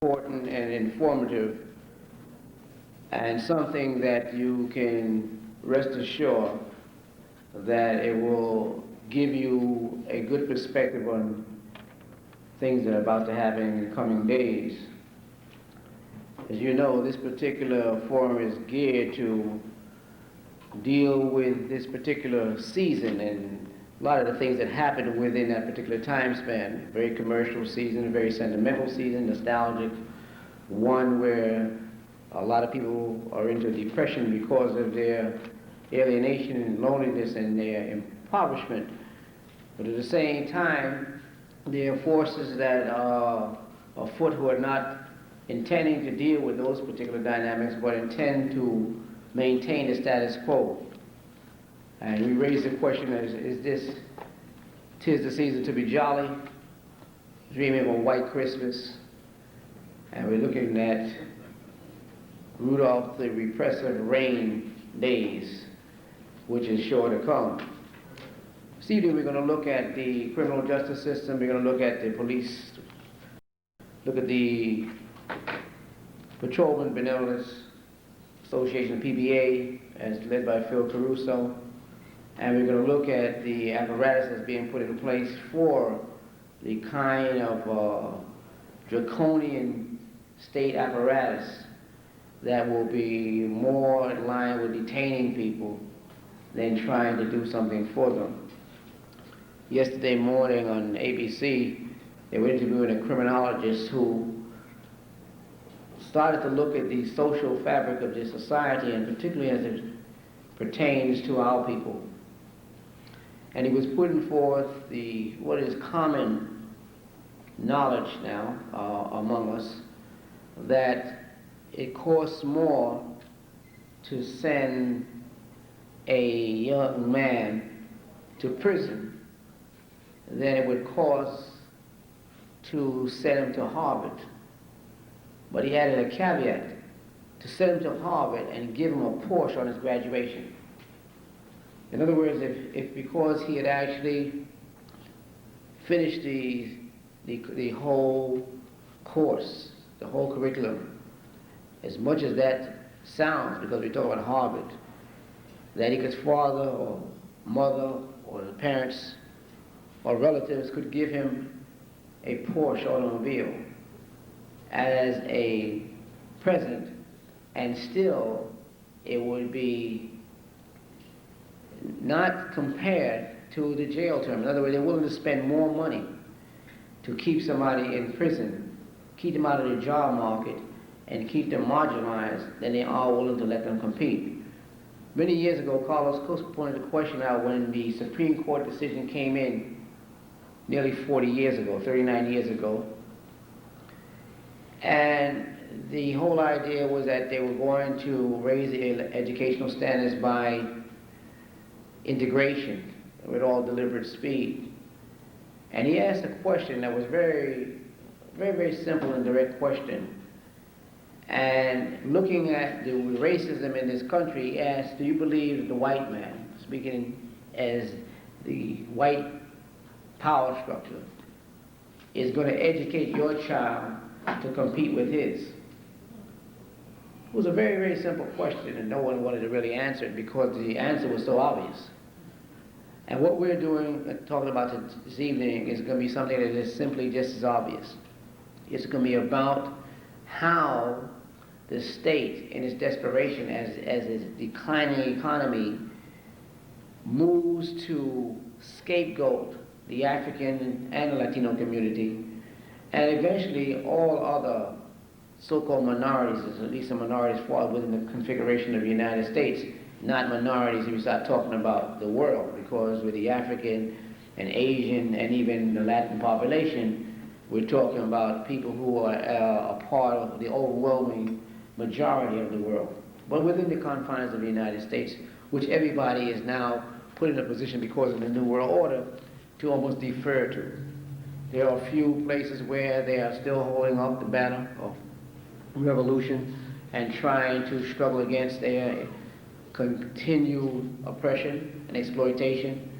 important and informative, and something that you can rest assured that it will give you a good perspective on things that are about to happen in the coming days. As you know, this particular forum is geared to deal with this particular season and a lot of the things that happened within that particular time span. Very commercial season, a very sentimental season, nostalgic, one where a lot of people are into depression because of their alienation and loneliness and their impoverishment. But at the same time, there are forces that are afoot who are not intending to deal with those particular dynamics, but intend to maintain the status quo. And we raise the question, is this, 'tis the season to be jolly, dreaming of a white Christmas, and we're looking at Rudolph the repressive rain days, which is sure to come. This evening we're going to look at the criminal justice system, we're going to look at the police, look at the Patrolman Benevolence Association, PBA, as led by Phil Caruso, and we're going to look at the apparatus that's being put in place for the kind of draconian state apparatus that will be more in line with detaining people than trying to do something for them. Yesterday morning on ABC, they were interviewing a criminologist who started to look at the social fabric of this society, and particularly as it pertains to our people. And he was putting forth what is common knowledge now among us, that it costs more to send a young man to prison than it would cost to send him to Harvard. But he added a caveat: to send him to Harvard and give him a Porsche on his graduation. In other words, if because he had actually finished the whole course, the whole curriculum, as much as that sounds, because we talk about Harvard, that his father or mother or the parents or relatives could give him a Porsche automobile as a present, and still it would be not compared to the jail term. In other words, they're willing to spend more money to keep somebody in prison, keep them out of the job market, and keep them marginalized than they are willing to let them compete. Many years ago, Carlos Costa pointed the question out when the Supreme Court decision came in nearly 40 years ago, 39 years ago. And the whole idea was that they were going to raise the educational standards by integration with all deliberate speed. And he asked a question that was very, very, very simple and direct question. And looking at the racism in this country, he asked, do you believe the white man, speaking as the white power structure, is going to educate your child to compete with his? It was a very, very simple question, and no one wanted to really answer it because the answer was so obvious. And what we're doing, talking about this evening, is going to be something that is simply just as obvious. It's going to be about how the state, in its desperation as its declining economy, moves to scapegoat the African and the Latino community, and eventually all other so-called minorities, at least the minorities fall within the configuration of the United States, not minorities if you start talking about the world, because with the African and Asian and even the Latin population, we're talking about people who are a part of the overwhelming majority of the world, but within the confines of the United States, which everybody is now put in a position because of the New World Order to almost defer to. There are a few places where they are still holding up the banner of revolution and trying to struggle against their continued oppression and exploitation,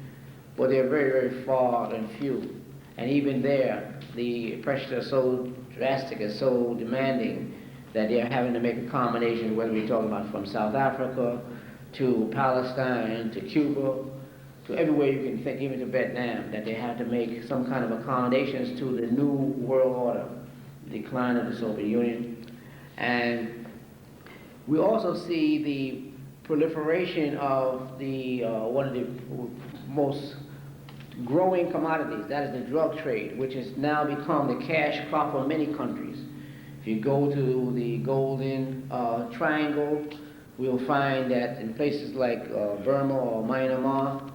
but they're very, very far and few. And even there, the pressures are so drastic and so demanding that they're having to make accommodations, whether we're talking about from South Africa to Palestine to Cuba to everywhere you can think, even to Vietnam, that they have to make some kind of accommodations to the new world order, the decline of the Soviet Union. And we also see the proliferation of the one of the most growing commodities, that is the drug trade, which has now become the cash crop of many countries. If you go to the Golden Triangle, we'll find that in places like Burma or Myanmar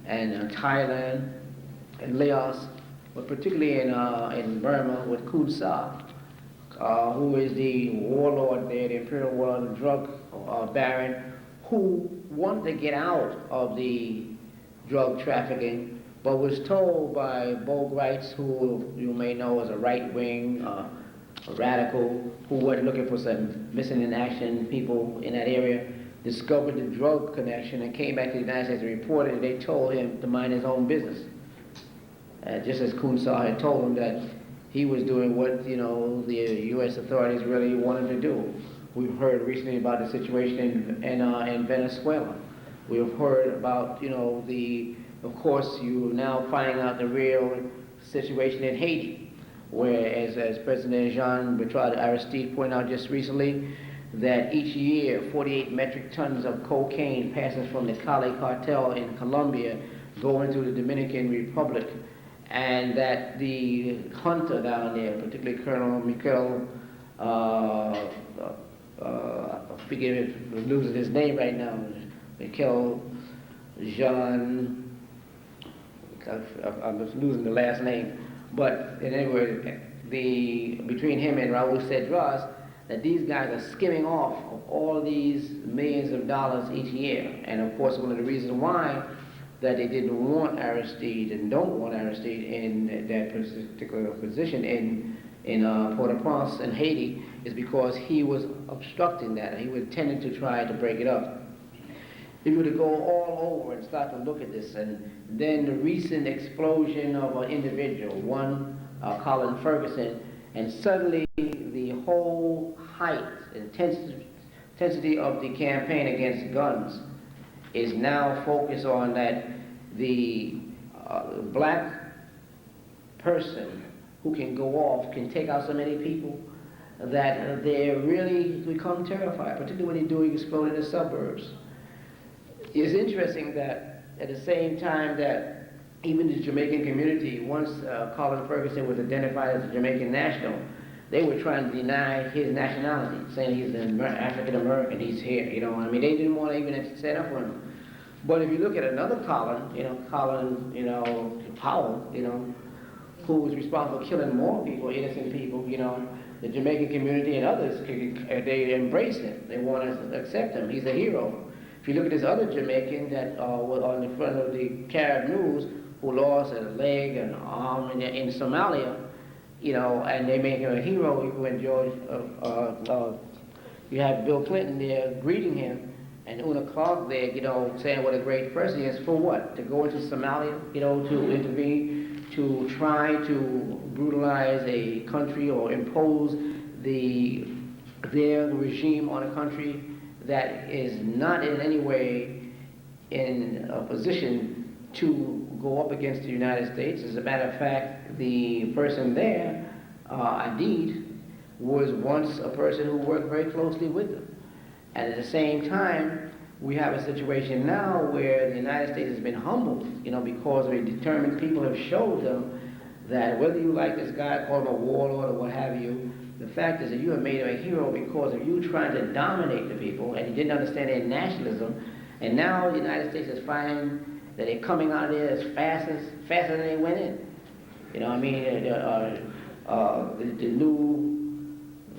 and Thailand and Laos, but particularly in Burma with Kun Sa, who is the warlord there, the imperial warlord, the drug baron, who wanted to get out of the drug trafficking, but was told by Bogarts, who you may know as a right-wing a radical, who was looking for some missing in action people in that area, discovered the drug connection and came back to the United States and reported, and they told him to mind his own business. Just as Kun Sa had told him that he was doing what, you know, the U.S. authorities really wanted to do. We've heard recently about the situation in Venezuela. We've heard about, you know, of course, you're now finding out the real situation in Haiti, where, as President Jean-Bertrand Aristide pointed out just recently, that each year 48 metric tons of cocaine passes from the Cali cartel in Colombia going to the Dominican Republic, and that the hunter down there, particularly Colonel Michael, forgive me for losing his name right now, Michael Jean, I'm just losing the last name, but anyway, between him and Raul Cedras, that these guys are skimming off of all these millions of dollars each year. And of course, one of the reasons why that they didn't want Aristide and don't want Aristide in that particular position in Port-au-Prince in Haiti is because he was obstructing that. He was intending to try to break it up. If you were to go all over and start to look at this, and then the recent explosion of an individual, one Colin Ferguson, and suddenly the whole height, intensity of the campaign against guns is now focused on that the black person who can go off can take out so many people that they really become terrified, particularly when they're doing explode in the suburbs. It's interesting that at the same time that even the Jamaican community, once Colin Ferguson was identified as a Jamaican national, they were trying to deny his nationality, saying he's an African American, he's here, you know. I mean, they didn't want to even set up for him. But if you look at another Colin, Powell, who was responsible for killing more people, innocent people, the Jamaican community and others, they embraced him. They want to accept him. He's a hero. If you look at this other Jamaican that was on the front of the Carib News, who lost a leg and an arm in Somalia, and they make him a hero. When you have Bill Clinton there greeting him, and Una Clark there, saying what a great person he is. For what? To go into Somalia, to intervene, to try to brutalize a country or impose their regime on a country that is not in any way in a position to go up against the United States. As a matter of fact, the person there, Adid, was once a person who worked very closely with them. And at the same time, we have a situation now where the United States has been humbled, because the determined people have showed them that whether you like this guy, call him a warlord or what have you, the fact is that you have made him a hero because of you trying to dominate the people, and you didn't understand their nationalism. And now the United States is finding that they're coming out of there as fast than they went in. The new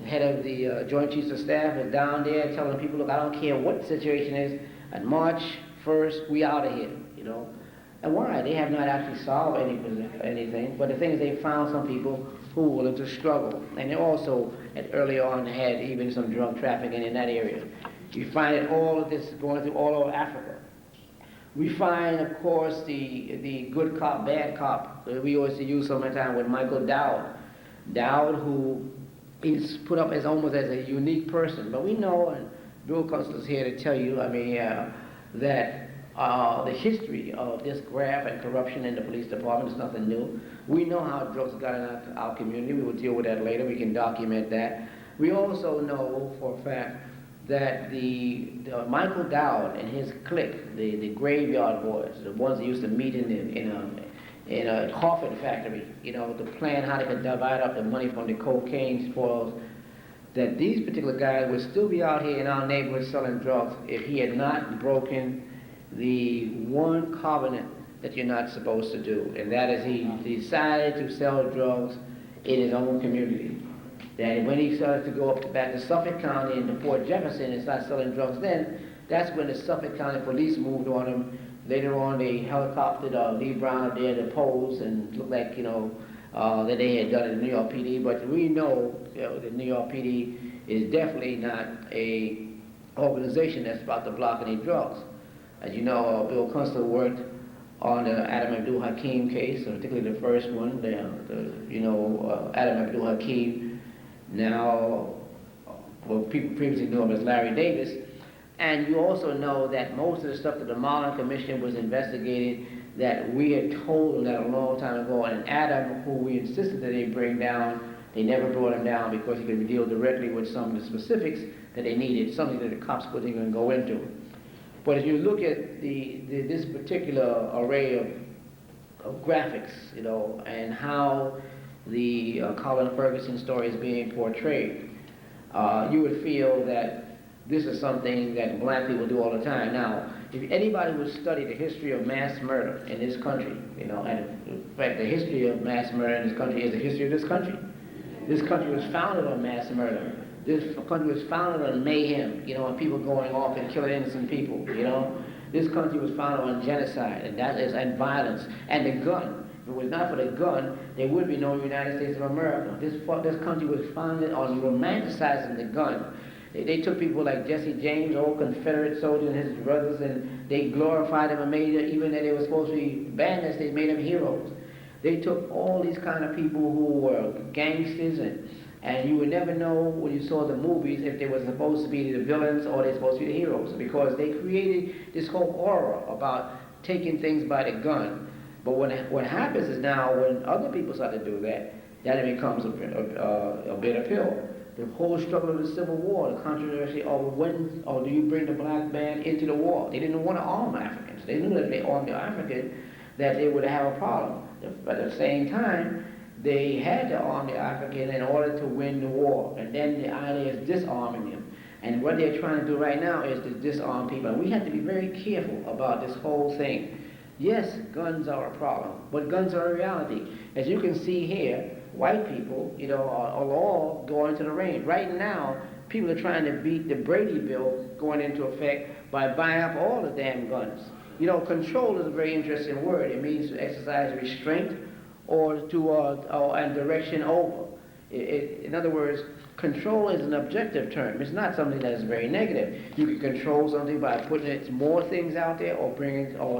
head of the Joint Chiefs of Staff is down there telling people, look, I don't care what the situation is, on March 1st, we out of here, And why? They have not actually solved anything, but the thing is they found some people who were willing to struggle. And they also, early on, had even some drug trafficking in that area. You find all of this going through all over Africa. We find, of course, the good cop, bad cop. We always use sometimes with Michael Dowd. Dowd, who is put up as almost as a unique person. But we know, and Bill Constance is here to tell you, I mean, that the history of this graft and corruption in the police department is nothing new. We know how drugs got in our community. We will deal with that later. We can document that. We also know for a fact that the Michael Dowd and his clique, the graveyard boys, the ones that used to meet in a coffin factory, you know, to plan how they could divide up the money from the cocaine spoils, that these particular guys would still be out here in our neighborhood selling drugs if he had not broken the one covenant that you're not supposed to do, and that is he decided to sell drugs in his own community. That when he started to go back to Suffolk County and to Port Jefferson and start selling drugs then, that's when the Suffolk County police moved on him. Later on, they helicoptered Lee Brown up there to pose and looked like, you know, that they had done it in New York PD. But we know, you know, the New York PD is definitely not a organization that's about to block any drugs. As you know, Bill Kunstler worked on the Adam Abdul Hakim case, particularly the first one, Adam Abdul Hakim, now, well, people previously knew him as Larry Davis. And you also know that most of the stuff that the Marlin Commission was investigating, that we had told them that a long time ago, and Adam, who we insisted that they bring down, they never brought him down because he could deal directly with some of the specifics that they needed, something that the cops couldn't even go into. But if you look at this particular array of graphics, you know, and how the Colin Ferguson story is being portrayed, you would feel that this is something that black people do all the time. Now, if anybody would study the history of mass murder in this country, you know, and in fact, the history of mass murder in this country is the history of this country. This country was founded on mass murder. This country was founded on mayhem, you know, and people going off and killing innocent people, you know. This country was founded on genocide, and violence, and the gun. If it was not for the gun, there would be no United States of America. This country was founded on romanticizing the gun. They took people like Jesse James, old Confederate soldier, and his brothers, and they glorified them and made it, even though they were supposed to be bandits, they made them heroes. They took all these kind of people who were gangsters, and you would never know when you saw the movies if they were supposed to be the villains or they were supposed to be the heroes, because they created this whole aura about taking things by the gun. But what happens is now when other people start to do that, then it becomes a bitter pill. The whole struggle of the Civil War, the controversy of when or do you bring the black man into the war? They didn't want to arm Africans. They knew that if they armed the African, that they would have a problem. But at the same time, they had to arm the African in order to win the war. And then the idea is disarming them. And what they're trying to do right now is to disarm people. And we have to be very careful about this whole thing. Yes, guns are a problem, but guns are a reality. As you can see here, white people, you know, are all going to the range. Right now, people are trying to beat the Brady bill going into effect by buying up all the damn guns. You know, control is a very interesting word. It means to exercise restraint or and direction over. In other words, control is an objective term. It's not something that is very negative. You can control something by putting more things out there or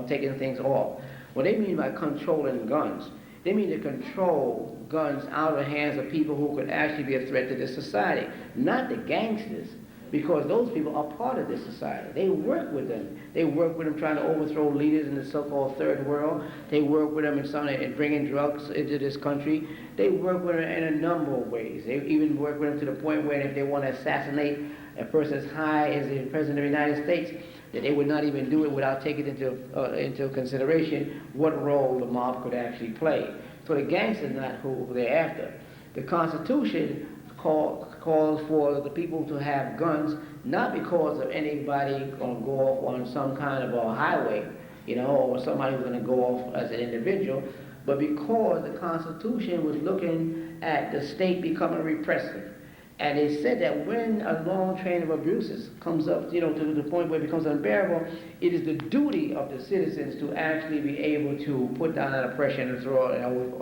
taking things off. What they mean by controlling guns, they mean to control guns out of the hands of people who could actually be a threat to this society, not the gangsters, because those people are part of this society. They work with them. They work with them trying to overthrow leaders in the so-called third world. They work with them in bringing drugs into this country. They work with them in a number of ways. They even work with them to the point where if they want to assassinate a person as high as the President of the United States, that they would not even do it without taking into consideration what role the mob could actually play. So the gangsters are not who they're after. The Constitution calls for the people to have guns, not because of anybody going to go off on some kind of a highway, you know, or somebody who's going to go off as an individual, but because the Constitution was looking at the state becoming repressive. And it said that when a long train of abuses comes up, you know, to the point where it becomes unbearable, it is the duty of the citizens to actually be able to put down that oppression and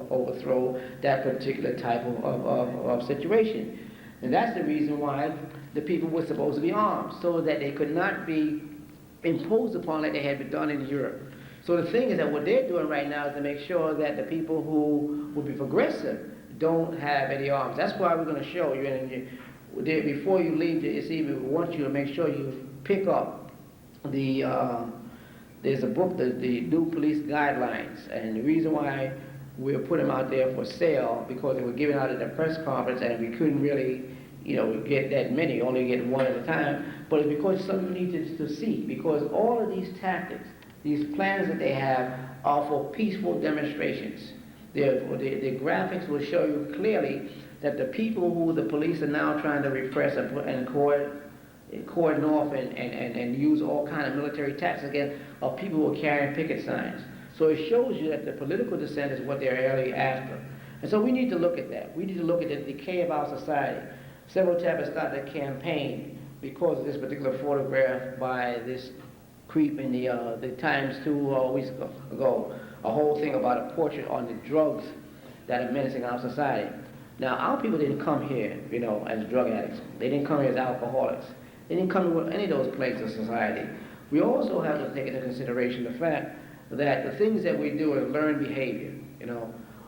overthrow that particular type of situation. And that's the reason why the people were supposed to be armed, so that they could not be imposed upon like they had been done in Europe. So the thing is that what they're doing right now is to make sure that the people who would be progressive don't have any arms. That's why we're going to show you, and before you leave this evening, we want you to make sure you pick up the, there's a book, the New Police Guidelines, and the reason why we'll put them out there for sale, because they were given out at the press conference and we couldn't really, get that many, only get one at a time, but it's because some people need to see, because all of these tactics, these plans that they have are for peaceful demonstrations. The graphics will show you clearly that the people who the police are now trying to repress and cordon off and use all kind of military tactics against are people who are carrying picket signs. So it shows you that the political dissent is what they're really after. And so we need to look at that. We need to look at the decay of our society. Several times have started a campaign because of this particular photograph by this creep in the Times 2 weeks ago, a whole thing about a portrait on the drugs that are menacing our society. Now, our people didn't come here, as drug addicts. They didn't come here as alcoholics. They didn't come to any of those places of society. We also have to take into consideration the fact that the things that we do is learned behavior,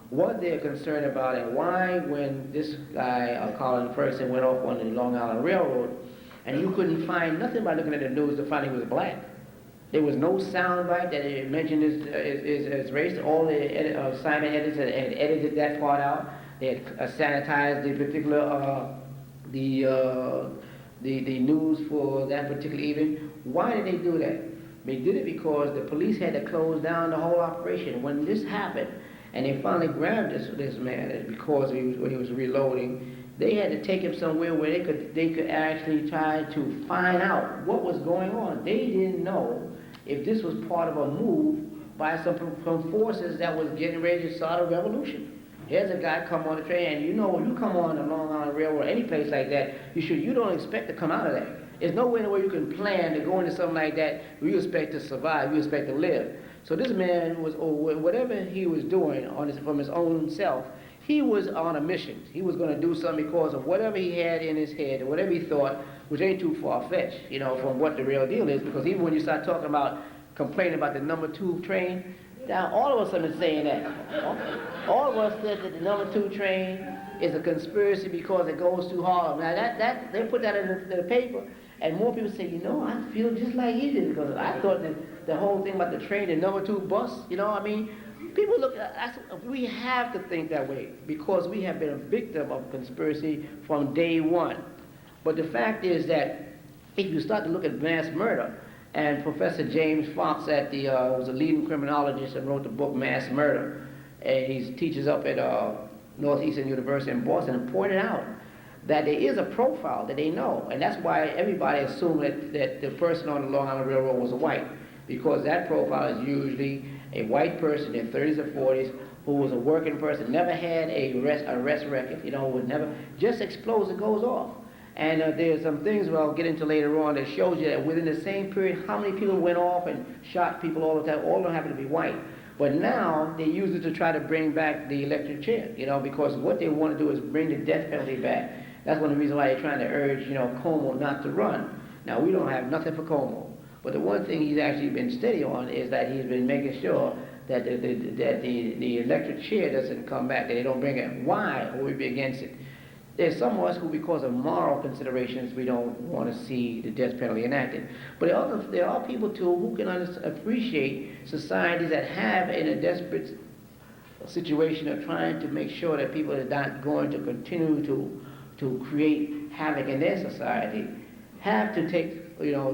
what they're concerned about, and why when this guy, Colin Ferguson, went off on the Long Island Railroad, and you couldn't find nothing by looking at the news to find he was black. There was no soundbite that it mentioned his race. All the Simon editors had edited that part out. They had sanitized the particular, the news for that particular evening. Why did they do that? They did it because the police had to close down the whole operation. When this happened, and they finally grabbed this man because when he was reloading, they had to take him somewhere where they could actually try to find out what was going on. They didn't know if this was part of a move by some forces that was getting ready to start a revolution. Here's a guy come on the train, and when you come on the Long Island Railroad, any place like that, you don't expect to come out of that. There's no way in the way you can plan to go into something like that where you expect to survive, you expect to live. So this man was, or whatever he was doing from his own self, he was on a mission. He was going to do something because of whatever he had in his head, or whatever he thought, which ain't too far-fetched, from what the real deal is, because even when you start talking about complaining about the number 2 train, now all of us have been saying that. All of us said that the number 2 train is a conspiracy because it goes through Harlem. Now that they put that in the paper, and more people say, I feel just like he did, because I thought that the whole thing about the train, the number 2 bus, people look at we have to think that way, because we have been a victim of conspiracy from day one. But the fact is that if you start to look at mass murder, and Professor James Fox was a leading criminologist and wrote the book Mass Murder, and he teaches up at Northeastern University in Boston, and pointed out that there is a profile that they know, and that's why everybody assumed that the person on the Long Island Railroad was a white, because that profile is usually a white person in their 30s or 40s who was a working person, never had a arrest record, would never, just explodes and goes off. And there's some things I'll get into later on that shows you that within the same period, how many people went off and shot people all the time, all of them happen to be white. But now they use it to try to bring back the electric chair, because what they want to do is bring the death penalty back. That's one of the reasons why they're trying to urge, Como not to run. Now, we don't have nothing for Como. But the one thing he's actually been steady on is that he's been making sure that the electric chair doesn't come back, that they don't bring it. Why would we be against it? There's some of us who, because of moral considerations, we don't want to see the death penalty enacted. But there are people, too, who can appreciate societies that have, in a desperate situation of trying to make sure that people are not going to continue to create havoc in their society, have to take,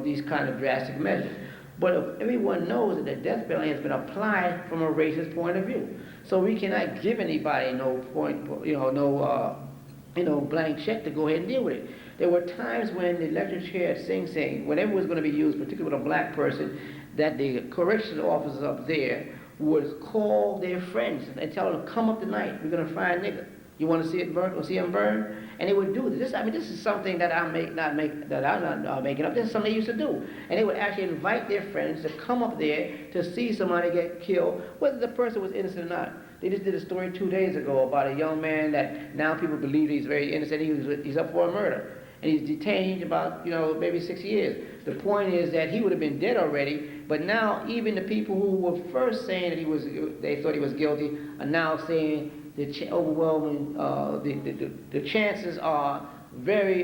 these kind of drastic measures. But if everyone knows that the death penalty has been applied from a racist point of view. So we cannot give anybody blank check to go ahead and deal with it. There were times when the electric chair at Sing Sing, whenever it was going to be used, particularly with a black person, that the correctional officers up there would call their friends and tell them, come up tonight, we're going to find a nigga. You want to see it burn or see him burn? And they would do this. This is something that I'm not making up. This is something they used to do. And they would actually invite their friends to come up there to see somebody get killed, whether the person was innocent or not. They just did a story 2 days ago about a young man that now people believe he's very innocent. He's up for a murder. and he's detained about, maybe 6 years. The point is that he would have been dead already, but now even the people who were first saying that they thought he was guilty, are now saying the overwhelming, the chances are very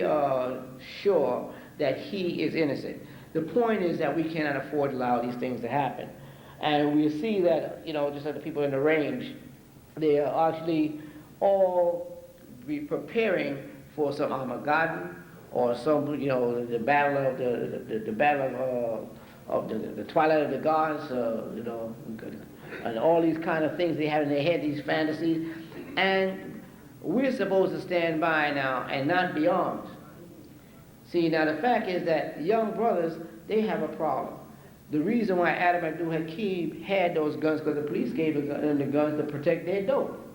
sure that he is innocent. The point is that we cannot afford to allow these things to happen. And we see that, just like the people in the range, they are actually all be preparing for some Armageddon or some, the battle of the battle of the twilight of the gods, and all these kind of things they have in their head, these fantasies. And we're supposed to stand by now and not be armed. See, now the fact is that young brothers, they have a problem. The reason why Adam Abdul-Hakim had those guns, because the police gave them the guns to protect their dope.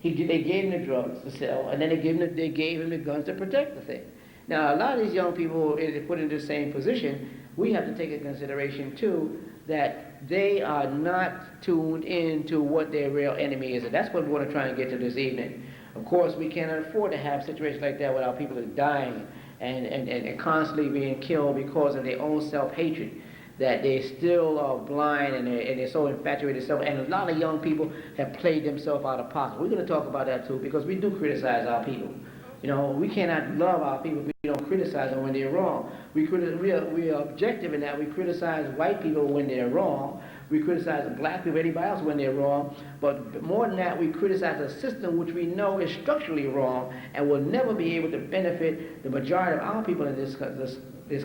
They gave him the drugs to sell, and then they gave him the guns to protect the thing. Now, a lot of these young people, if they're put in the same position, we have to take into consideration, too, that they are not tuned into what their real enemy is. And that's what we want to try and get to this evening. Of course, we cannot afford to have situations like that without people dying and constantly being killed because of their own self-hatred, that they still are blind and they're so infatuated with and a lot of young people have played themselves out of pocket. We're going to talk about that too, because we do criticize our people. We cannot love our people if we don't criticize them when they're wrong. We are objective in that we criticize white people when they're wrong. We criticize black people, anybody else when they're wrong. But more than that, we criticize a system which we know is structurally wrong and will never be able to benefit the majority of our people in this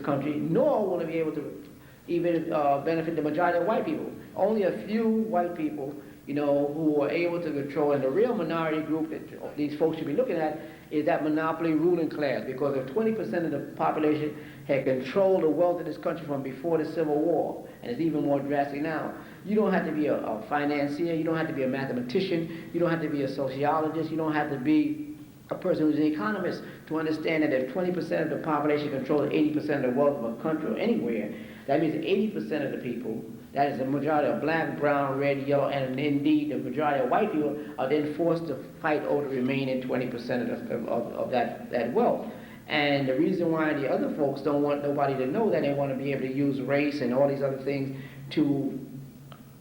country, nor will it be able to even benefit the majority of white people. Only a few white people, who are able to control, and the real minority group that these folks should be looking at is that monopoly ruling class, because if 20% of the population had controlled the wealth of this country from before the Civil War, and it's even more drastic now, you don't have to be a financier, you don't have to be a mathematician, you don't have to be a sociologist, you don't have to be a person who's an economist to understand that if 20% of the population controls 80% of the wealth of a country or anywhere, that means 80% of the people, that is the majority of black, brown, red, yellow, and indeed the majority of white people, are then forced to fight over the remaining 20% of that wealth. And the reason why the other folks don't want nobody to know that, they want to be able to use race and all these other things to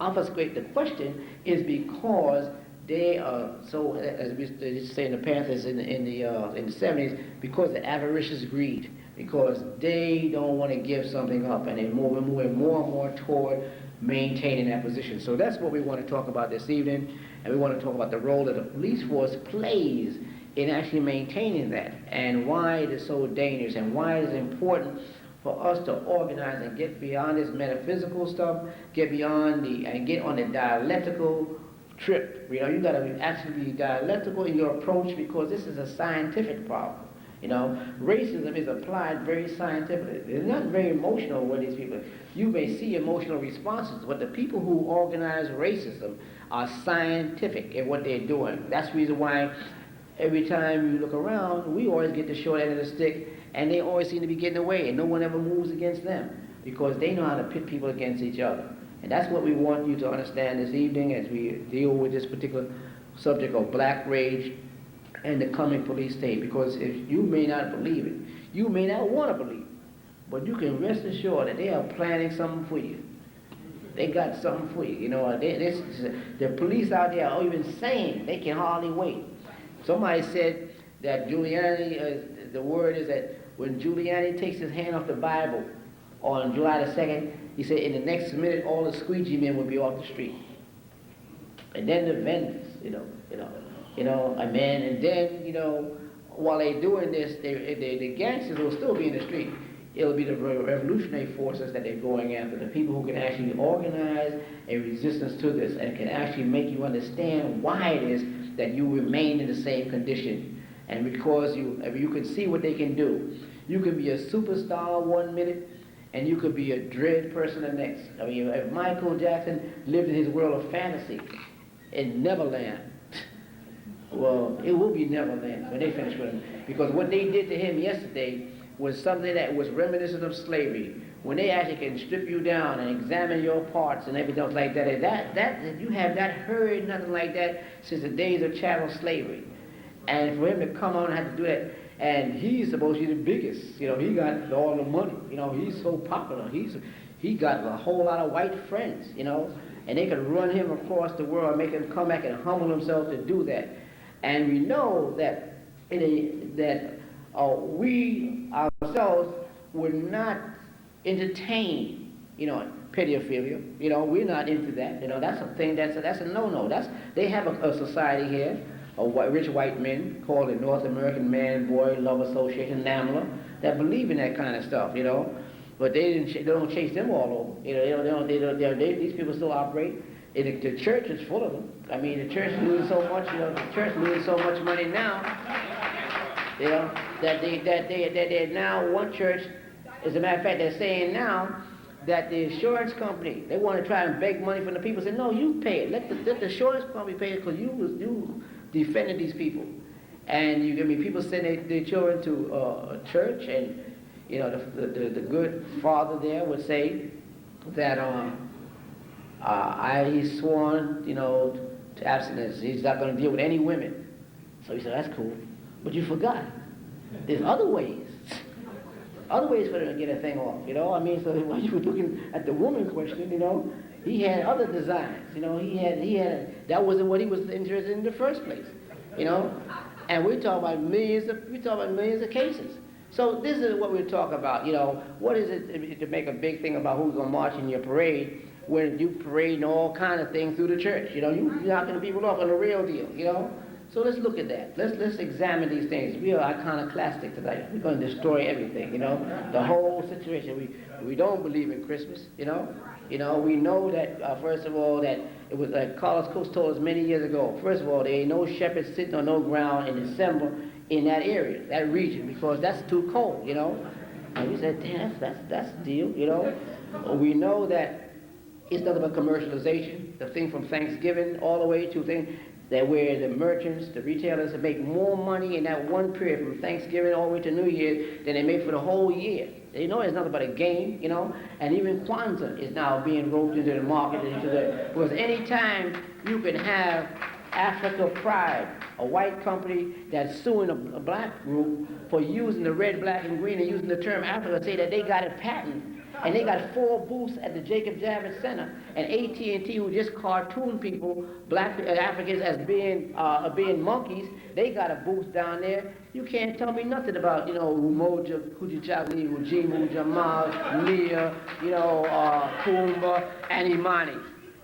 obfuscate the question, is because they are so, as we used to say in the Panthers in the 70s, because of avaricious greed, because they don't want to give something up, and we're moving more and more toward maintaining that position. So that's what we want to talk about this evening, and we want to talk about the role that the police force plays in actually maintaining that, and why it is so dangerous, and why it is important for us to organize and get beyond this metaphysical stuff, get beyond and get on the dialectical trip. You got to actually be dialectical in your approach, because this is a scientific problem. Racism is applied very scientifically. It's not very emotional with these people. You may see emotional responses, but the people who organize racism are scientific in what they're doing. That's the reason why every time you look around, we always get the short end of the stick, and they always seem to be getting away, and no one ever moves against them, because they know how to pit people against each other. And that's what we want you to understand this evening as we deal with this particular subject of black rage and the coming police state. Because if you may not believe it, you may not want to believe it, but you can rest assured that they are planning something for you. They got something for you. The police out there are even saying they can hardly wait. Somebody said that Giuliani, the word is that when Giuliani takes his hand off the Bible on July the 2nd, he said in the next minute all the squeegee men would be off the street. And then the vendors, and then, while they're doing this, the gangsters will still be in the street. It'll be the revolutionary forces that they're going after, the people who can actually organize a resistance to this and can actually make you understand why it is that you remain in the same condition. And because you can see what they can do. You can be a superstar 1 minute, and you could be a dread person the next. I mean, if Michael Jackson lived in his world of fantasy in Neverland, well, it will be Neverland when they finish with him. Because what they did to him yesterday was something that was reminiscent of slavery. When they actually can strip you down and examine your parts and everything else like that, that you have not heard nothing like that since the days of chattel slavery. And for him to come on and have to do that, and he's supposed to be the biggest. You know, he got all the money. You know, he's so popular. He got a whole lot of white friends. You know, and they could run him across the world, make him come back and humble himself to do that. And we know that we ourselves would not entertain, you know, pedophilia. You know, we're not into that. You know, that's a thing. That's a no-no. They have a society here of rich white men called the North American Man Boy Love Association, NAMLA, that believe in that kind of stuff. You know, but they don't chase them all over. You know, these people still operate. The church is full of them. I mean, the church loses so much. You know, the church loses so much money now. You know, that they now one church. As a matter of fact, they're saying now that the insurance company, they want to try and beg money from the people. Say, no, you pay it. Let the insurance company pay it because you defended these people. And people send their children to a church, and you know the good father there would say that he's sworn, you know, to abstinence. He's not going to deal with any women. So he said, that's cool, but you forgot. There's other ways. Other ways for them to get a thing off, you know. I mean, so while you were looking at the woman question, you know, he had other designs, you know. He had that wasn't what he was interested in the first place, you know. And we're talking about millions of cases. So this is what we're talking about, you know. What is it to make a big thing about who's gonna march in your parade when you parading all kind of things through the church? You know, you're knocking people off on the real deal, you know. So let's look at that. Let's examine these things. We are iconoclastic tonight. We're going to destroy everything, you know, the whole situation. We don't believe in Christmas, you know. You know, we know that, first of all, that it was like Carlos Coast told us many years ago. First of all, there ain't no shepherds sitting on no ground in December in that area, that region, because that's too cold, you know. And we said, damn, that's the deal, you know. We know that it's nothing but commercialization. The thing from Thanksgiving all the way to things that where the merchants, the retailers make more money in that one period from Thanksgiving all the way to New Year than they make for the whole year. You know, it's nothing but a game, you know, and even Kwanzaa is now being roped into the market, because any time you can have Africa Pride, a white company that's suing a black group for using the red, black, and green and using the term Africa, say that they got a patent. And they got 4 booths at the Jacob Javits Center. And AT&T, who just cartoon people, black Africans as being monkeys, they got a booth down there. You can't tell me nothing about, you know, Umoja, Kujichaguli, Ujimu, Jamal, Nia, you know, Kumba, and Imani.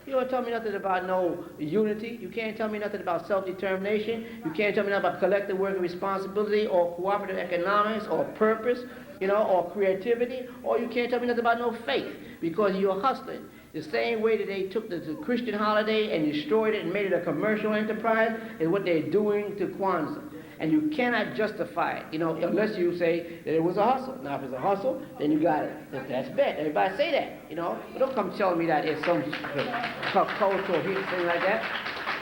You don't tell me nothing about no unity. You can't tell me nothing about self-determination. You can't tell me nothing about collective working responsibility or cooperative economics or purpose, you know, or creativity, or you can't tell me nothing about no faith, because you're hustling. The same way that they took the Christian holiday and destroyed it and made it a commercial enterprise is what they're doing to Kwanzaa. And you cannot justify it, you know, unless you say that it was a hustle. Now, if it's a hustle, then you got it. That's bad. Everybody say that, you know. But don't come telling me that it's some cultural thing like that.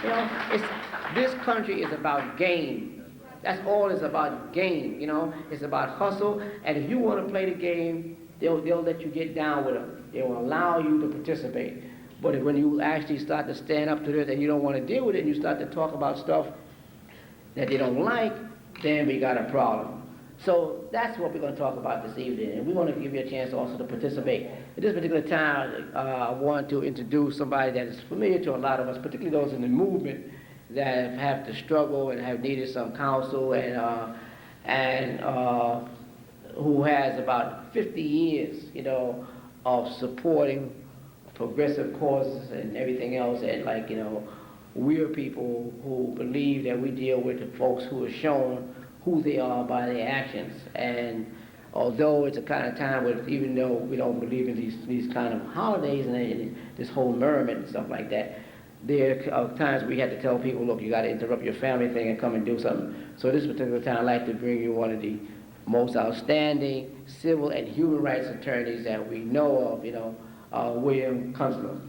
You know, this country is about game. That's all it's about, game, you know. It's about hustle. And if you want to play the game, they'll let you get down with them. They will allow you to participate. But when you actually start to stand up to this and you don't want to deal with it, and you start to talk about stuff that they don't like, then we got a problem. So that's what we're going to talk about this evening, and we want to give you a chance also to participate. At this particular time, I want to introduce somebody that is familiar to a lot of us, particularly those in the movement that have to struggle and have needed some counsel, and who has about 50 years, you know, of supporting progressive causes and everything else, and like, you know, we're people who believe that we deal with the folks who are shown who they are by their actions. And although it's a kind of time where, even though we don't believe in these kind of holidays and this whole merriment and stuff like that, there are times we have to tell people, look, you got to interrupt your family thing and come and do something. So this particular time, I'd like to bring you one of the most outstanding civil and human rights attorneys that we know of, you know, William Kunstler.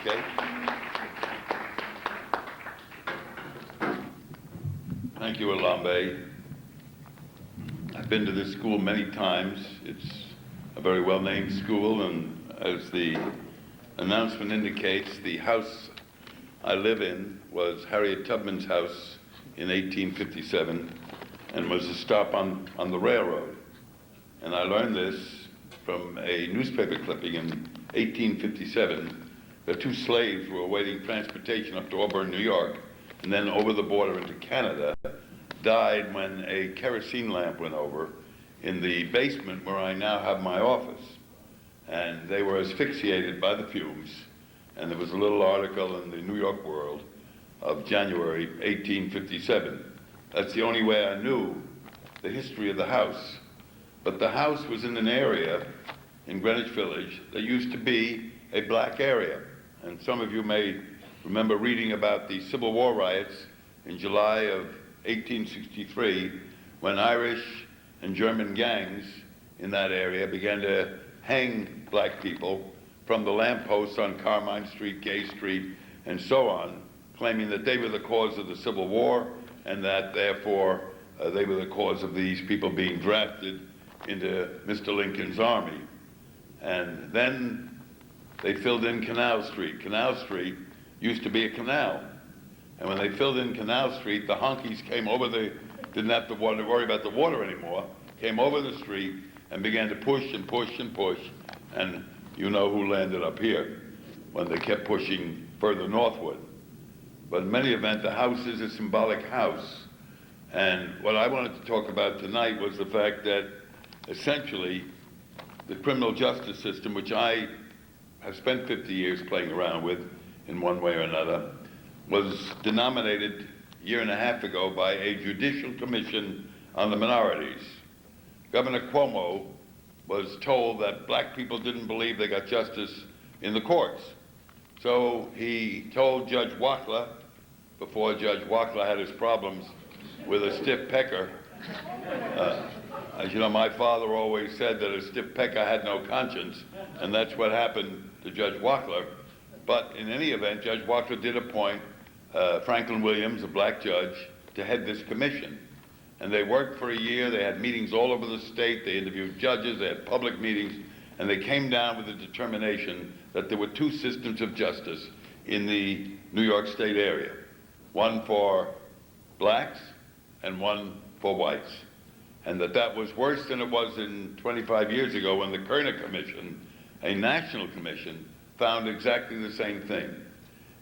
Okay. Thank you, Elombe. I've been to this school many times. It's a very well-named school, and as the announcement indicates, the House I live in was Harriet Tubman's house in 1857 and was a stop on the railroad. And I learned this from a newspaper clipping in 1857 that two slaves were awaiting transportation up to Auburn, New York, and then over the border into Canada, died when a kerosene lamp went over in the basement where I now have my office. And they were asphyxiated by the fumes. And there was a little article in the New York World of January 1857. That's the only way I knew the history of the house. But the house was in an area in Greenwich Village that used to be a black area. And some of you may remember reading about the Civil War riots in July of 1863, when Irish and German gangs in that area began to hang black people from the lampposts on Carmine Street, Gay Street, and so on, claiming that they were the cause of the Civil War and that therefore they were the cause of these people being drafted into Mr. Lincoln's army. And then they filled in Canal Street. Canal Street used to be a canal. And when they filled in Canal Street, the honkies came over didn't have to worry about the water anymore, came over the street and began to push and push and push. And you know who landed up here when they kept pushing further northward. But in any event, the house is a symbolic house. And what I wanted to talk about tonight was the fact that essentially the criminal justice system, which I have spent 50 years playing around with in one way or another, was denominated a year and a half ago by a judicial commission on the minorities. Governor Cuomo was told that black people didn't believe they got justice in the courts. So he told Judge Wackler, before Judge Wackler had his problems with a stiff pecker, as you know, my father always said that a stiff pecker had no conscience, and that's what happened to Judge Wackler. But in any event, Judge Wackler did appoint Franklin Williams, a black judge, to head this commission. And they worked for a year. They had meetings all over the state. They interviewed judges. They had public meetings. And they came down with a determination that there were two systems of justice in the New York State area, one for blacks and one for whites. And that was worse than it was in 25 years ago when the Kerner Commission, a national commission, found exactly the same thing.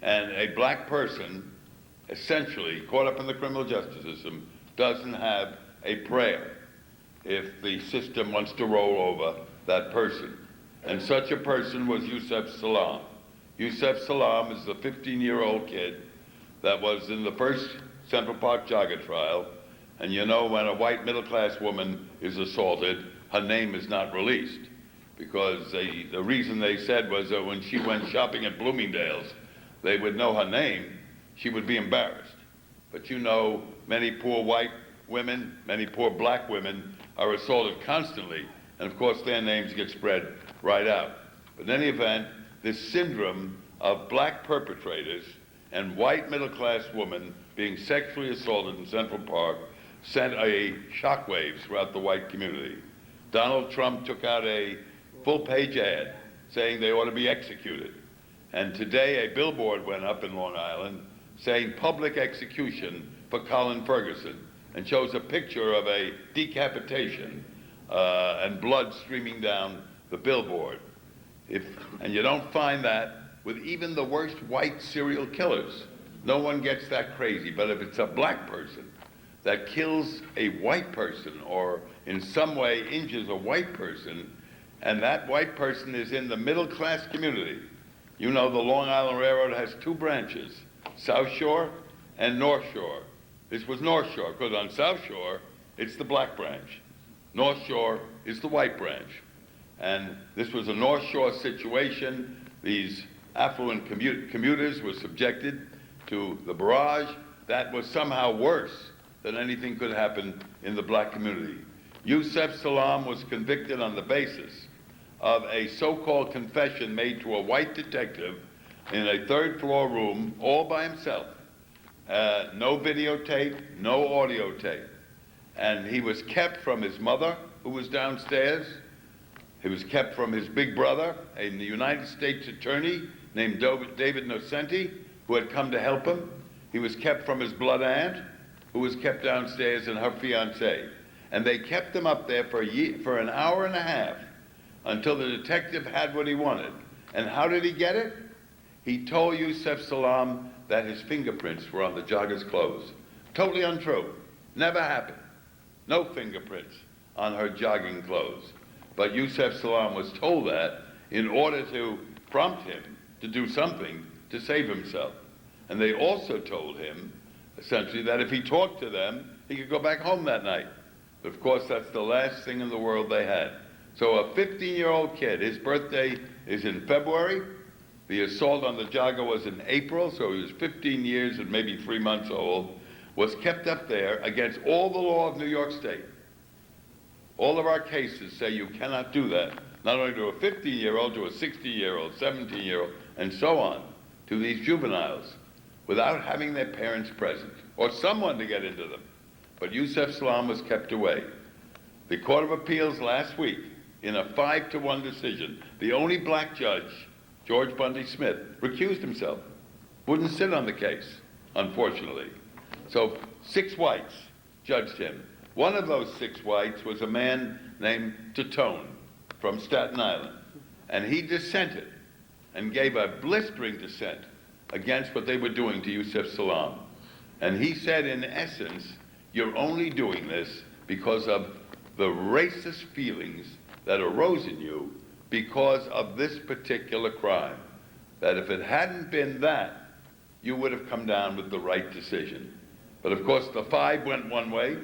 And a black person, essentially caught up in the criminal justice system, doesn't have a prayer if the system wants to roll over that person. And such a person was Yusef Salaam. Yusef Salaam is the 15-year-old kid that was in the first Central Park jogger trial. And you know, when a white middle-class woman is assaulted, her name is not released, because the reason they said was that when she went shopping at Bloomingdale's, they would know her name, she would be embarrassed. But you know, many poor white women, many poor black women are assaulted constantly, and of course their names get spread right out. But in any event, this syndrome of black perpetrators and white middle-class women being sexually assaulted in Central Park sent a shockwave throughout the white community. Donald Trump took out a full-page ad saying they ought to be executed. And today a billboard went up in Long Island saying public execution for Colin Ferguson, and shows a picture of a decapitation and blood streaming down the billboard. And you don't find that with even the worst white serial killers. No one gets that crazy. But if it's a black person that kills a white person or in some way injures a white person, and that white person is in the middle class community, you know the Long Island Railroad has two branches, South Shore and North Shore. This was North Shore, because on South Shore, it's the black branch. North Shore is the white branch. And this was a North Shore situation. These affluent commuters were subjected to the barrage that was somehow worse than anything could happen in the black community. Yusef Salaam was convicted on the basis of a so-called confession made to a white detective in a third-floor room all by himself. No videotape, no audio tape. And he was kept from his mother, who was downstairs. He was kept from his big brother, a United States attorney named David Nocenti, who had come to help him. He was kept from his blood aunt, who was kept downstairs, and her fiancé. And they kept him up there for an hour and a half until the detective had what he wanted. And how did he get it? He told Yusef Salaam that his fingerprints were on the jogger's clothes. Totally untrue. Never happened. No fingerprints on her jogging clothes. But Yusef Salaam was told that in order to prompt him to do something to save himself. And they also told him, essentially, that if he talked to them, he could go back home that night. But of course, that's the last thing in the world they had. So a 15-year-old kid, his birthday is in February. The assault on the jogger was in April, so he was 15 years and maybe 3 months old, was kept up there against all the law of New York State. All of our cases say you cannot do that, not only to a 15-year-old, to a 16-year-old, 17-year-old, and so on, to these juveniles, without having their parents present, or someone to get into them. But Yusef Salaam was kept away. The Court of Appeals last week, in a 5-1 decision, the only black judge, George Bundy Smith, recused himself, wouldn't sit on the case, unfortunately. So 6 whites judged him. One of those 6 whites was a man named Tatone from Staten Island, and he dissented and gave a blistering dissent against what they were doing to Yusef Salaam. And he said, in essence, you're only doing this because of the racist feelings that arose in you because of this particular crime. That if it hadn't been that, you would have come down with the right decision. But of course, the 5 went one way,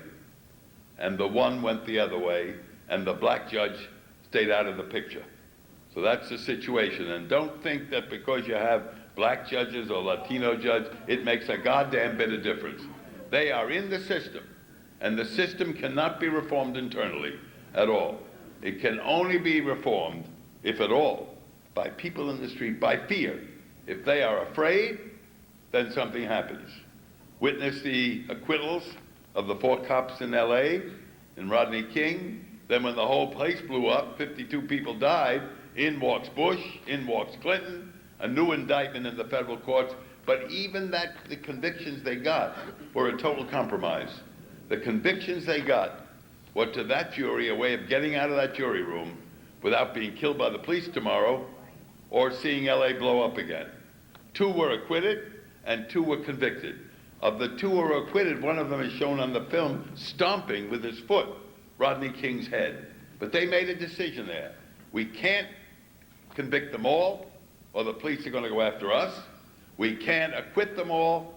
and the 1 went the other way, and the black judge stayed out of the picture. So that's the situation. And don't think that because you have black judges or Latino judges, it makes a goddamn bit of difference. They are in the system, and the system cannot be reformed internally at all. It can only be reformed, if at all, by people in the street, by fear. If they are afraid, then something happens. Witness the acquittals of the 4 cops in LA, in Rodney King. Then when the whole place blew up, 52 people died, in walks Bush, in walks Clinton, a new indictment in the federal courts. But even that, the convictions they got were a total compromise. The convictions they got were to that jury a way of getting out of that jury room without being killed by the police tomorrow or seeing LA blow up again. 2 were acquitted and 2 were convicted. Of the 2 who were acquitted, one of them is shown on the film stomping with his foot Rodney King's head. But they made a decision there. We can't convict them all, or the police are going to go after us. We can't acquit them all,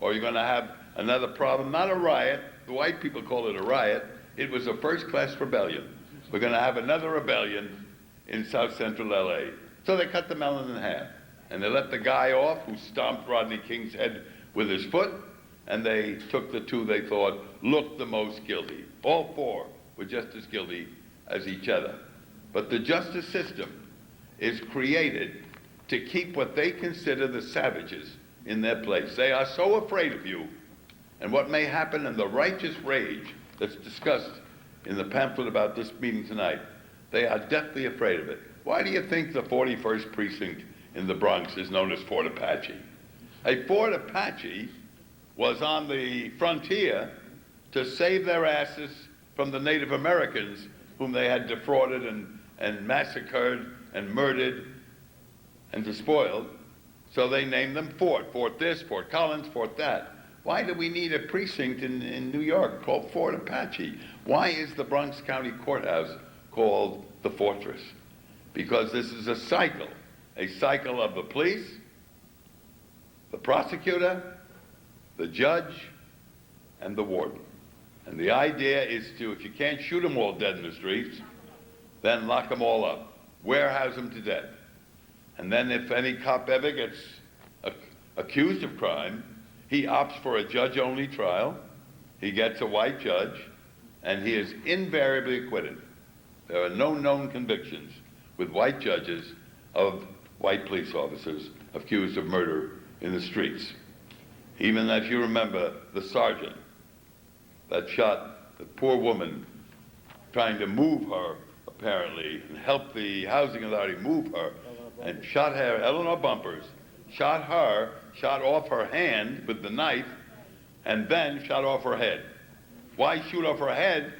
or you're going to have another problem. Not a riot. The white people call it a riot. It was a first-class rebellion. We're going to have another rebellion in South Central LA. So they cut the melon in half, and they let the guy off who stomped Rodney King's head with his foot, and they took the 2 they thought looked the most guilty. All 4 were just as guilty as each other. But the justice system is created to keep what they consider the savages in their place. They are so afraid of you and what may happen in the righteous rage that's discussed in the pamphlet about this meeting tonight. They are deathly afraid of it. Why do you think the 41st precinct in the Bronx is known as Fort Apache? A Fort Apache was on the frontier to save their asses from the Native Americans whom they had defrauded and massacred and murdered and despoiled. So they named them Fort. Fort this, Fort Collins, Fort that. Why do we need a precinct in New York called Fort Apache? Why is the Bronx County Courthouse called the Fortress? Because this is a cycle of the police, the prosecutor, the judge, and the warden. And the idea is to, if you can't shoot them all dead in the streets, then lock them all up, warehouse them to death. And then if any cop ever gets accused of crime, he opts for a judge-only trial, he gets a white judge, and he is invariably acquitted. There are no known convictions with white judges of white police officers accused of murder in the streets. Even if you remember the sergeant that shot the poor woman trying to move her, apparently, and help the housing authority move her, and shot her, Eleanor Bumpers, shot her, shot off her hand with the knife, and then shot off her head. Why shoot off her head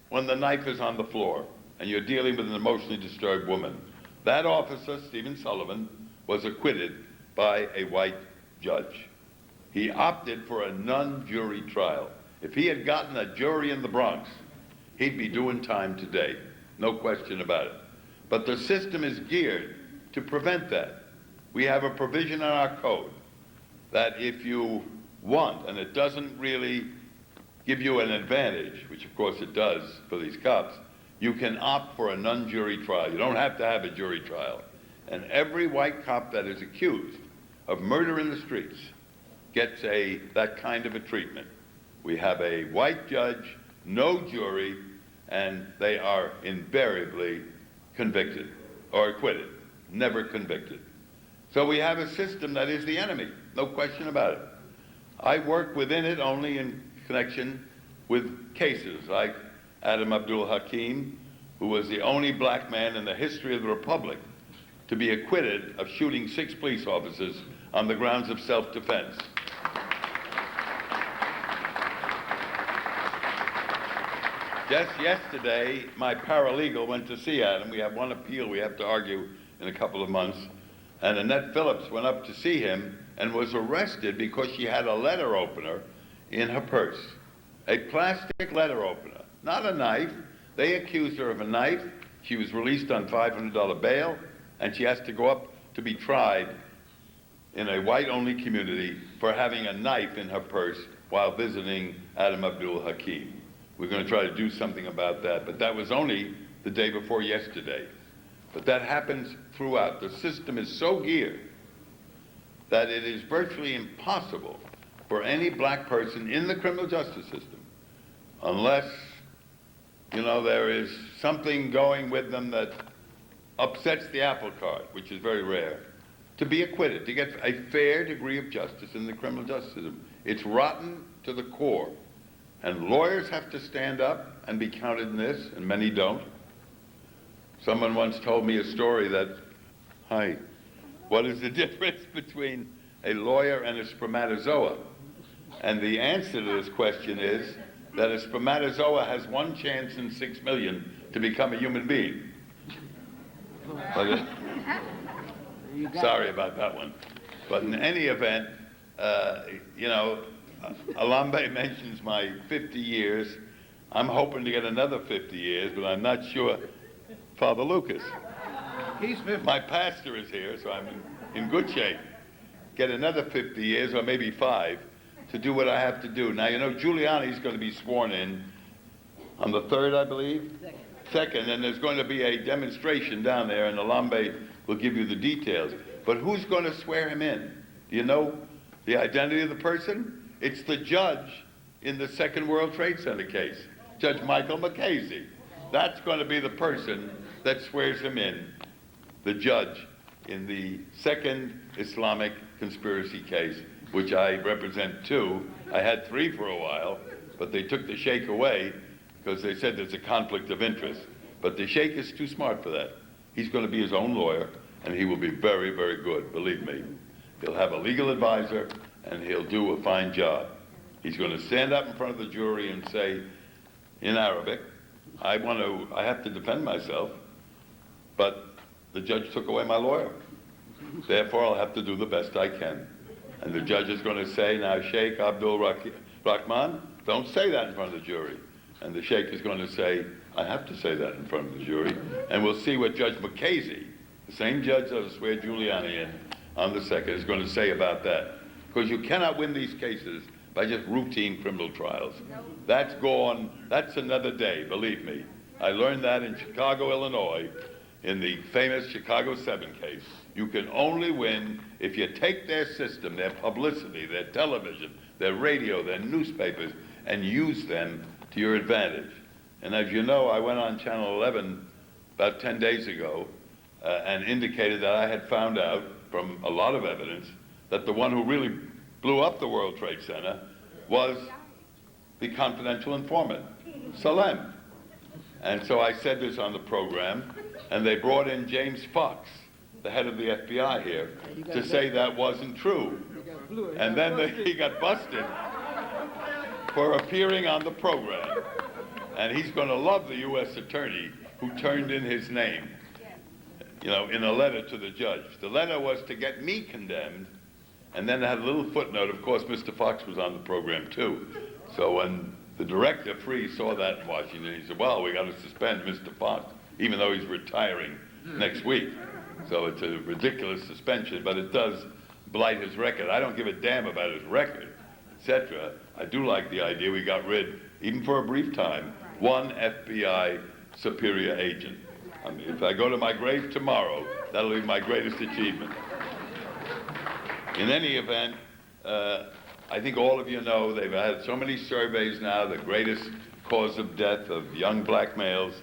when the knife is on the floor and you're dealing with an emotionally disturbed woman? That officer, Stephen Sullivan, was acquitted by a white judge. He opted for a non-jury trial. If he had gotten a jury in the Bronx, he'd be doing time today, no question about it. But the system is geared to prevent that. We have a provision in our code that if you want, and it doesn't really give you an advantage, which of course it does for these cops, you can opt for a non-jury trial. You don't have to have a jury trial. And every white cop that is accused of murder in the streets gets that kind of a treatment. We have a white judge, no jury, and they are invariably convicted or acquitted, never convicted. So we have a system that is the enemy, no question about it. I work within it only in connection with cases like Adam Abdul Hakim, who was the only black man in the history of the Republic to be acquitted of shooting 6 police officers on the grounds of self-defense. Just yesterday, my paralegal went to see Adam. We have one appeal we have to argue in a couple of months. And Annette Phillips went up to see him and was arrested because she had a letter opener in her purse. A plastic letter opener, not a knife. They accused her of a knife. She was released on $500 bail, and she has to go up to be tried in a white-only community for having a knife in her purse while visiting Adam Abdul Hakim. We're going to try to do something about that, but that was only the day before yesterday. But that happens throughout. The system is so geared that it is virtually impossible for any black person in the criminal justice system, unless, there is something going with them that upsets the apple cart, which is very rare, to be acquitted, to get a fair degree of justice in the criminal justice system. It's rotten to the core. And lawyers have to stand up and be counted in this, and many don't. Someone once told me a story that, what is the difference between a lawyer and a spermatozoa? And the answer to this question is that a spermatozoa has 1 chance in 6 million to become a human being. Sorry about that one. But in any event, Elombe mentions my 50 years. I'm hoping to get another 50 years, but I'm not sure. Father Lucas. He's 50. My pastor is here, so I'm in good shape. Get another 50 years, or maybe 5, to do what I have to do. Now, Giuliani is going to be sworn in on the 3rd, I believe? Second, and there's going to be a demonstration down there, and Elombe will give you the details. But who's going to swear him in? Do you know the identity of the person? It's the judge in the Second World Trade Center case, Judge Michael McCasey. That's going to be the person that swears him in, the judge in the second Islamic conspiracy case, which I represent 2. I had 3 for a while, but they took the sheikh away because they said there's a conflict of interest. But the sheikh is too smart for that. He's going to be his own lawyer, and he will be very, very good, believe me. He'll have a legal advisor, and he'll do a fine job. He's going to stand up in front of the jury and say, in Arabic, I have to defend myself, but the judge took away my lawyer. Therefore, I'll have to do the best I can. And the judge is going to say, now, Sheikh Abdul Rahman, don't say that in front of the jury. And the sheikh is going to say, I have to say that in front of the jury. And we'll see what Judge McCasey, the same judge that will swear Giuliani in on the 2nd, is going to say about that. Because you cannot win these cases by just routine criminal trials. That's gone, that's another day, believe me. I learned that in Chicago, Illinois, in the famous Chicago 7 case. You can only win if you take their system, their publicity, their television, their radio, their newspapers, and use them to your advantage. And as you know, I went on Channel 11 about 10 days ago and indicated that I had found out from a lot of evidence that the one who really blew up the World Trade Center was the confidential informant, Salem. And so I said this on the program, and they brought in James Fox, the head of the FBI here, to say that wasn't true. And then he got busted for appearing on the program. And he's going to love the U.S. attorney who turned in his name, you know, in a letter to the judge. The letter was to get me condemned, and then it had a little footnote. Of course, Mr. Fox was on the program too. So when the director, Free, saw that in Washington, he said, well, we got to suspend Mr. Fox, even though he's retiring next week. So it's a ridiculous suspension, but it does blight his record. I don't give a damn about his record, etc. I do like the idea we got rid, even for a brief time, one FBI superior agent. I mean, if I go to my grave tomorrow, that'll be my greatest achievement. In any event, I think all of you know they've had so many surveys now. The greatest cause of death of young black males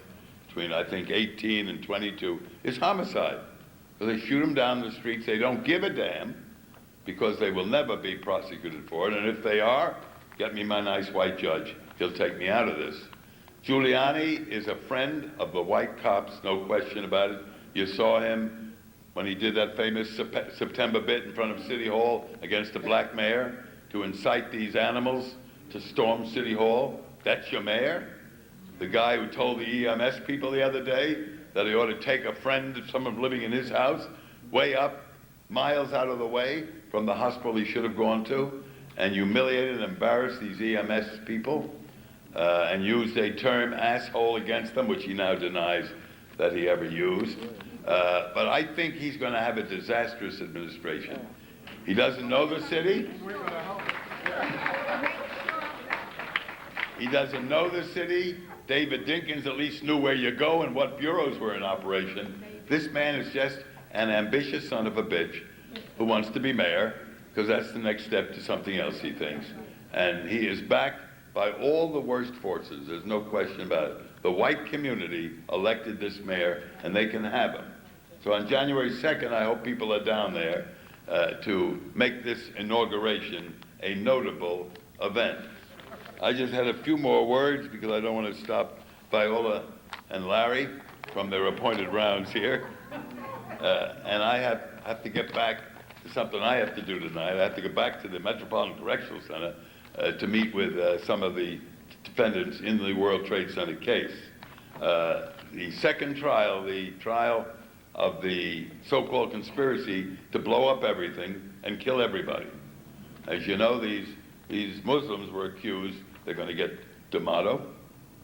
between, I think, 18 and 22 is homicide. So they shoot them down the streets. They don't give a damn because they will never be prosecuted for it. And if they are, get me my nice white judge. He'll take me out of this. Giuliani is a friend of the white cops, no question about it. You saw him when he did that famous September bit in front of City Hall against the black mayor to incite these animals to storm City Hall. That's your mayor? The guy who told the EMS people the other day that he ought to take a friend of someone living in his house way up, miles out of the way from the hospital he should have gone to, and humiliated and embarrassed these EMS people, and used a term asshole against them, which he now denies that he ever used. But I think he's going to have a disastrous administration. He doesn't know the city. He doesn't know the city. David Dinkins at least knew where you go and what bureaus were in operation. This man is just an ambitious son of a bitch who wants to be mayor because that's the next step to something else, he thinks. And he is backed by all the worst forces. There's no question about it. The white community elected this mayor, and they can have him. So on January 2nd, I hope people are down there to make this inauguration a notable event. I just had a few more words because I don't want to stop Viola and Larry from their appointed rounds here. And I have to get back to something I have to do tonight. I have to go back to the Metropolitan Correctional Center to meet with some of the defendants in the World Trade Center case. The second trial, the trial of the so-called conspiracy to blow up everything and kill everybody. As you know, these Muslims were accused they're going to get D'Amato.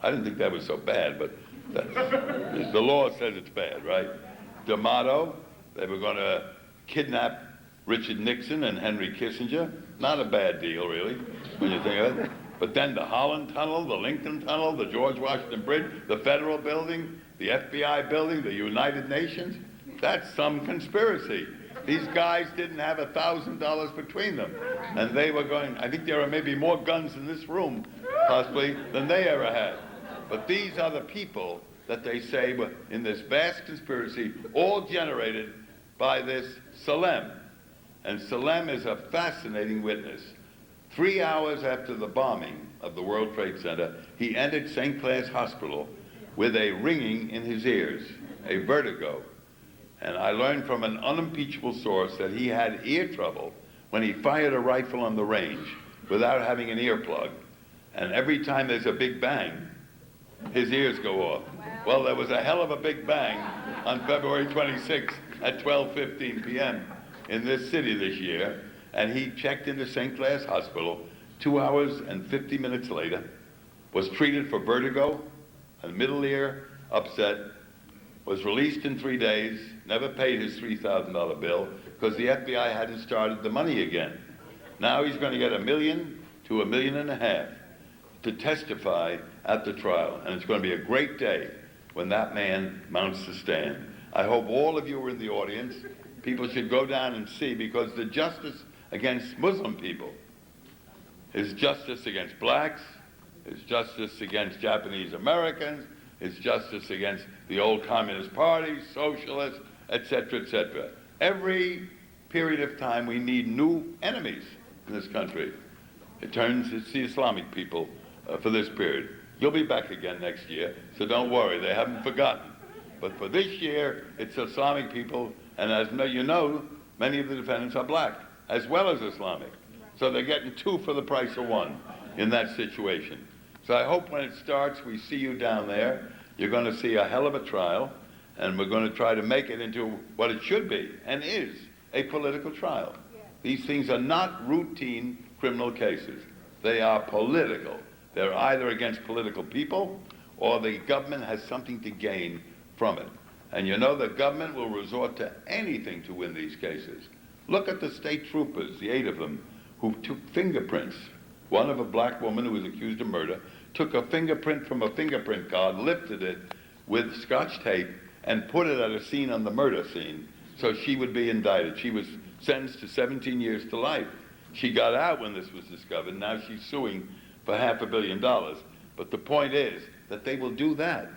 I didn't think that was so bad, but the law says it's bad, right? D'Amato, they were going to kidnap Richard Nixon and Henry Kissinger. Not a bad deal, really, when you think of it. But then the Holland Tunnel, the Lincoln Tunnel, the George Washington Bridge, the Federal Building, the FBI building, the United Nations, that's some conspiracy. These guys didn't have $1,000 between them. And they were going, I think there are maybe more guns in this room, possibly, than they ever had. But these are the people that they say were in this vast conspiracy, all generated by this Salem. And Salem is a fascinating witness. 3 hours after the bombing of the World Trade Center, he entered St. Clair's Hospital with a ringing in his ears, a vertigo. And I learned from an unimpeachable source that he had ear trouble when he fired a rifle on the range without having an earplug. And every time there's a big bang, his ears go off. Well, there was a hell of a big bang on February 26th at 12:15 p.m. in this city this year. And he checked into St. Clair's Hospital 2 hours and 50 minutes later, was treated for vertigo, a middle ear upset, was released in 3 days, never paid his $3,000 bill because the FBI hadn't started the money again. Now he's going to get $1 million to $1.5 million to testify at the trial. And it's going to be a great day when that man mounts the stand. I hope all of you are in the audience. People should go down and see, because the justice against Muslim people is justice against blacks, is justice against Japanese Americans, is justice against the old communist parties, socialists, etc., etc. Every period of time we need new enemies in this country. It's the Islamic people for this period. You'll be back again next year, so don't worry, they haven't forgotten. But for this year, it's Islamic people, And as you know, many of the defendants are black, as well as Islamic. So they're getting two for the price of one in that situation. So I hope when it starts, we see you down there. You're going to see a hell of a trial, and we're going to try to make it into what it should be, and is, a political trial. These things are not routine criminal cases. They are political. They're either against political people, or the government has something to gain from it. And you know the government will resort to anything to win these cases. Look at the state troopers, the 8 of them, who took fingerprints. One of a black woman who was accused of murder took a fingerprint from a fingerprint card, lifted it with Scotch tape, and put it at a scene on the murder scene so she would be indicted. She was sentenced to 17 years to life. She got out when this was discovered. Now she's suing for $500 million. But the point is that they will do that.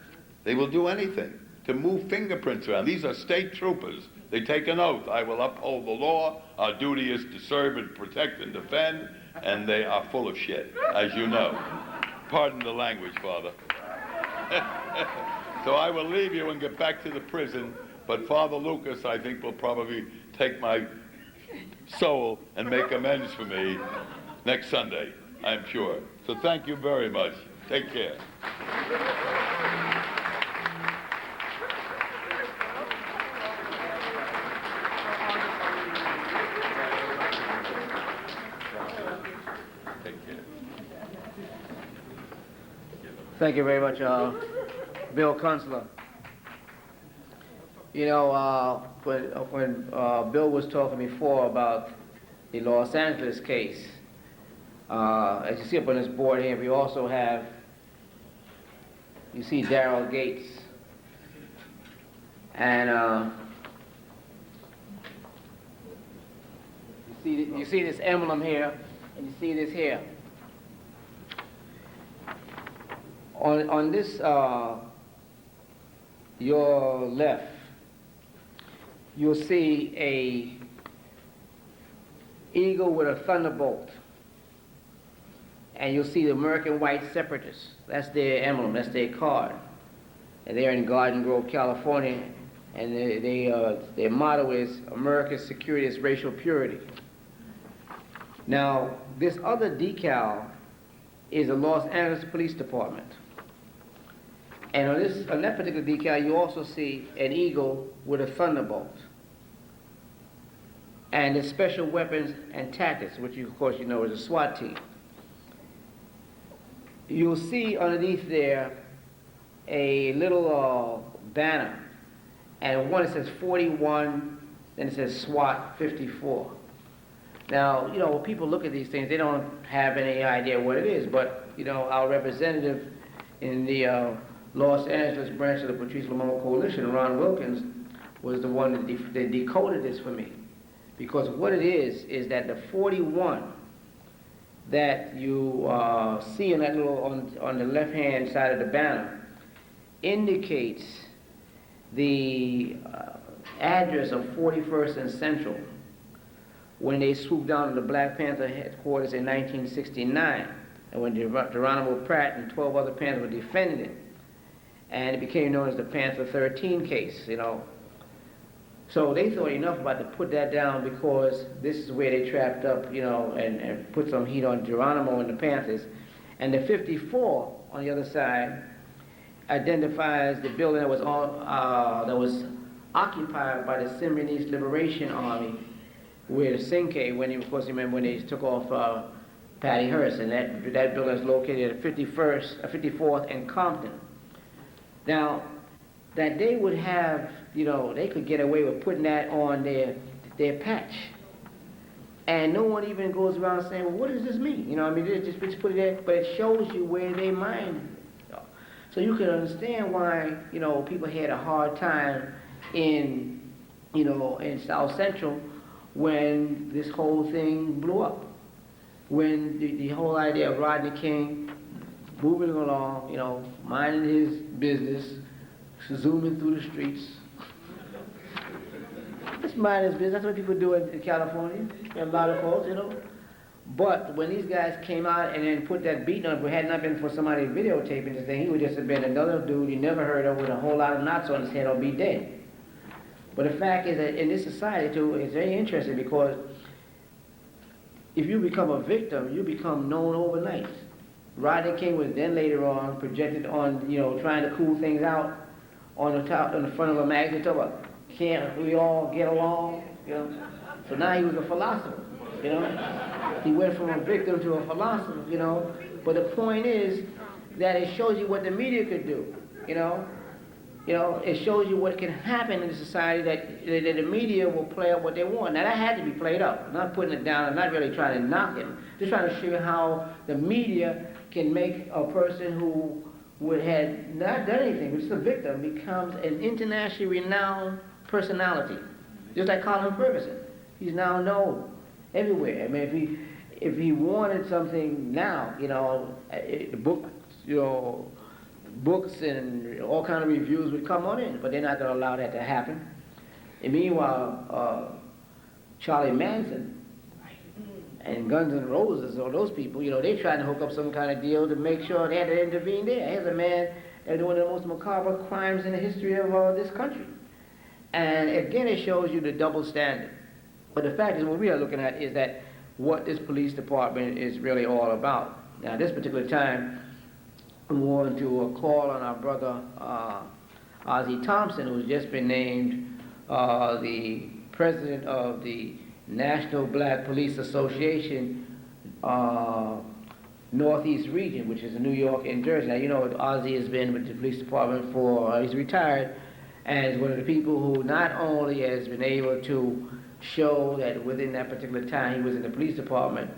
They will do anything to move fingerprints around. These are state troopers. They take an oath. I will uphold the law. Our duty is to serve and protect and defend. And they are full of shit, as you know. Pardon the language, Father. So I will leave you and get back to the prison. But Father Lucas, I think, will probably take my soul and make amends for me next Sunday, I'm sure. So thank you very much. Take care. Thank you very much, Bill Kunstler. You know, when Bill was talking before about the Los Angeles case, as you see up on this board here, we also have, you see Daryl Gates. And you see this emblem here, and you see this here. On this, your left, you'll see a eagle with a thunderbolt. And you'll see the American White Separatists. That's their emblem, that's their card. And they're in Garden Grove, California. And their motto is, America's security is racial purity. Now, this other decal is the Los Angeles Police Department. And on that particular decal, you also see an eagle with a thunderbolt. And the Special Weapons and Tactics, which of course you know is a SWAT team. You'll see underneath there a little banner, and one it says 41, then it says SWAT 54. Now, you know, when people look at these things, they don't have any idea what it is, but, you know, our representative in the Los Angeles branch of the Patrice Lumumba Coalition, Ron Wilkins, was the one that decoded this for me. Because what it is that the 41 that you see on that little, on the left-hand side of the banner, indicates the address of 41st and Central when they swooped down to the Black Panther headquarters in 1969, and when Geronimo Pratt and 12 other Panthers were defending it. And it became known as the Panther 13 case, you know. So they thought enough about to put that down because this is where they trapped up, you know, and put some heat on Geronimo and the Panthers. And the 54 on the other side identifies the building that was occupied by the Symbionese Liberation Army with Cinque, when he, of course, you remember when they took off Patty Hearst, and that building is located at 54th and Compton. Now, that they would have, you know, they could get away with putting that on their patch. And no one even goes around saying, well, what does this mean? You know, I mean, just put it there, but it shows you where their mind is. So you can understand why, you know, people had a hard time in, you know, in South Central when this whole thing blew up. When the whole idea of Rodney King moving along, you know, minding his business, zooming through the streets. Just mind his business. That's what people do in California. A lot of folks, you know. But when these guys came out and then put that beat on, if it had not been for somebody videotaping this thing, he would just have been another dude you never heard of with a whole lot of knots on his head or be dead. But the fact is that in this society too, it's very interesting because if you become a victim, you become known overnight. Rodney King was then later on projected on, trying to cool things out on the front of a magazine, talk about, can't we all get along, So now he was a philosopher, He went from a victim to a philosopher, But the point is that it shows you what the media could do, It shows you what can happen in the society that the media will play up what they want. Now that had to be played up. I'm not putting it down. I'm not really trying to knock it. Just trying to show you how the media can make a person who had not done anything, which is a victim, becomes an internationally renowned personality. Just like Colin Ferguson. He's now known everywhere. I mean, if he wanted something now, books and all kind of reviews would come on in, but they're not going to allow that to happen. And meanwhile, Charlie Manson and Guns N' Roses, or those people, they tried to hook up some kind of deal to make sure they had to intervene there. Here's a man that's doing the most macabre crimes in the history of this country. And again, it shows you the double standard. But the fact is, what we are looking at is that what this police department is really all about. Now, this particular time, I want to call on our brother Ozzie Thompson, who's just been named the president of the National Black Police Association Northeast region, which is New York and Jersey. Now, Ozzie has been with the police department he's retired, and is one of the people who not only has been able to show that within that particular time he was in the police department,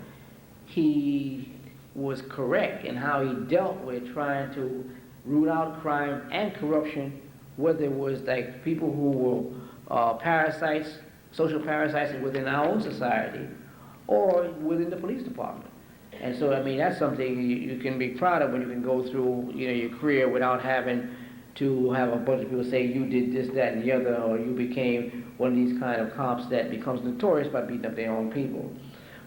he was correct in how he dealt with trying to root out crime and corruption, whether it was like people who were parasites, social parasites within our own society, or within the police department. And so, that's something you can be proud of when you can go through, your career without having to have a bunch of people say you did this, that, and the other, or you became one of these kind of cops that becomes notorious by beating up their own people.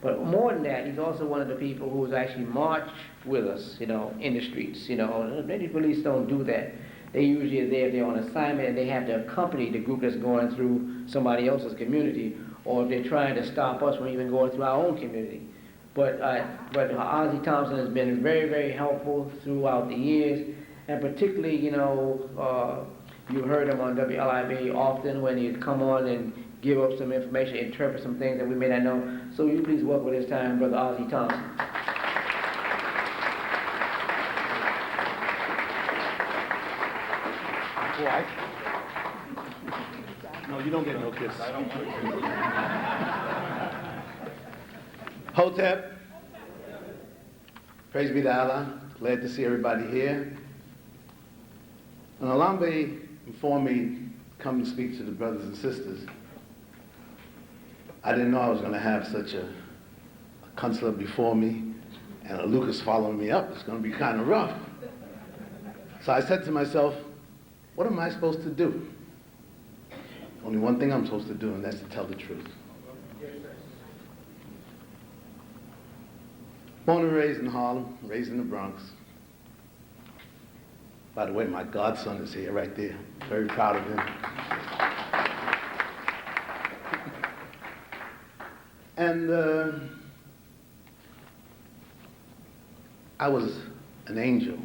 But more than that, he's also one of the people who's actually marched with us, in the streets. Many police don't do that. They usually are there, they're on assignment, and they have to accompany the group that's going through somebody else's community, or if they're trying to stop us from even going through our own community. But Ozzie Thompson has been very, very helpful throughout the years, and particularly, you heard him on WLIB often when he'd come on and give up some information, interpret some things that we may not know. So will you please welcome at this time Brother Ozzie Thompson. What? No, you don't get no kiss. I don't want to. Hotep. Praise be to Allah. Glad to see everybody here. And Elombe informed me to come and speak to the brothers and sisters. I didn't know I was going to have such a consular before me and a Lucas following me up. It's going to be kind of rough. So I said to myself, what am I supposed to do? Only one thing I'm supposed to do, and that's to tell the truth. Born and raised in Harlem, raised in the Bronx. By the way, my godson is here right there. Very proud of him. And I was an angel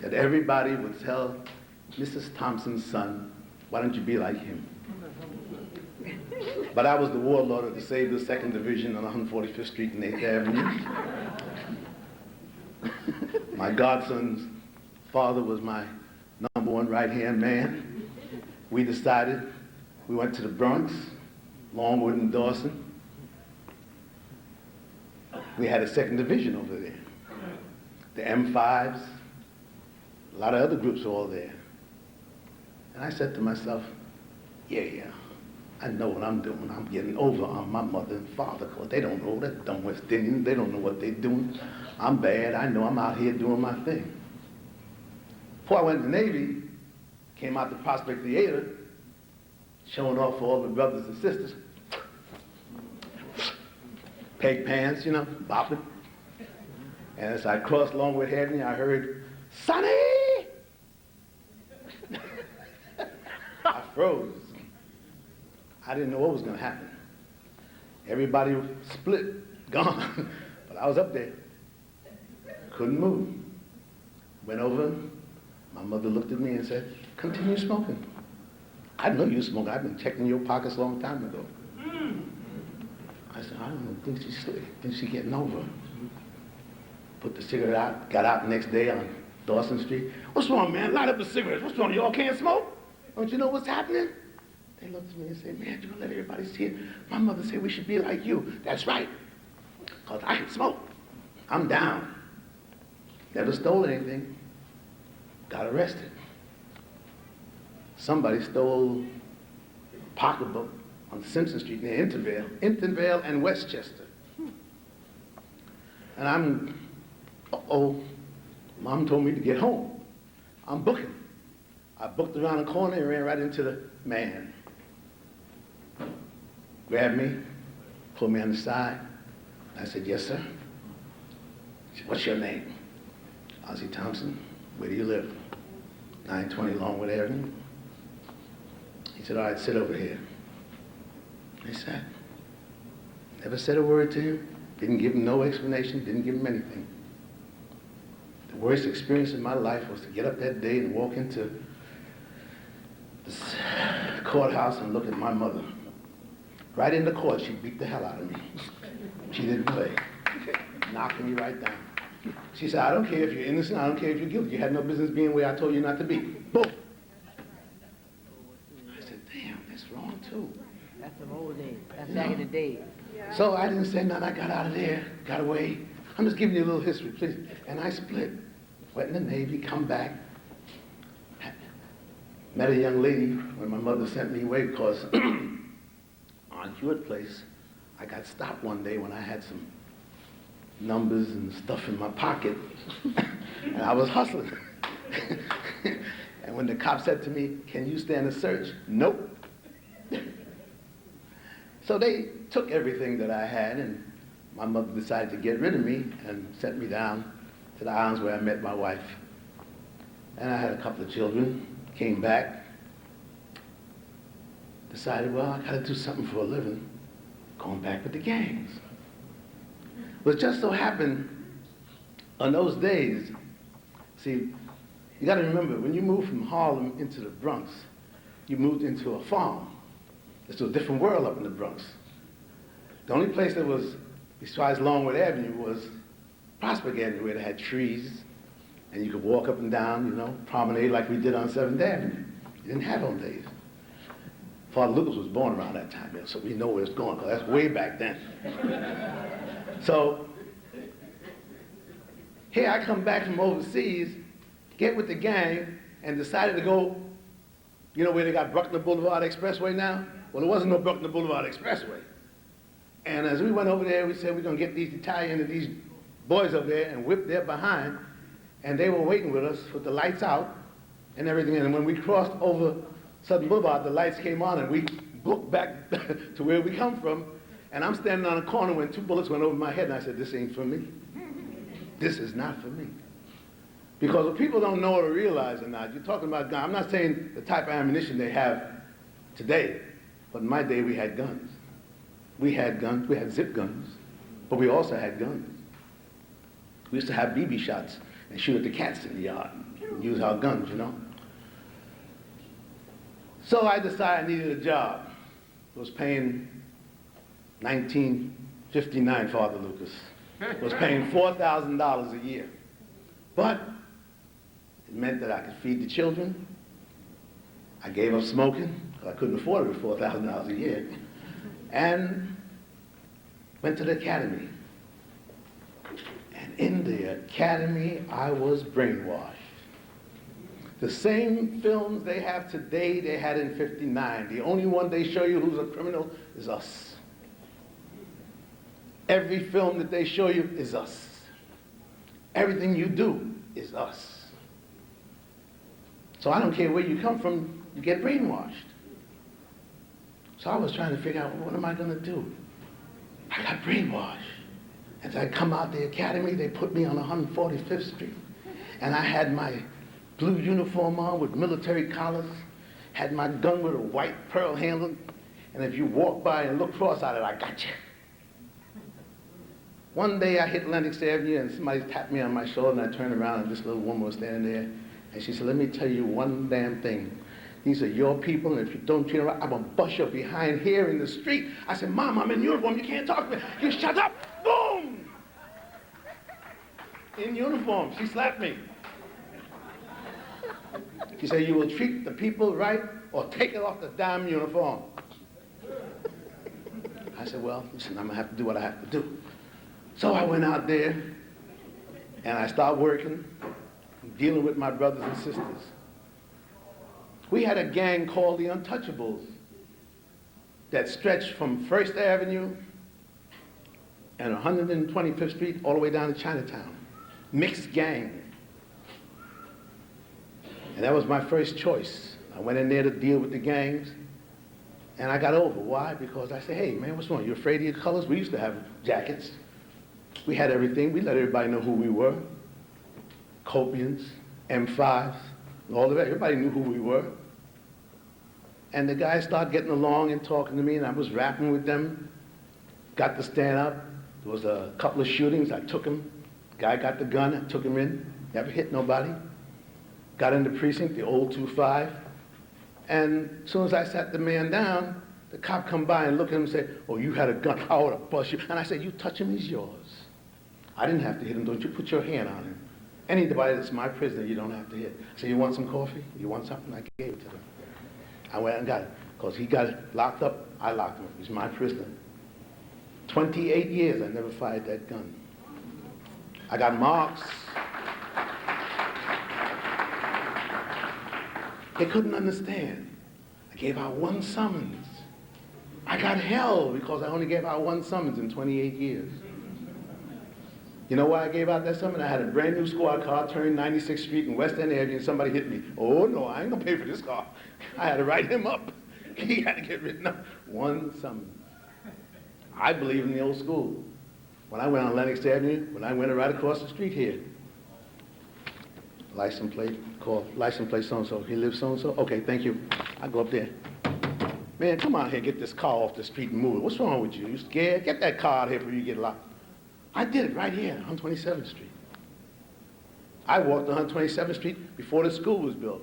that everybody would tell Mrs. Thompson's son, why don't you be like him? But I was the warlord of the Save the 2nd Division on 145th Street and 8th Avenue. My godson's father was my #1 right-hand man. We decided, we went to the Bronx, Longwood and Dawson. We had a 2nd Division over there. The M5s, a lot of other groups were all there. And I said to myself, yeah, I know what I'm doing. I'm getting over on my mother and father, because they don't know. They're dumb West Indians. They don't know what they're doing. I'm bad. I know I'm out here doing my thing. Before I went to the Navy, came out to Prospect Theater, showing off for all the brothers and sisters. Peg pants, bopping. And as I crossed Longwood Avenue, I heard, Sonny! I froze. I didn't know what was going to happen. Everybody split, gone, but I was up there. Couldn't move. Went over, my mother looked at me and said, continue smoking. I know you smoke. I've been checking your pockets a long time ago. I said, I don't know, think she's slick. Think she's getting over. Put the cigarette out, got out the next day on Dawson Street. What's wrong, man? Light up the cigarettes. What's wrong? Y'all can't smoke? Don't you know what's happening? They looked at me and said, man, you're gonna let everybody see it. My mother said we should be like you. That's right. Because I can smoke. I'm down. Never stole anything. Got arrested. Somebody stole a pocketbook on Simpson Street near Intonvale and Westchester. And I'm, Mom told me to get home. I'm booking. I booked around the corner and ran right into the man. Grabbed me, pulled me on the side. I said, yes, sir. He said, what's your name? Ozzie Thompson. Where do you live? 920 Longwood Avenue. He said, all right, sit over here. I sat. Never said a word to him. Didn't give him no explanation. Didn't give him anything. The worst experience in my life was to get up that day and walk into the courthouse and look at my mother. Right in the court, she beat the hell out of me. She didn't play. Knocking me right down. She said, I don't care if you're innocent, I don't care if you're guilty. You had no business being where I told you not to be. Boom. I said, damn, that's wrong too. That's the old days. That's back in the day. So I didn't say nothing. I got out of there, got away. I'm just giving you a little history, please. And I split. Went in the Navy, come back. Met a young lady when my mother sent me away because on Hewitt Place, I got stopped one day when I had some numbers and stuff in my pocket, and I was hustling. And when the cop said to me, can you stand a search? Nope. So they took everything that I had, and my mother decided to get rid of me and sent me down to the islands where I met my wife. And I had a couple of children, came back, decided, well, I gotta do something for a living, going back with the gangs. But it just so happened, on those days, see, you gotta remember, when you moved from Harlem into the Bronx, you moved into a farm. It's a different world up in the Bronx. The only place that was, besides Longwood Avenue, was Prospect Avenue, where they had trees, and you could walk up and down, you know, promenade like we did on 7th Avenue. You didn't have those days. Father Lucas was born around that time, you know, so we know where it's going, because that's way back then. So, here I come back from overseas, get with the gang, and decided to go, you know where they got Bruckner Boulevard Expressway now? Well, there wasn't no Bruckner Boulevard Expressway. And as we went over there, we said, we're gonna get these Italian and these boys over there and whip their behind. And they were waiting with us with the lights out and everything. And when we crossed over Southern Boulevard, the lights came on and we booked back to where we come from. And I'm standing on a corner when 2 bullets went over my head, and I said, this ain't for me. This is not for me. Because what people don't know or realize or not, you're talking about guns. I'm not saying the type of ammunition they have today, but in my day we had guns. We had guns, we had zip guns, but we also had guns. We used to have BB shots and shoot at the cats in the yard and use our guns, you know. So I decided I needed a job. I was paying $19.59, Father Lucas. Was paying $4,000 a year. But it meant that I could feed the children. I gave up smoking, because I couldn't afford it with $4,000 a year. And went to the academy. And in the academy, I was brainwashed. The same films they have today, they had in '59. The only one they show you who's a criminal is us. Every film that they show you is us. Everything you do is us. So I don't care where you come from, you get brainwashed. So I was trying to figure out, what am I going to do? I got brainwashed. As I come out the academy, they put me on 145th Street. And I had my blue uniform on with military collars, had my gun with a white pearl handle, And if you walk by and look cross-eyed, I got you. One day I hit Atlantic Avenue and somebody tapped me on my shoulder and I turned around and this little woman was standing there. And she said, let me tell you one damn thing. These are your people, and if you don't treat them right, I'm going to bust your behind here in the street. I said, Mom, I'm in uniform. You can't talk to me. You shut up. Boom! In uniform. She slapped me. She said, you will treat the people right or take it off the damn uniform. I said, well, listen, I'm going to have to do what I have to do. So I went out there, and I started working, dealing with my brothers and sisters. We had a gang called the Untouchables that stretched from First Avenue and 125th Street all the way down to Chinatown. Mixed gang. And that was my first choice. I went in there to deal with the gangs, and I got over. Why? Because I said, hey, man, what's wrong? You afraid of your colors? We used to have jackets. We had everything. We let everybody know who we were. Copians, M5s, and all of that. Everybody knew who we were. And the guys started getting along and talking to me, and I was rapping with them. Got to stand up. There was a couple of shootings. I took him. Guy got the gun. I took him in. Never hit nobody. Got in the precinct, the old 2-5. And as soon as I sat the man down, the cop come by and looked at him and said, oh, you had a gun. I ought to bust you. And I said, you touch him, he's yours. I didn't have to hit him. Don't you put your hand on him. Anybody that's my prisoner, you don't have to hit. I said, you want some coffee? You want something? I gave it to them. I went and got it. Because he got it locked up, I locked him up. He's my prisoner. 28 years, I never fired that gun. I got marks. They couldn't understand. I gave out one summons. I got hell because I only gave out one summons in 28 years. You know why I gave out that summons? I had a brand new squad car turning 96th Street and West End Avenue and somebody hit me. Oh no, I ain't gonna pay for this car. I had to write him up. He had to get written up. One summons. I believe in the old school. When I went on Lenox Avenue, when I went right across the street here, license plate, call, license plate so-and-so. He lives so-and-so? Okay, thank you. I go up there. Man, come on here, get this car off the street and move it. What's wrong with you? You scared? Get that car out here before you get locked. I did it right here on 127th Street. I walked on 127th Street before the school was built.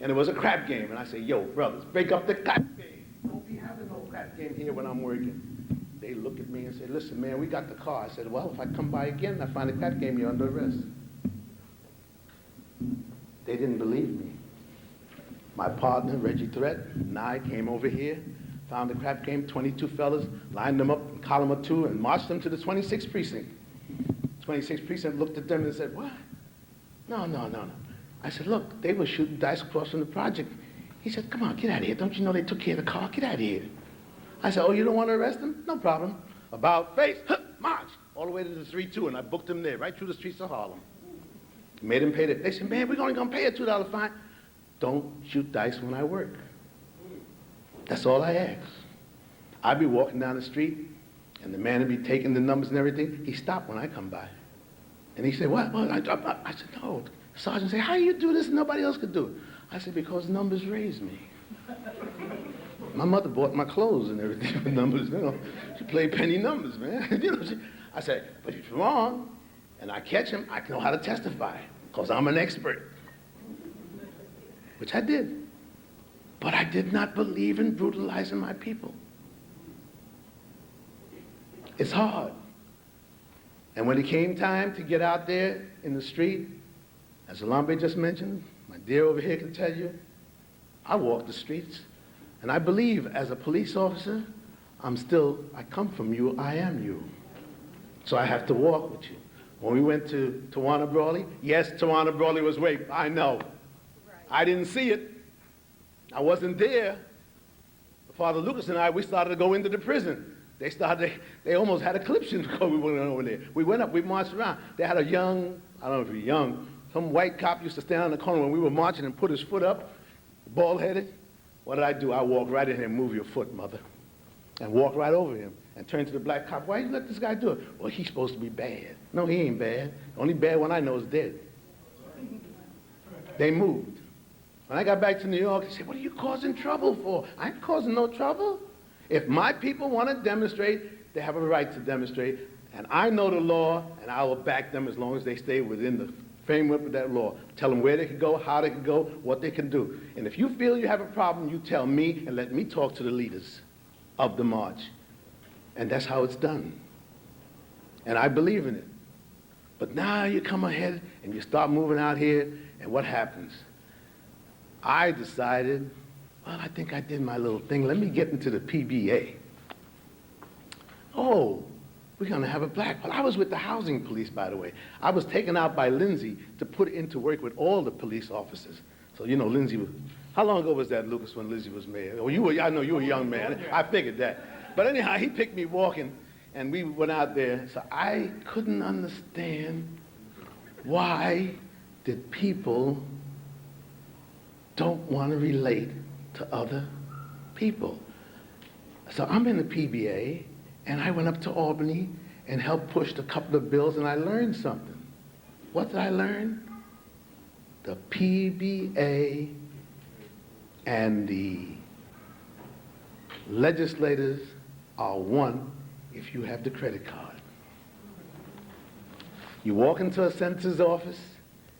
And it was a crap game. And I said, yo, brothers, break up the crap game. Don't be having no crap game here when I'm working. They look at me and say, listen, man, we got the car. I said, well, if I come by again and I find a crap game, you're under arrest. They didn't believe me. My partner, Reggie Threat, and I came over here, found the crap game, 22 fellas, lined them up in column of 2 and marched them to the 26th precinct. 26th precinct looked at them and said, what? No. I said, look, they were shooting dice across from the project. He said, come on, get out of here. Don't you know they took care of the car? Get out of here. I said, oh, you don't want to arrest them? No problem. About face, march, all the way to the 3-2, and I booked them there, right through the streets of Harlem. Made them pay it. They said, man, we're only going to pay a $2 fine. Don't shoot dice when I work. That's all I ask. I'd be walking down the street, and the man would be taking the numbers and everything. He stopped when I come by. And he said, what? I said, no. The sergeant said, how do you do this and nobody else could do it? I said, because numbers raised me. My mother bought my clothes and everything with numbers. You know, she played penny numbers, man. You know, I said, but if you're wrong, and I catch him, I know how to testify, because I'm an expert. Which I did. But I did not believe in brutalizing my people. It's hard. And when it came time to get out there in the street, as Elombe just mentioned, my dear over here can tell you, I walk the streets. And I believe as a police officer, I come from you, I am you. So I have to walk with you. When we went to Tawana Brawley, yes, Tawana Brawley was raped, I know. Right. I didn't see it. I wasn't there. Father Lucas and I, we started to go into the prison. They almost had a cliption before we went over there. We went up, we marched around. They had a young, I don't know if he was young, some white cop used to stand on the corner when we were marching and put his foot up, bald-headed. What did I do? I walked right in here and move your foot, mother. And walked right over him and turned to the black cop. Why you let this guy do it? Well, he's supposed to be bad. No, he ain't bad. The only bad one I know is dead. They moved. When I got back to New York, they said, what are you causing trouble for? I ain't causing no trouble. If my people want to demonstrate, they have a right to demonstrate, and I know the law, and I will back them as long as they stay within the framework of that law. Tell them where they can go, how they can go, what they can do. And if you feel you have a problem, you tell me and let me talk to the leaders of the march. And that's how it's done. And I believe in it. But now you come ahead and you start moving out here, and what happens? I decided, well, I think I did my little thing. Let me get into the PBA. Oh, we're going to have a black. Well, I was with the housing police, by the way. I was taken out by Lindsay to put into work with all the police officers. So, you know, Lindsay was, how long ago was that, Lucas, when Lindsay was mayor? Oh, I know you were a young man. I figured that. But anyhow, he picked me walking, and we went out there. So I couldn't understand why did people don't want to relate to other people. So I'm in the PBA, and I went up to Albany and helped push a couple of bills, and I learned something. What did I learn? The PBA and the legislators are one if you have the credit card. You walk into a senator's office,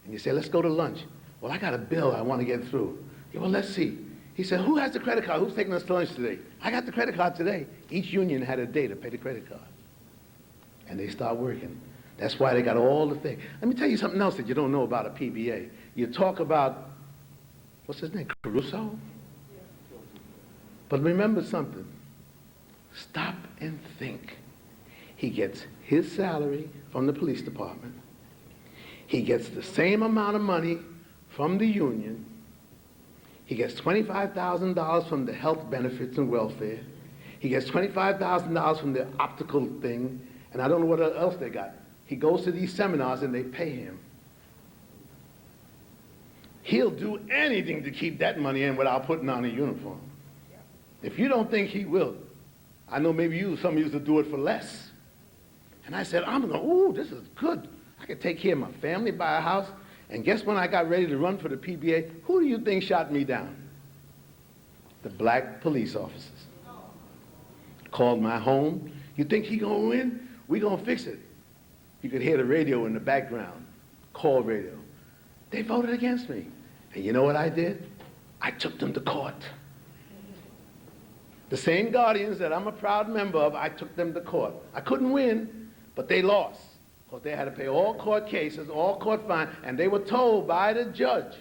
and you say, let's go to lunch. Well, I got a bill I want to get through. Yeah, well, let's see. He said, who has the credit card? Who's taking us to lunch today? I got the credit card today. Each union had a day to pay the credit card. And they start working. That's why they got all the things. Let me tell you something else that you don't know about a PBA. You talk about, what's his name, Caruso? But remember something. Stop and think. He gets his salary from the police department. He gets the same amount of money from the union. He gets $25,000 from the health benefits and welfare. He gets $25,000 from the optical thing, and I don't know what else they got. He goes to these seminars and they pay him. He'll do anything to keep that money in without putting on a uniform. If you don't think he will, I know maybe some of you will do it for less. And I said, I'm going, ooh, this is good. I could take care of my family, buy a house. And guess when I got ready to run for the PBA, who do you think shot me down? The black police officers. Called my home. You think he gonna win? We gonna fix it. You could hear the radio in the background, call radio. They voted against me. And you know what I did? I took them to court. The same guardians that I'm a proud member of, I took them to court. I couldn't win, but they lost. Because they had to pay all court cases, all court fines, and they were told by the judge,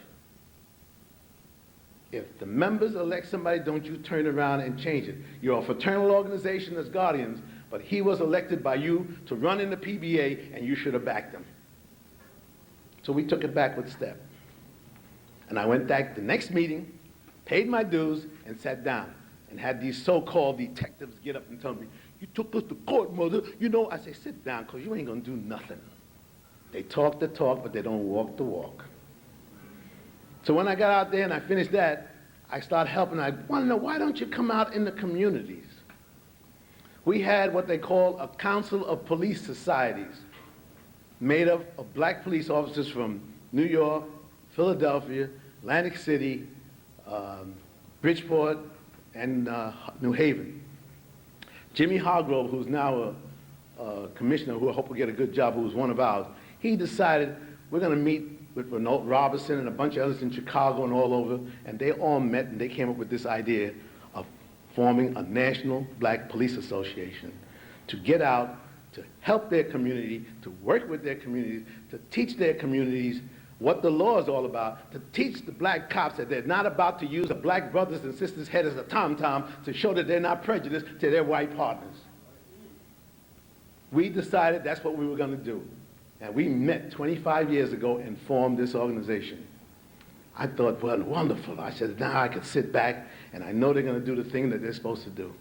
if the members elect somebody, don't you turn around and change it. You're a fraternal organization as guardians, but he was elected by you to run in the PBA, and you should have backed him. So we took a backward step. And I went back the next meeting, paid my dues, and sat down, and had these so-called detectives get up and tell me, you took us to court, mother. You know, I say, sit down, because you ain't going to do nothing. They talk the talk, but they don't walk the walk. So when I got out there and I finished that, I started helping. I want to know, why don't you come out in the communities? We had what they call a council of police societies made up of black police officers from New York, Philadelphia, Atlantic City, Bridgeport, and New Haven. Jimmy Hargrove, who's now a commissioner, who I hope will get a good job, who was one of ours, he decided we're going to meet with Renault Robertson and a bunch of others in Chicago and all over, and they all met and they came up with this idea of forming a national black police association to get out, to help their community, to work with their communities, to teach their communities what the law is all about, to teach the black cops that they're not about to use a black brothers and sisters' head as a tom-tom to show that they're not prejudiced to their white partners. We decided that's what we were going to do. And we met 25 years ago and formed this organization. I thought, well, wonderful. I said, now I can sit back and I know they're going to do the thing that they're supposed to do.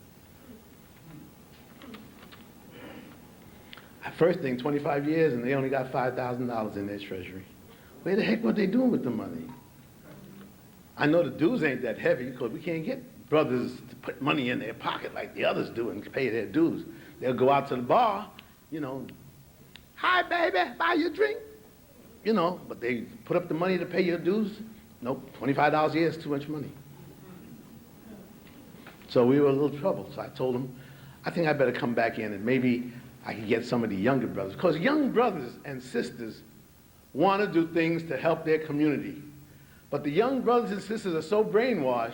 First thing, 25 years, and they only got $5,000 in their treasury. Where the heck were they doing with the money? I know the dues ain't that heavy because we can't get brothers to put money in their pocket like the others do and pay their dues. They'll go out to the bar, you know, hi baby, buy your drink, you know, but they put up the money to pay your dues. Nope, $25 a year is too much money. So we were in a little trouble. So I told him, I think I better come back in and maybe I could get some of the younger brothers. Because young brothers and sisters want to do things to help their community. But the young brothers and sisters are so brainwashed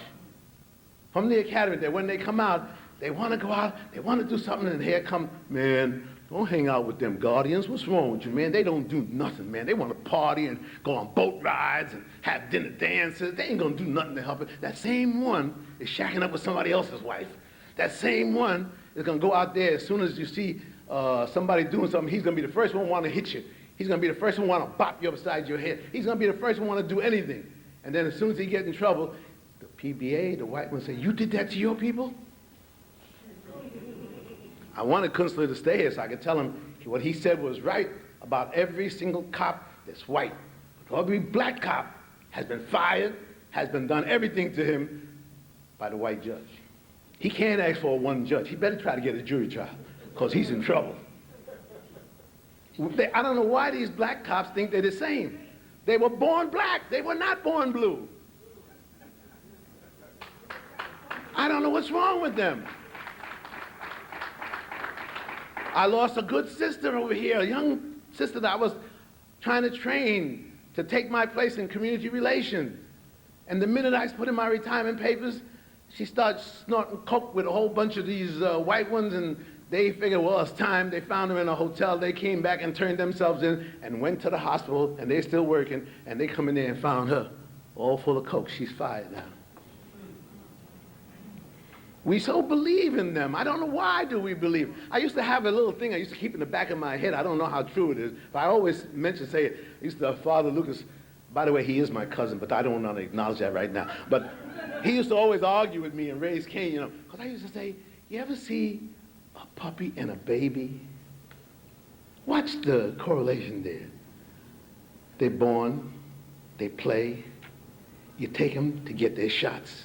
from the academy that when they come out, they want to go out, they want to do something, and here come, man, don't hang out with them guardians. What's wrong with you, man? They don't do nothing, man. They want to party and go on boat rides and have dinner dances. They ain't going to do nothing to help it. That same one is shacking up with somebody else's wife. That same one is going to go out there as soon as you see somebody doing something, he's going to be the first one want to hit you. He's going to be the first one want to bop you upside your head. He's going to be the first one want to do anything. And then as soon as he gets in trouble, the PBA, the white one, say, you did that to your people? I wanted Kunstler to stay here so I could tell him what he said was right about every single cop that's white. But every black cop has been fired, has been done everything to him by the white judge. He can't ask for one judge. He better try to get a jury trial because he's in trouble. I don't know why these black cops think they're the same. They were born black. They were not born blue. I don't know what's wrong with them. I lost a good sister over here, a young sister that I was trying to train to take my place in community relations. And the minute I put in my retirement papers, she started snorting coke with a whole bunch of these white ones, and they figured, well, it's time. They found her in a hotel. They came back and turned themselves in and went to the hospital, and they're still working, and they come in there and found her all full of coke. She's fired now. We so believe in them. I don't know why do we believe. I used to have a little thing I used to keep in the back of my head. I don't know how true it is, but I always say it. I used to Father Lucas, by the way, he is my cousin, but I don't want to acknowledge that right now. But he used to always argue with me and raise Cain, because I used to say, you ever see a puppy and a baby? Watch the correlation there. They're born, they play, you take them to get their shots.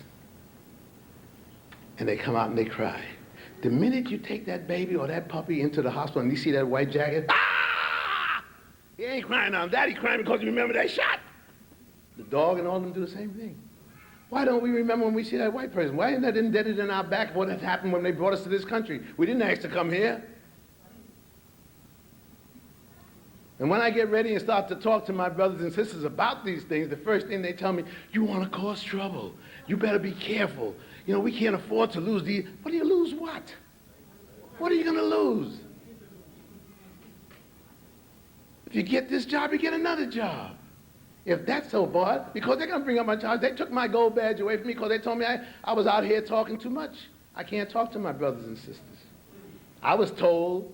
And they come out and they cry. The minute you take that baby or that puppy into the hospital and you see that white jacket, ah! He ain't crying now. Daddy crying because you remember that shot. The dog and all of them do the same thing. Why don't we remember when we see that white person? Why isn't that indebted in our back what had happened when they brought us to this country? We didn't ask to come here. And when I get ready and start to talk to my brothers and sisters about these things, the first thing they tell me, you want to cause trouble. You better be careful. We can't afford to lose these. What do you lose what? What are you going to lose? If you get this job, you get another job. If that's so bad, because they're going to bring up my charge. They took my gold badge away from me because they told me I was out here talking too much. I can't talk to my brothers and sisters. I was told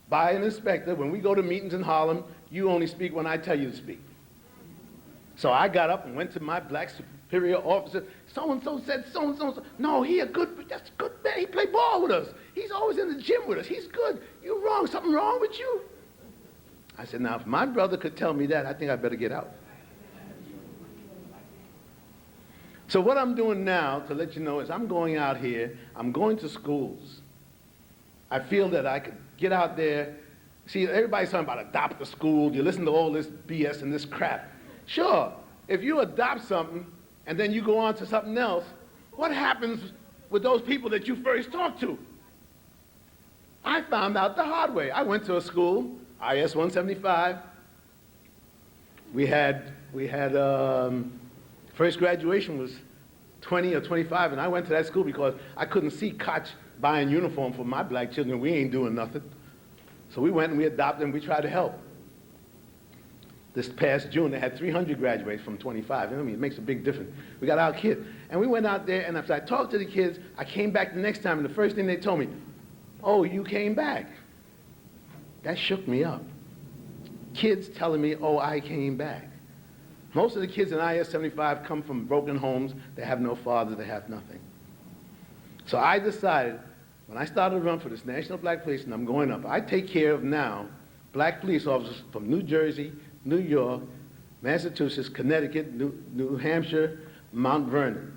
by an inspector, when we go to meetings in Harlem, you only speak when I tell you to speak. So I got up and went to my black superior officer. So-and-so said so-and-so. No, that's a good man. He played ball with us. He's always in the gym with us. He's good. You wrong. Something wrong with you? I said, now, if my brother could tell me that, I think I better get out. So what I'm doing now, to let you know, is I'm going out here. I'm going to schools. I feel that I could get out there. See, everybody's talking about adopt a school. You listen to all this BS and this crap. Sure, if you adopt something and then you go on to something else, what happens with those people that you first talked to? I found out the hard way. I went to a school, IS 175. We had first graduation was 20 or 25, and I went to that school because I couldn't see Koch buying uniform for my black children. We ain't doing nothing. So we went and we adopted and we tried to help. This past June, they had 300 graduates from 25. It makes a big difference. We got our kids. And we went out there, and after I talked to the kids, I came back the next time, and the first thing they told me, oh, you came back. That shook me up. Kids telling me, oh, I came back. Most of the kids in IS 75 come from broken homes. They have no fathers. They have nothing. So I decided, when I started to run for this National Black Police, and I'm going up, I take care of now black police officers from New Jersey, New York, Massachusetts, Connecticut, New Hampshire, Mount Vernon.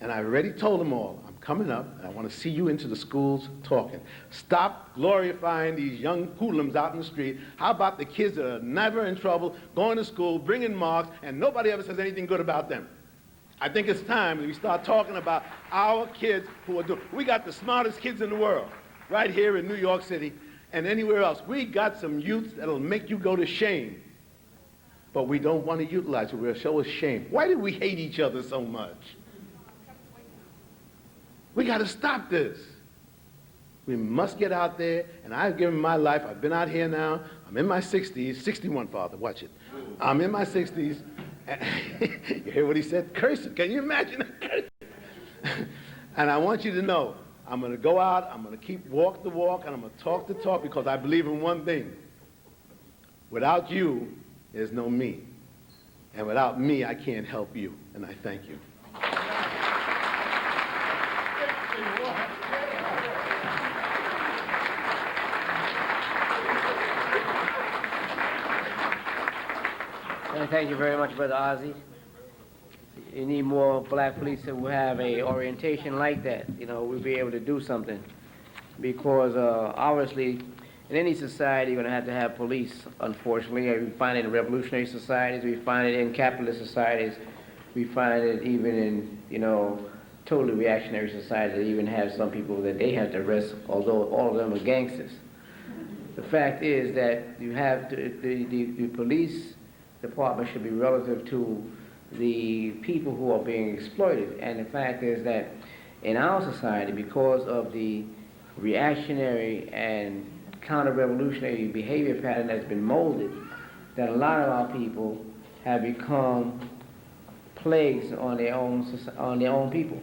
And I already told them all, I'm coming up, and I want to see you into the schools talking. Stop glorifying these young hoodlums out in the street. How about the kids that are never in trouble, going to school, bringing marks, and nobody ever says anything good about them? I think it's time that we start talking about our kids who are doing. We got the smartest kids in the world right here in New York City and anywhere else. We got some youths that'll make you go to shame. But we don't want to utilize it. We'll show us shame. Why do we hate each other so much? We got to stop this. We must get out there, and I've given my life. I've been out here now. I'm in my 60s. 61, Father, watch it. I'm in my 60s. You hear what he said? Cursing. Can you imagine that cursing? And I want you to know, I'm going to go out, I'm going to walk the walk, and I'm going to talk the talk, because I believe in one thing. Without you, there's no me. And without me, I can't help you. And I thank you. Thank you very much, Brother Ozzy. You need more black police that will have a orientation like that. You know, we'll be able to do something. Because obviously, in any society, you're going to have police, unfortunately. We find it in revolutionary societies. We find it in capitalist societies. We find it even in, you know, totally reactionary societies. They even have some people that they have to arrest, although all of them are gangsters. The fact is that you have the police department should be relative to the people who are being exploited. And the fact is that in our society, because of the reactionary and counter-revolutionary behavior pattern that's been molded, that a lot of our people have become plagues on their own people.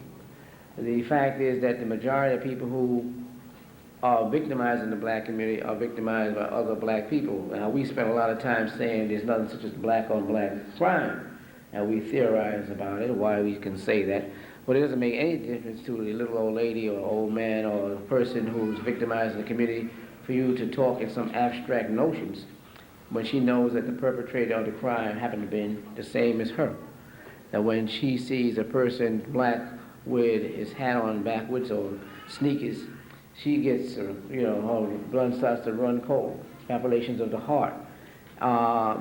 The fact is that the majority of people who are victimized in the black community are victimized by other black people. Now, we spend a lot of time saying there's nothing such as black-on-black crime, and we theorize about it, why we can say that. But it doesn't make any difference to the little old lady or old man or the person who's victimized in the community for you to talk in some abstract notions when she knows that the perpetrator of the crime happened to be the same as her. That when she sees a person black with his hat on backwards or sneakers, she gets, you know, her blood starts to run cold, palpitations of the heart,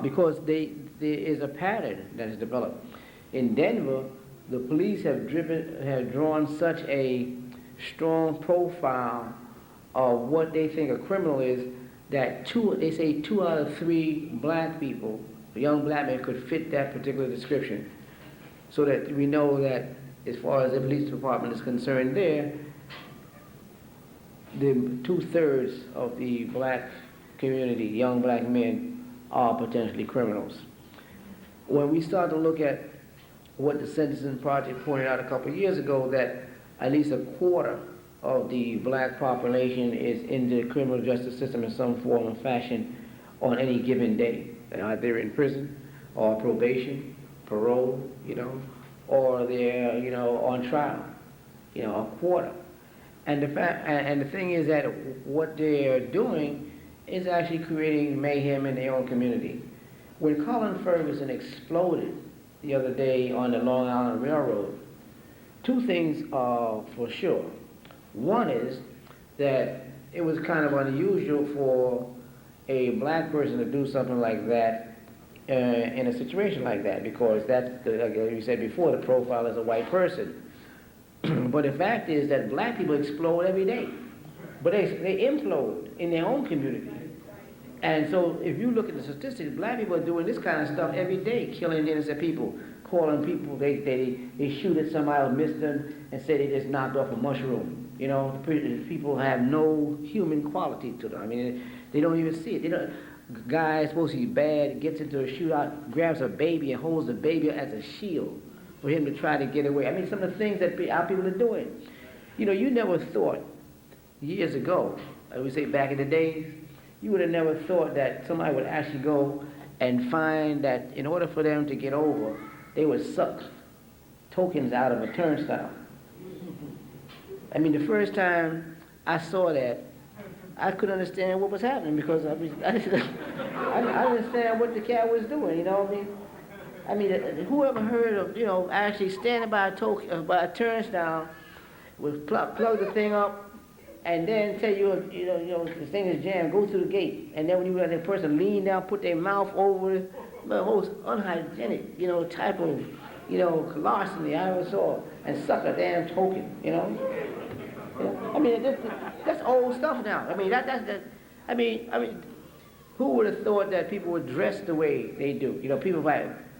because there is a pattern that is developed. In Denver, the police have drawn such a strong profile of what they think a criminal is that they say 2 out of 3 black people, young black men, could fit that particular description. So that we know that as far as the police department is concerned there, the 2/3 of the black community, young black men, are potentially criminals. When we start to look at what the Sentencing Project pointed out a couple of years ago, that at least 1/4 of the black population is in the criminal justice system in some form or fashion on any given day. They're either in prison or probation, parole, you know, or they're, you know, on trial, you know, 1/4. And the thing is that what they're doing is actually creating mayhem in their own community. When Colin Ferguson exploded the other day on the Long Island Railroad, 2 things are for sure. One is that it was kind of unusual for a black person to do something like that in a situation like that, because that's, like you said before, the profile is a white person. But the fact is that black people explode every day, but they implode in their own community. And so if you look at the statistics, black people are doing this kind of stuff every day, killing innocent people, calling people, they shoot at somebody, miss them, and say they just knocked off a mushroom. You know, people have no human quality to them. I mean, they don't even see it. They don't, guy is supposed to be bad, gets into a shootout, grabs a baby and holds the baby as a shield for him to try to get away. I mean, some of the things that our people are doing. You know, you never thought years ago, I would say back in the days, you would have never thought that somebody would actually go and find that in order for them to get over, they would suck tokens out of a turnstile. I mean, the first time I saw that, I couldn't understand what was happening, because I didn't understand what the cat was doing, you know what I mean? I mean, whoever heard of, you know, actually standing by a turnstile will plug the thing up, and then tell you, the thing is jammed, go through the gate. And then when you let that person lean down, put their mouth over it, the most unhygienic, type of, larceny I ever saw, and suck a damn token, I mean, that's old stuff now. I mean, who would have thought that people would dress the way they do?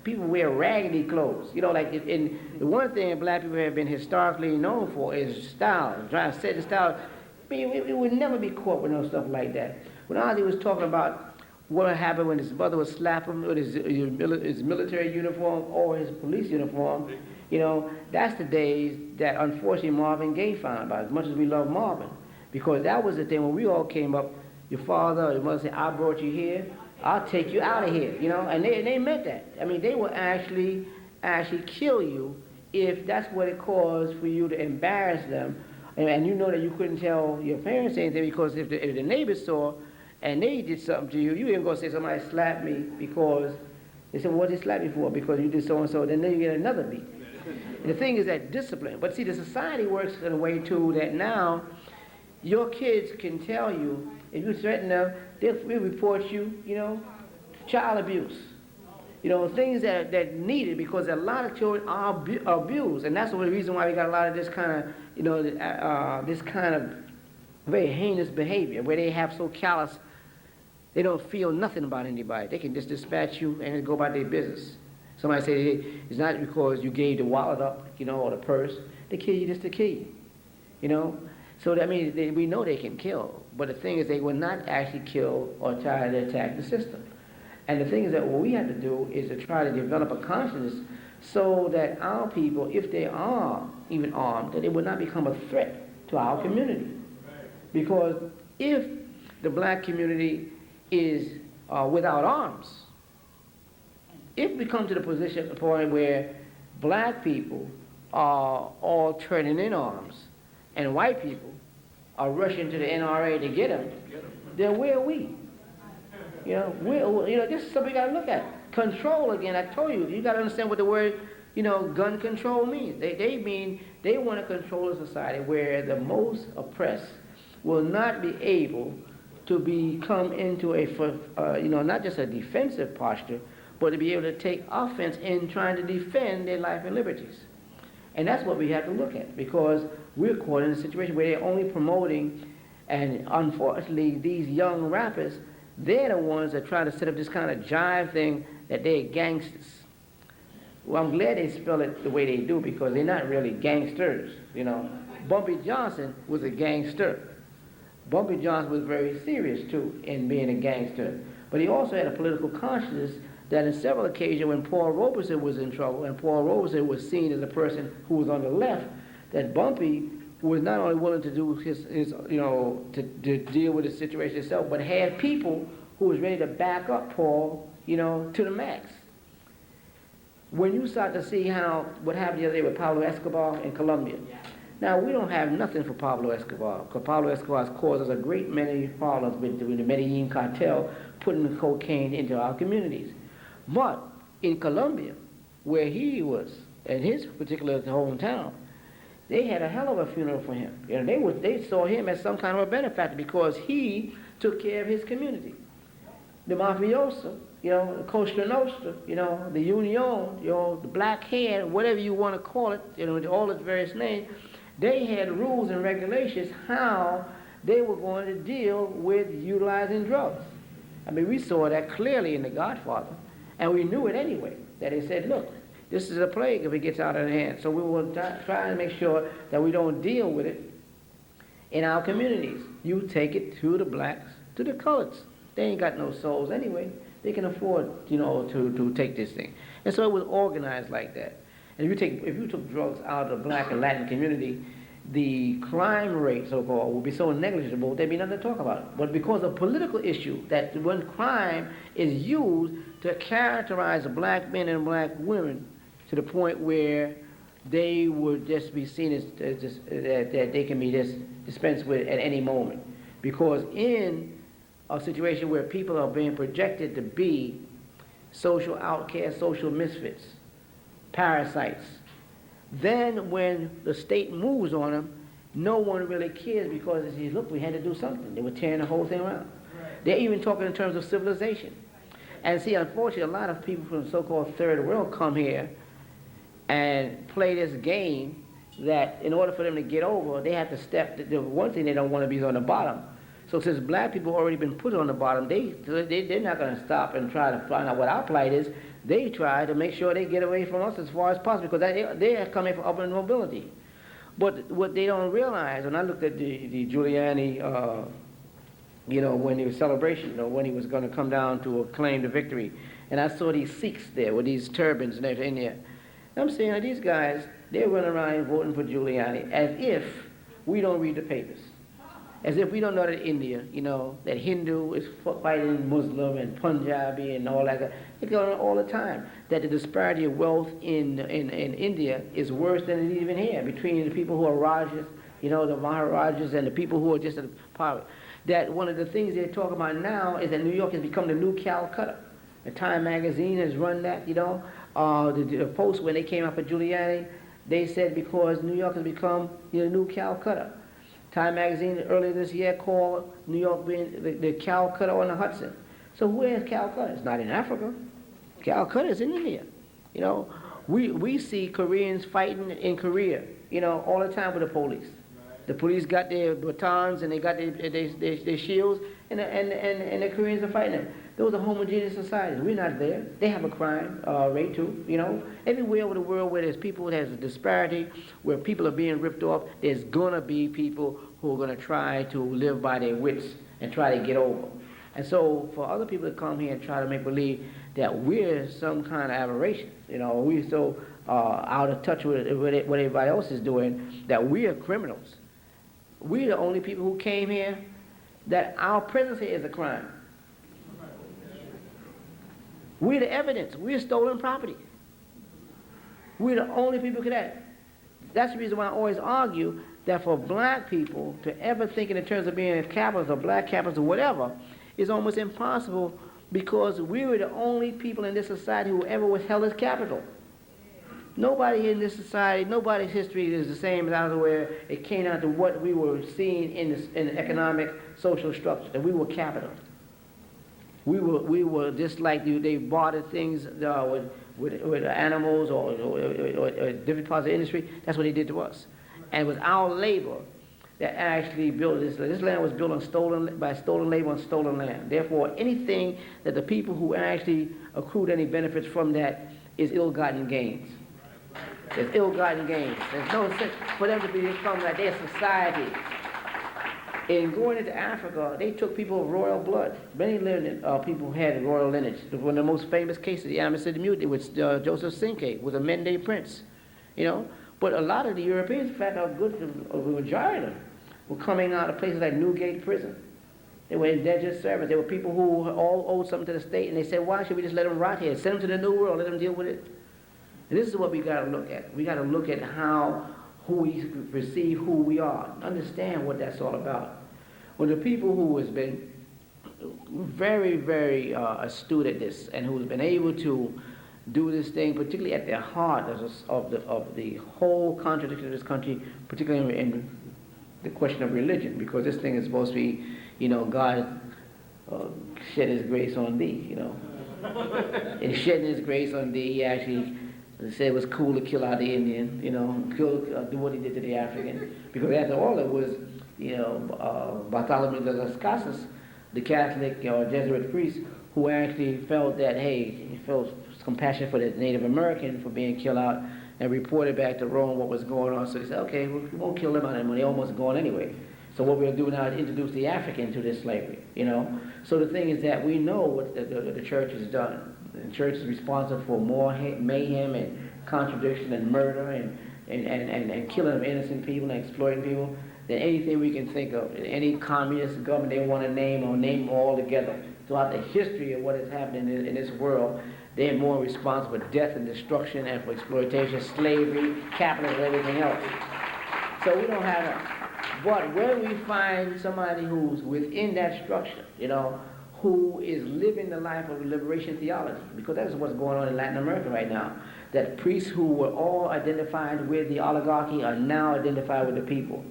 People wear raggedy clothes. The one thing black people have been historically known for is style, trying to set the style. I mean, we would never be caught with no stuff like that. When Ozzy was talking about what happened when his mother would slap him with his military uniform or his police uniform, that's the days that unfortunately Marvin Gaye found about, as much as we love Marvin. Because that was the thing when we all came up, your father or your mother said, I brought you here, I'll take you out of here, and they meant that. I mean, they would actually kill you if that's what it caused for you to embarrass them. And you know that you couldn't tell your parents anything, because if the neighbors saw and they did something to you, you ain't gonna say somebody slapped me because they said, well, what did they slap me for? Because you did so and so, then you get another beat. And the thing is that discipline. But see, the society works in a way too that now your kids can tell you, if you threaten them, they'll report you, child abuse. Things that needed, because a lot of children are abused, and that's the reason why we got a lot of this kind of, this kind of very heinous behavior, where they have so callous, they don't feel nothing about anybody. They can just dispatch you and go about their business. Somebody say, hey, it's not because you gave the wallet up, or the purse. They kill you just to kill you, So that means we know they can kill, but the thing is they will not actually kill or try to attack the system. And the thing is that what we have to do is to try to develop a consciousness so that our people, if they are even armed, that they will not become a threat to our community. Because if the black community is without arms, if we come to the point where black people are all turning in arms and white people are rushing to the NRA to get them, then where are we? This is something we got to look at. Control, again, I told you, you got to understand what the word, gun control means. They mean they want to control a society where the most oppressed will not be able to come into a, not just a defensive posture, but to be able to take offense in trying to defend their life and liberties. And that's what we have to look at, because we're caught in a situation where they're only promoting, and unfortunately these young rappers, they're the ones that try to set up this kind of jive thing that they're gangsters. Well, I'm glad they spell it the way they do, because they're not really gangsters, Bumpy Johnson was a gangster. Bumpy Johnson was very serious, too, in being a gangster. But he also had a political consciousness that in several occasions when Paul Robeson was in trouble, and Paul Robeson was seen as a person who was on the left, that Bumpy was not only willing to do his to deal with the situation itself, but had people who was ready to back up Paul, to the max. When you start to see what happened the other day with Pablo Escobar in Colombia. Now, we don't have nothing for Pablo Escobar, because Pablo Escobar has caused us a great many problems with the Medellin cartel putting the cocaine into our communities. But in Colombia, where he was, in his particular hometown, they had a hell of a funeral for him. They saw him as some kind of a benefactor because he took care of his community. The mafioso, the Costa Nostra, the Union, the Black Hand, whatever you want to call it, all its various names, they had rules and regulations how they were going to deal with utilizing drugs. I mean, we saw that clearly in The Godfather, and we knew it anyway, that they said, look, this is a plague if it gets out of hand. So we will try to make sure that we don't deal with it in our communities. You take it to the blacks, to the coloreds. They ain't got no souls anyway. They can afford, to take this thing. And so it was organized like that. And if you took drugs out of the black and Latin community, the crime rate, so-called, would be so negligible, there'd be nothing to talk about. But because of political issue, that when crime is used to characterize black men and black women to the point where they would just be seen as that they can be just dispensed with at any moment. Because in a situation where people are being projected to be social outcasts, social misfits, parasites, then when the state moves on them no one really cares because they say, look, we had to do something. They were tearing the whole thing around. They're even talking in terms of civilization. And see, unfortunately, a lot of people from the so-called third world come here and play this game that in order for them to get over, they have to step, the one thing they don't want to be is on the bottom. So since black people already been put on the bottom, they're not going to stop and try to find out what our plight is. They try to make sure they get away from us as far as possible because they are coming from upward mobility. But what they don't realize, when I looked at the Giuliani, when he was celebration, when he was going to come down to claim the victory, and I saw these Sikhs there with these turbans and everything there. I'm saying these guys, they're running around voting for Giuliani as if we don't read the papers. As if we don't know that India, that Hindu is fighting Muslim and Punjabi and all that. It's going on all the time. That the disparity of wealth in India is worse than it is even here between the people who are Rajas, the Maharajas, and the people who are just at the power. That one of the things they're talking about now is that New York has become the new Calcutta. The Time magazine has run that, the Post, when they came up with Giuliani, they said because New York has become the new Calcutta. Time magazine earlier this year called New York being the Calcutta on the Hudson. So where's Calcutta? It's not in Africa. Calcutta is in India. We see Koreans fighting in Korea, all the time with the police. The police got their batons and they got their shields, and the Koreans are fighting them. Those are homogeneous societies. We're not there. They have a crime rate too. Everywhere over the world where there's people, there's a disparity, where people are being ripped off, there's gonna be people who are gonna try to live by their wits and try to get over. And so for other people to come here and try to make believe that we're some kind of aberration, we're so out of touch with what everybody else is doing, that we are criminals. We're the only people who came here that our presence here is a crime. We're the evidence. We're stolen property. We're the only people who can act. That's the reason why I always argue that for black people to ever think in terms of being capitalists or black capitalists or whatever is almost impossible because we were the only people in this society who ever was held as capital. Nobody in this society, nobody's history is the same as ours where it came down to what we were seeing in the economic, social structure, that we were capital. We were just like they bartered things with animals or different parts of the industry. That's what they did to us. And it was our labor that actually built this land. This land was built by stolen labor on stolen land. Therefore, anything that the people who actually accrued any benefits from that is ill-gotten gains. There's ill-gotten gains. There's no sense for them to become like their society. In going into Africa, they took people of royal blood. Many people had royal lineage. One of the most famous cases, the Amazigh Mutiny, with Joseph Cinque, was a Mende prince. But a lot of the Europeans, in fact, the majority of them, were coming out of places like Newgate Prison. They were indentured servants. They were people who all owed something to the state, and they said, why should we just let them rot here? Send them to the New World, let them deal with it. And this is what we got to look at. We got to look at who we perceive who we are. Understand what that's all about. When the people who has been very, very astute at this and who's been able to do this thing, particularly at the heart of the whole contradiction of this country, particularly in the question of religion, because this thing is supposed to be, God shed His grace on thee, In shedding His grace on thee, He actually said it was cool to kill out the Indian, do what He did to the African, because after all it was, Bartholomew de las Casas, the Catholic or Jesuit priest, who actually felt that, he felt compassion for the Native American for being killed out and reported back to Rome what was going on. So he said, okay, we won't kill them out anymore. They're almost gone anyway. So what we'll do now is introduce the African to this slavery, So the thing is that we know what the church has done. The church is responsible for more mayhem and contradiction and murder and killing of innocent people and exploiting people than anything we can think of. Any communist government they want to name or name all together. Throughout the history of what has happened in this world, they're more responsible for death and destruction and for exploitation, slavery, capitalism, and everything else. So we don't have but where we find somebody who's within that structure, who is living the life of liberation theology, because that's what's going on in Latin America right now, that priests who were all identified with the oligarchy are now identified with the people.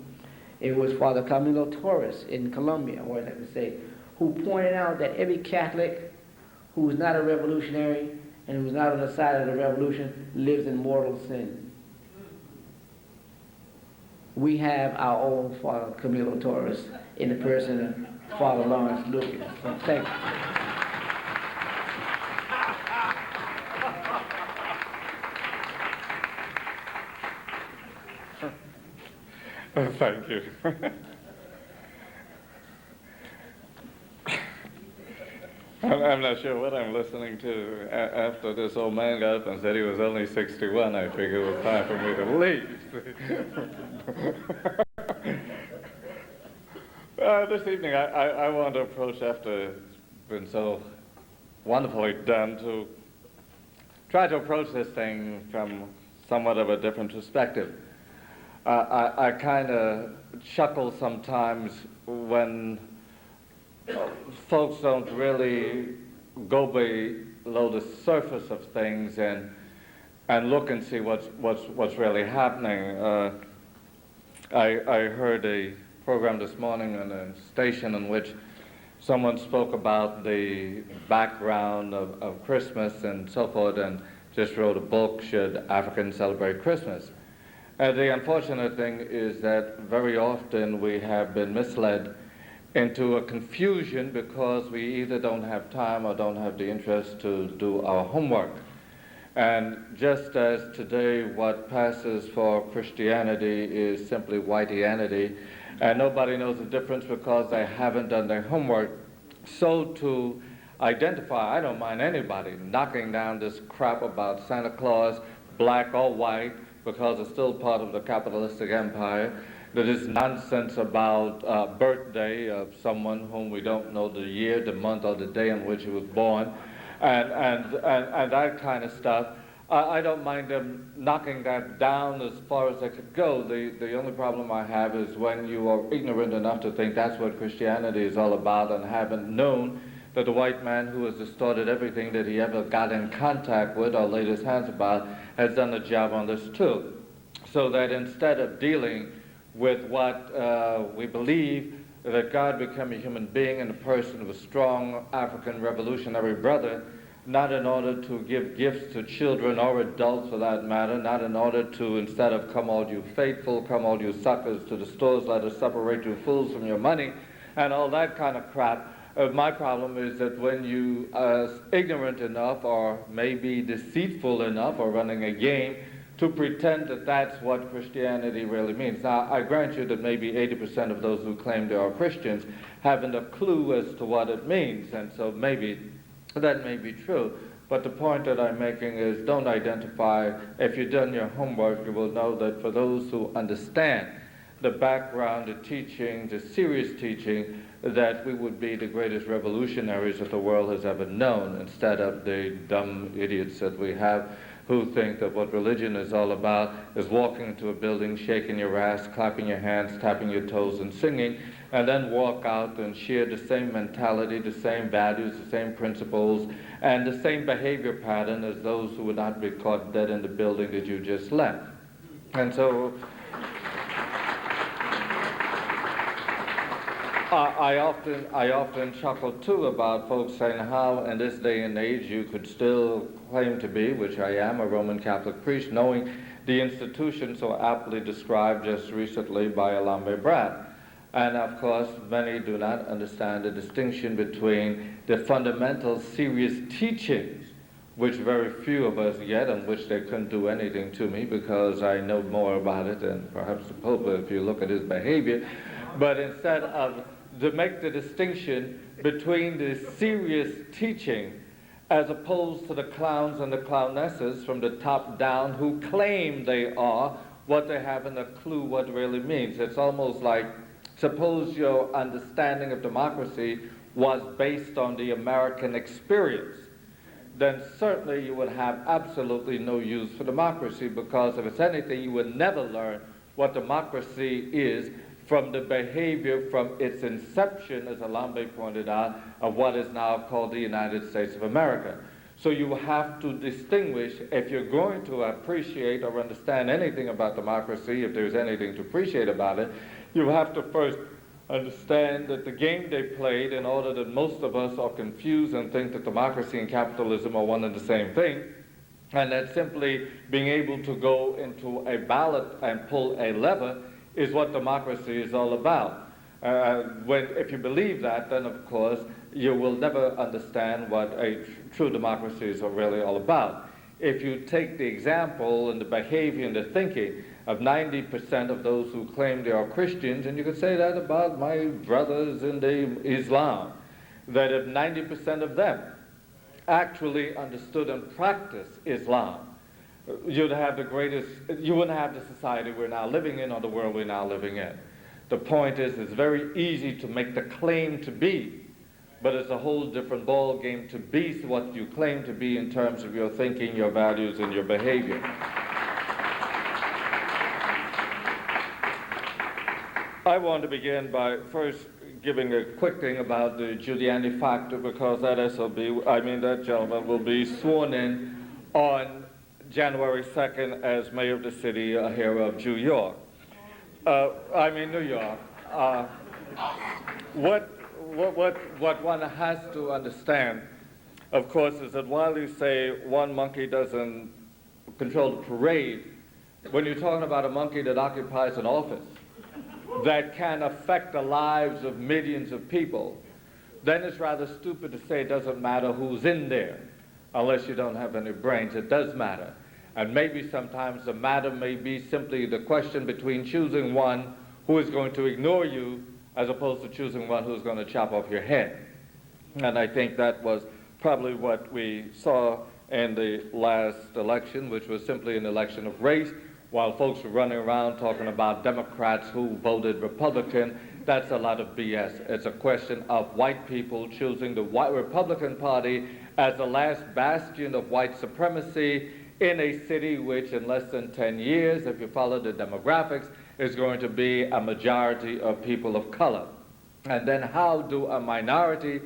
It was Father Camilo Torres in Colombia, or I like to say, who pointed out that every Catholic who's not a revolutionary and who's not on the side of the revolution lives in mortal sin. We have our own Father Camilo Torres in the person of Father Lawrence Lucas. So thank you. Thank you. I'm not sure what I'm listening to. After this old man got up and said he was only 61, I figured it was time for me to leave. This evening, I want to approach, after it's been so wonderfully done, to try to approach this thing from somewhat of a different perspective. I kind of chuckle sometimes when folks don't really go below the surface of things and look and see what's really happening. I heard a program this morning on a station in which someone spoke about the background of Christmas and so forth, and just wrote a book, Should Africans Celebrate Christmas? The unfortunate thing is that very often we have been misled into a confusion because we either don't have time or don't have the interest to do our homework. And just as today what passes for Christianity is simply whiteianity, and nobody knows the difference because they haven't done their homework, so to identify, I don't mind anybody knocking down this crap about Santa Claus, black or white, because it's still part of the capitalistic empire. There is nonsense about birthday of someone whom we don't know the year, the month, or the day on which he was born, and that kind of stuff. I don't mind them knocking that down as far as they could go. The only problem I have is when you are ignorant enough to think that's what Christianity is all about and haven't known that the white man who has distorted everything that he ever got in contact with or laid his hands about has done a job on this too. So that instead of dealing with what we believe, that God became a human being in the person of a strong African revolutionary brother, not in order to give gifts to children or adults for that matter, not in order to, instead of come all you faithful, come all you suckers to the stores, let us separate you fools from your money, and all that kind of crap. My problem is that when you are ignorant enough or maybe deceitful enough or running a game to pretend that that's what Christianity really means. Now, I grant you that maybe 80% of those who claim they are Christians haven't a clue as to what it means, and so maybe that may be true. But the point that I'm making is don't identify. If you've done your homework, you will know that for those who understand the background, the teaching, the serious teaching, that we would be the greatest revolutionaries that the world has ever known, instead of the dumb idiots that we have who think that what religion is all about is walking into a building, shaking your ass, clapping your hands, tapping your toes, and singing, and then walk out and share the same mentality, the same values, the same principles, and the same behavior pattern as those who would not be caught dead in the building that you just left. And so I often chuckle too about folks saying how in this day and age you could still claim to be, which I am, a Roman Catholic priest, knowing the institution so aptly described just recently by Elombe Brath. And of course, many do not understand the distinction between the fundamental serious teachings, which very few of us get, and which they couldn't do anything to me because I know more about it than perhaps the Pope if you look at his behavior. But instead of to make the distinction between the serious teaching as opposed to the clowns and the clownesses from the top down who claim they are what they haven't a clue what really means. It's almost like, suppose your understanding of democracy was based on the American experience, then certainly you would have absolutely no use for democracy, because if it's anything, you would never learn what democracy is from the behavior from its inception, as Elombe pointed out, of what is now called the United States of America. So you have to distinguish, if you're going to appreciate or understand anything about democracy, if there's anything to appreciate about it, You have to first understand that the game they played, in order that most of us are confused and think that democracy and capitalism are one and the same thing, and that simply being able to go into a ballot and pull a lever is what democracy is all about. If you believe that, then of course you will never understand what a true democracy is really all about. If you take the example and the behavior and the thinking of 90% of those who claim they are Christians, and you could say that about my brothers in Islam, that if 90% of them actually understood and practiced Islam, you wouldn't have the society we're now living in or the world we're now living in. The point is, it's very easy to make the claim to be, but it's a whole different ball game to be what you claim to be in terms of your thinking, your values, and your behavior. I want to begin by first giving a quick thing about the Giuliani factor, because that that gentleman will be sworn in on January 2nd as mayor of the city here of New York. New York. What one has to understand, of course, is that while you say one monkey doesn't control the parade, when you're talking about a monkey that occupies an office that can affect the lives of millions of people, then it's rather stupid to say it doesn't matter who's in there, unless you don't have any brains. It does matter. And maybe sometimes the matter may be simply the question between choosing one who is going to ignore you as opposed to choosing one who's going to chop off your head. And I think that was probably what we saw in the last election, which was simply an election of race. While folks were running around talking about Democrats who voted Republican, that's a lot of BS. It's a question of white people choosing the white Republican Party as the last bastion of white supremacy in a city which in less than 10 years, if you follow the demographics, is going to be a majority of people of color. And then how do a minority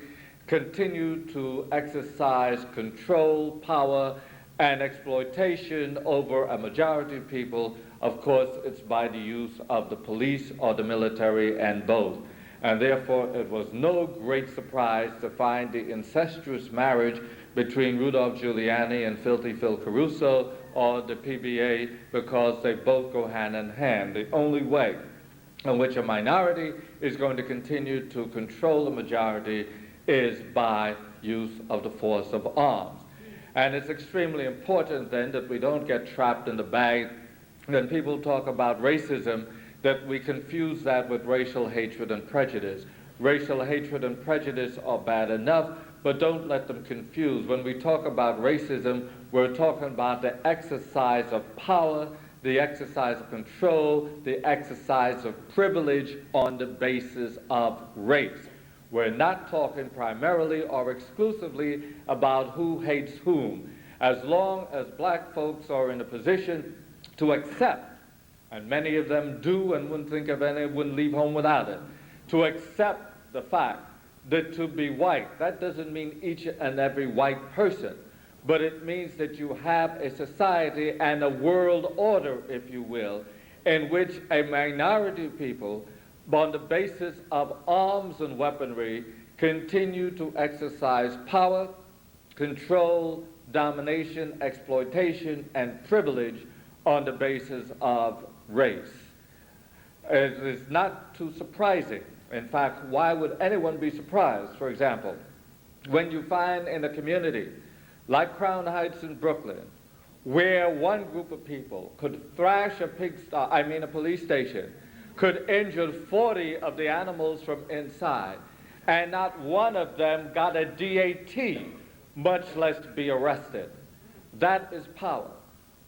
continue to exercise control, power, and exploitation over a majority of people? Of course, it's by the use of the police or the military, and both. And therefore, it was no great surprise to find the incestuous marriage between Rudolph Giuliani and Filthy Phil Caruso, or the PBA, because they both go hand in hand. The only way in which a minority is going to continue to control the majority is by use of the force of arms. And it's extremely important then that we don't get trapped in the bag when people talk about racism, that we confuse that with racial hatred and prejudice. Racial hatred and prejudice are bad enough, but don't let them confuse. When we talk about racism, we're talking about the exercise of power, the exercise of control, the exercise of privilege on the basis of race. We're not talking primarily or exclusively about who hates whom. As long as black folks are in a position to accept, and many of them do and wouldn't leave home without it, to accept the fact that to be white, that doesn't mean each and every white person, but it means that you have a society and a world order, if you will, in which a minority of people, on the basis of arms and weaponry, continue to exercise power, control, domination, exploitation, and privilege on the basis of race. It is not too surprising. In fact, why would anyone be surprised, for example, when you find in a community like Crown Heights in Brooklyn, where one group of people could thrash a police station, could injure 40 of the animals from inside, and not one of them got a DAT, much less be arrested. That is power.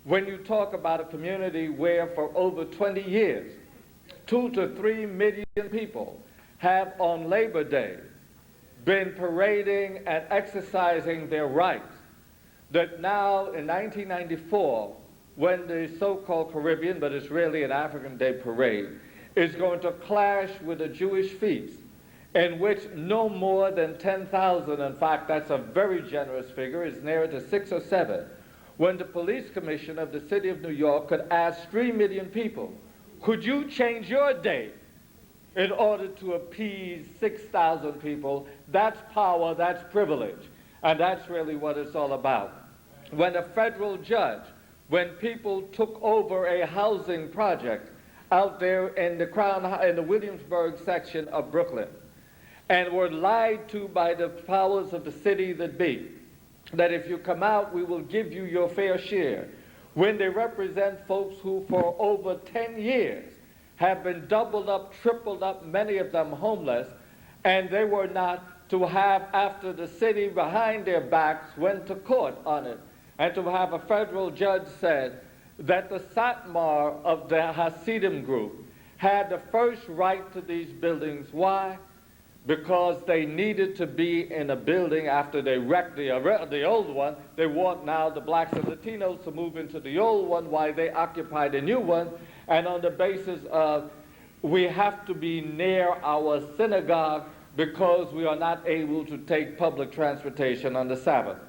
When you talk about a community where for over 20 years, 2 to 3 million people have on Labor Day been parading and exercising their rights, that now in 1994, when the so-called Caribbean, but it's really an African Day parade, is going to clash with a Jewish feast, in which no more than 10,000, in fact, that's a very generous figure, it's nearer to 6 or 7, when the police commissioner of the city of New York could ask 3 million people, could you change your day in order to appease 6,000 people. That's power, that's privilege, and that's really what it's all about. When a federal judge, when people took over a housing project out there in the Williamsburg section of Brooklyn, and were lied to by the powers of the city that be, that if you come out, we will give you your fair share, when they represent folks who for over 10 years have been doubled up, tripled up, many of them homeless, and they were not to have, after the city behind their backs went to court on it, and to have a federal judge said that the Satmar of the Hasidim group had the first right to these buildings. Why? Because they needed to be in a building after they wrecked the old one. They want now the blacks and Latinos to move into the old one while they occupy the new one, and on the basis of we have to be near our synagogue because we are not able to take public transportation on the Sabbath.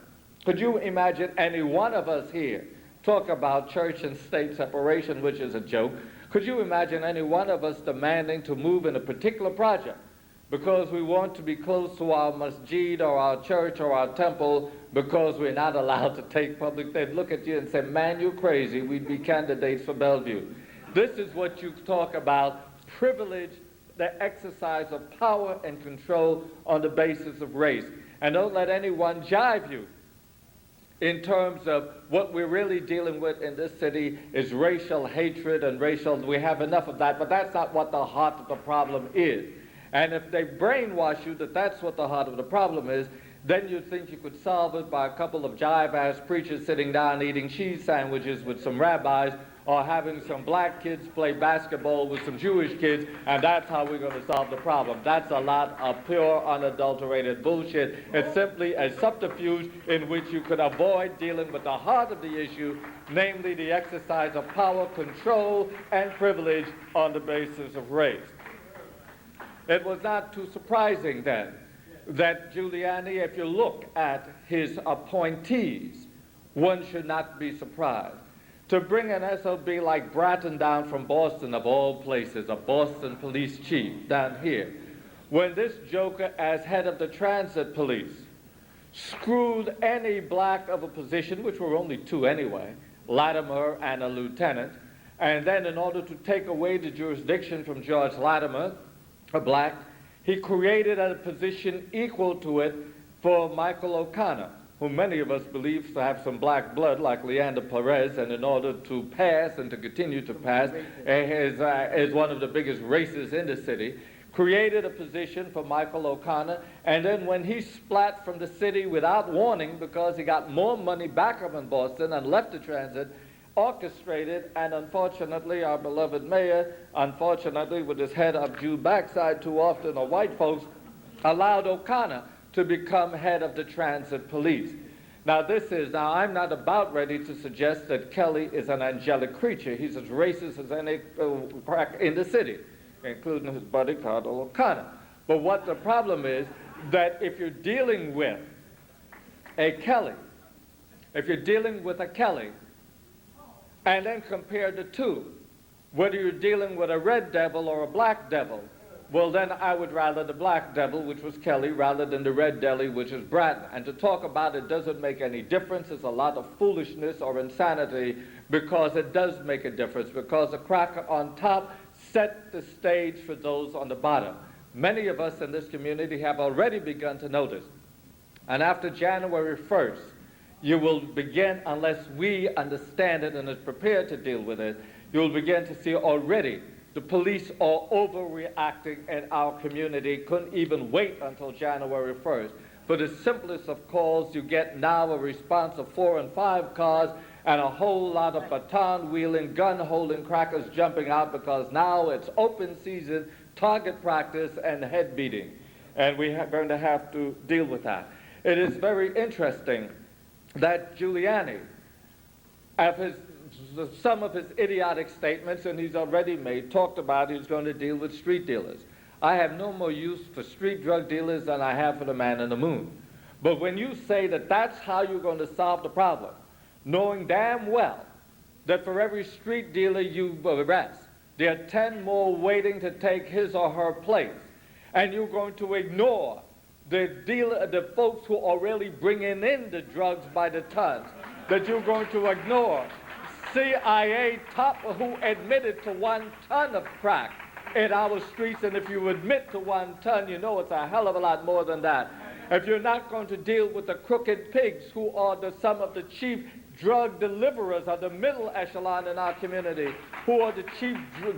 Could you imagine any one of us here talk about church and state separation, which is a joke? Could you imagine any one of us demanding to move in a particular project because we want to be close to our masjid or our church or our temple because we're not allowed to take public? They'd look at you and say, man, you're crazy. We'd be candidates for Bellevue. This is what you talk about, privilege, the exercise of power and control on the basis of race. And don't let anyone jive you in terms of what we're really dealing with in this city is racial hatred and racial, we have enough of that, but that's not what the heart of the problem is. And if they brainwash you that that's what the heart of the problem is, then you think you could solve it by a couple of jive-ass preachers sitting down eating cheese sandwiches with some rabbis, or having some black kids play basketball with some Jewish kids, and that's how we're going to solve the problem. That's a lot of pure, unadulterated bullshit. It's simply a subterfuge in which you could avoid dealing with the heart of the issue, namely the exercise of power, control, and privilege on the basis of race. It was not too surprising then that Giuliani, if you look at his appointees, one should not be surprised. To bring an SOB like Bratton down from Boston, of all places, a Boston police chief down here, when this joker, as head of the transit police, screwed any black of a position, which were only two anyway, Latimer and a lieutenant, and then in order to take away the jurisdiction from George Latimer, a black, he created a position equal to it for Michael O'Connor, who many of us believe to have some black blood like Leander Perez, and in order to pass and to continue to pass, is one of the biggest racists in the city, created a position for Michael O'Connor, and then when he splat from the city without warning because he got more money back up in Boston and left the transit, orchestrated, and unfortunately our beloved mayor, unfortunately with his head up Jew backside too often, or white folks, allowed O'Connor to become head of the transit police. Now I'm not about ready to suggest that Kelly is an angelic creature. He's as racist as any crack in the city, including his buddy Cardinal O'Connor. But what the problem is, that if you're dealing with a Kelly, and then compare the two, whether you're dealing with a red devil or a black devil, well, then I would rather the black devil, which was Kelly, rather than the red devil, which is Bratton. And to talk about it doesn't make any difference. It's a lot of foolishness or insanity, because it does make a difference, because the cracker on top set the stage for those on the bottom. Many of us in this community have already begun to notice. And after January 1st, you will begin, unless we understand it and is prepared to deal with it, you'll begin to see already the police are overreacting in our community. Couldn't even wait until January 1st. For the simplest of calls, you get now a response of 4 and 5 cars and a whole lot of baton wheeling, gun holding crackers jumping out, because now it's open season, target practice, and head beating. And we are going to have to deal with that. It is very interesting that Giuliani, some of his idiotic statements, and he's already talked about he's going to deal with street dealers. I have no more use for street drug dealers than I have for the man in the moon. But when you say that that's how you're going to solve the problem, knowing damn well that for every street dealer you arrest, There are 10 more waiting to take his or her place. And you're going to ignore the folks who are really bringing in the drugs by the tons. That you're going to ignore CIA top who admitted to 1 ton of crack in our streets. And if you admit to 1 ton, you know it's a hell of a lot more than that. If you're not going to deal with the crooked pigs who are some of the chief drug deliverers of the middle echelon in our community, who are the chief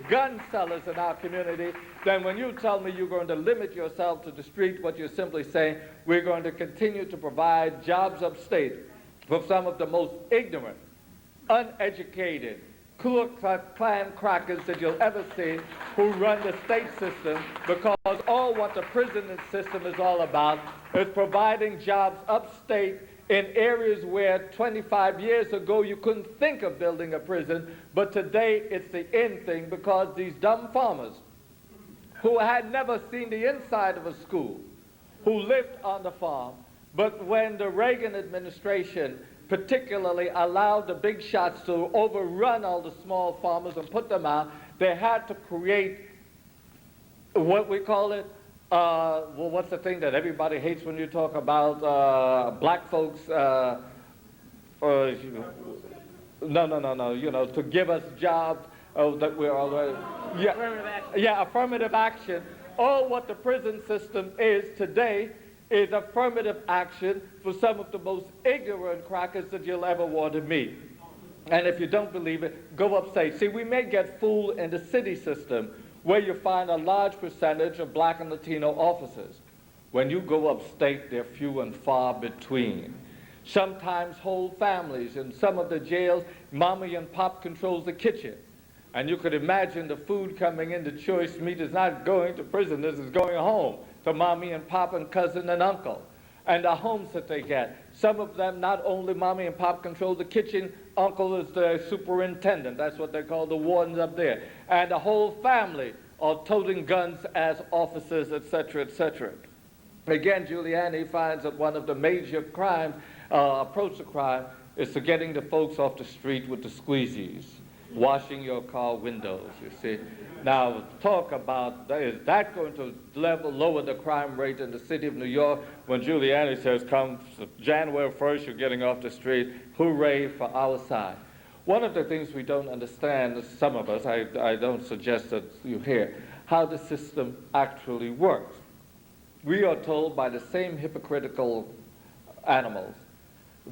gun sellers in our community, then when you tell me you're going to limit yourself to the street, what you're simply saying, we're going to continue to provide jobs upstate for some of the most ignorant, uneducated, Ku Klux Klan crackers that you'll ever see who run the state system, because all what the prison system is all about is providing jobs upstate in areas where 25 years ago you couldn't think of building a prison, but today it's the in thing, because these dumb farmers who had never seen the inside of a school, who lived on the farm, but when the Reagan administration particularly allowed the big shots to overrun all the small farmers and put them out, they had to create what we call it, well, what's the thing that everybody hates when you talk about black folks, no, you know, to give us jobs that we're already, yeah, affirmative action. Yeah, affirmative action. All what the prison system is today is affirmative action for some of the most ignorant crackers that you'll ever want to meet. And if you don't believe it, go upstate. See, we may get fooled in the city system where you find a large percentage of black and Latino officers. When you go upstate, they're few and far between. Sometimes whole families. In some of the jails, mommy and pop controls the kitchen. And you could imagine the food coming in, the choice meat is not going to prisoners, it's going home to mommy and pop and cousin and uncle. And the homes that they get. Some of them, not only mommy and pop control the kitchen, uncle is the superintendent. That's what they call the wardens up there. And the whole family are toting guns as officers, etc., etc. Again, Giuliani finds that one of the major crimes, approach to crime, is to getting the folks off the street with the squeegees, washing your car windows, you see. Now, talk about, is that going to lower the crime rate in the city of New York when Giuliani says, come January 1st, you're getting off the street, hooray for our side. One of the things we don't understand, some of us, I don't suggest that you hear, how the system actually works. We are told by the same hypocritical animals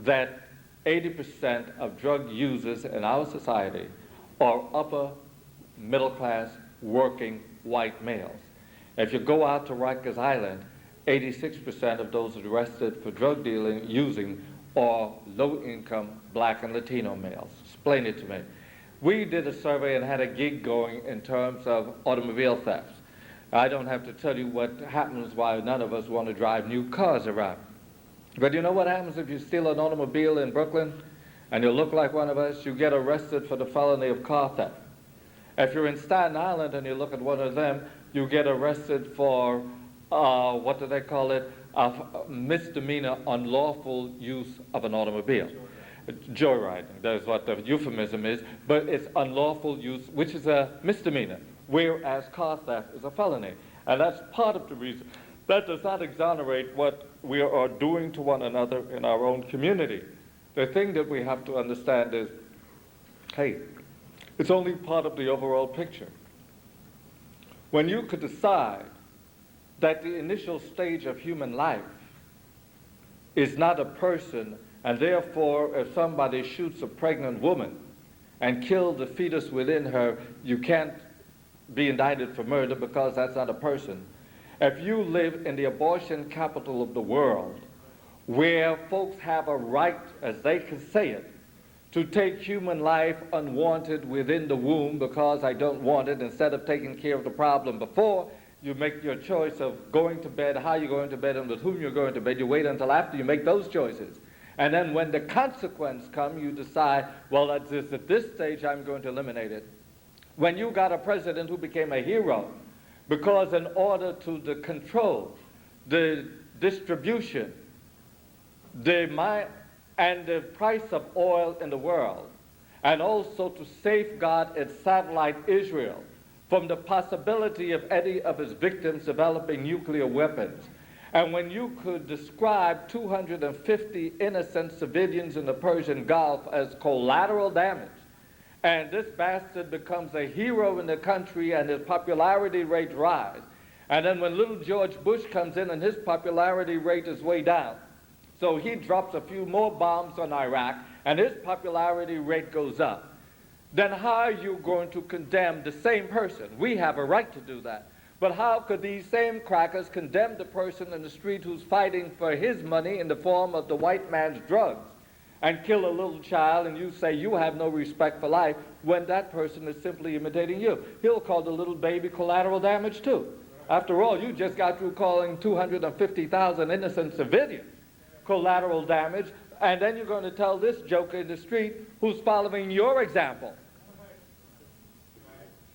that 80% of drug users in our society are upper middle class working white males. If you go out to Rikers Island, 86% of those arrested for drug dealing using are low income black and Latino males. Explain it to me. We did a survey and had a gig going in terms of automobile thefts. I don't have to tell you what happens why none of us want to drive new cars around. But you know what happens if you steal an automobile in Brooklyn and you look like one of us? You get arrested for the felony of car theft. If you're in Staten Island and you look at one of them, you get arrested for, what do they call it, misdemeanor unlawful use of an automobile. Joyriding, that's what the euphemism is, but it's unlawful use, which is a misdemeanor, whereas car theft is a felony. And that's part of the reason. That does not exonerate what we are doing to one another in our own community. The thing that we have to understand is, hey, it's only part of the overall picture. When you could decide that the initial stage of human life is not a person, and therefore if somebody shoots a pregnant woman and kills the fetus within her, you can't be indicted for murder because that's not a person. If you live in the abortion capital of the world, where folks have a right, as they can say it, to take human life unwanted within the womb because I don't want it, instead of taking care of the problem before you make your choice of going to bed, how you're going to bed, and with whom you're going to bed. You wait until after you make those choices. And then when the consequence comes, you decide, well, at this stage, I'm going to eliminate it. When you got a president who became a hero, because in order to control the distribution, and the price of oil in the world, and also to safeguard its satellite Israel, from the possibility of any of his victims developing nuclear weapons. And when you could describe 250 innocent civilians in the Persian Gulf as collateral damage, and this bastard becomes a hero in the country and his popularity rate rise, and then when little George Bush comes in and his popularity rate is way down, so he drops a few more bombs on Iraq and his popularity rate goes up, then how are you going to condemn the same person? We have a right to do that. But how could these same crackers condemn the person in the street who's fighting for his money in the form of the white man's drugs and kill a little child, and you say you have no respect for life when that person is simply imitating you? He'll call the little baby collateral damage too. After all, you just got through calling 250,000 innocent civilians collateral damage, and then you're going to tell this joker in the street who's following your example.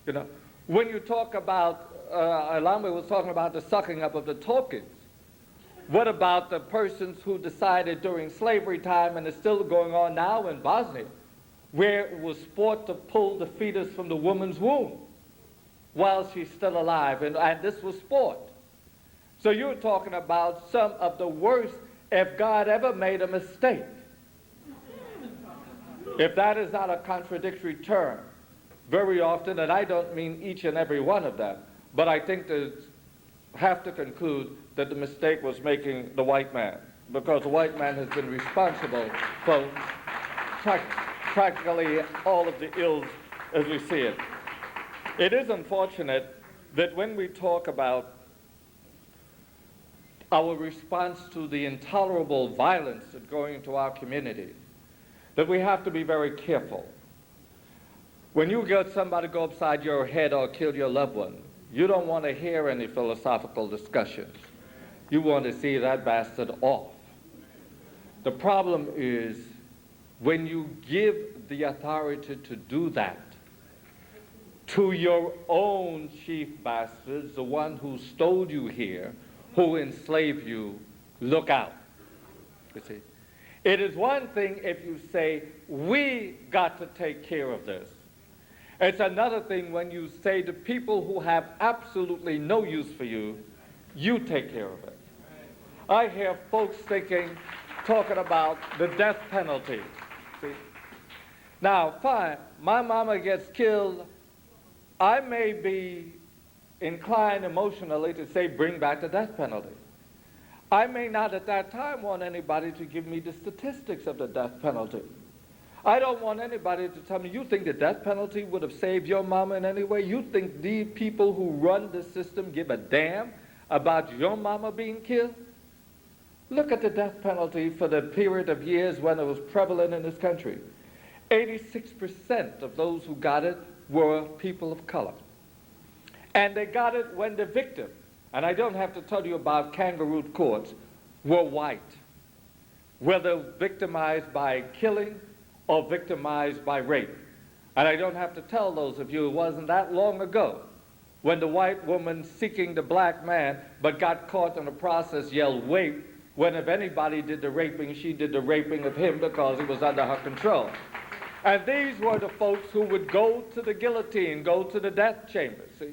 You know, when you talk about, Elombe was talking about the sucking up of the tokens. What about the persons who decided during slavery time, and it's still going on now in Bosnia, where it was sport to pull the fetus from the woman's womb while she's still alive, and this was sport. So you're talking about some of the worst, if God ever made a mistake, if that is not a contradictory term, very often, and I don't mean each and every one of them, but I think that have to conclude that the mistake was making the white man, because the white man has been responsible for practically all of the ills as we see it. It is unfortunate that when we talk about our response to the intolerable violence that's going into our community, that we have to be very careful. When you get somebody go upside your head or kill your loved one, you don't want to hear any philosophical discussions. You want to see that bastard off. The problem is when you give the authority to do that to your own chief bastards, the one who stole you here, who enslaved you, look out. You see, it is one thing if you say, we got to take care of this. It's another thing when you say to people who have absolutely no use for you, you take care of it. I hear folks talking about the death penalty. See? Now, fine, my mama gets killed. I may be inclined emotionally to say, bring back the death penalty. I may not at that time want anybody to give me the statistics of the death penalty. I don't want anybody to tell me, you think the death penalty would have saved your mama in any way? You think the people who run this system give a damn about your mama being killed? Look at the death penalty for the period of years when it was prevalent in this country. 86% of those who got it were people of color. And they got it when the victim, and I don't have to tell you about kangaroo courts, were white, whether victimized by killing or victimized by rape. And I don't have to tell those of you, it wasn't that long ago when the white woman seeking the black man but got caught in the process yelled rape, when if anybody did the raping, she did the raping of him because he was under her control. And these were the folks who would go to the guillotine, go to the death chamber, see?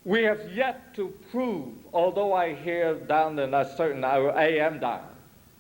We have yet to prove, although I hear down in a certain AM dial,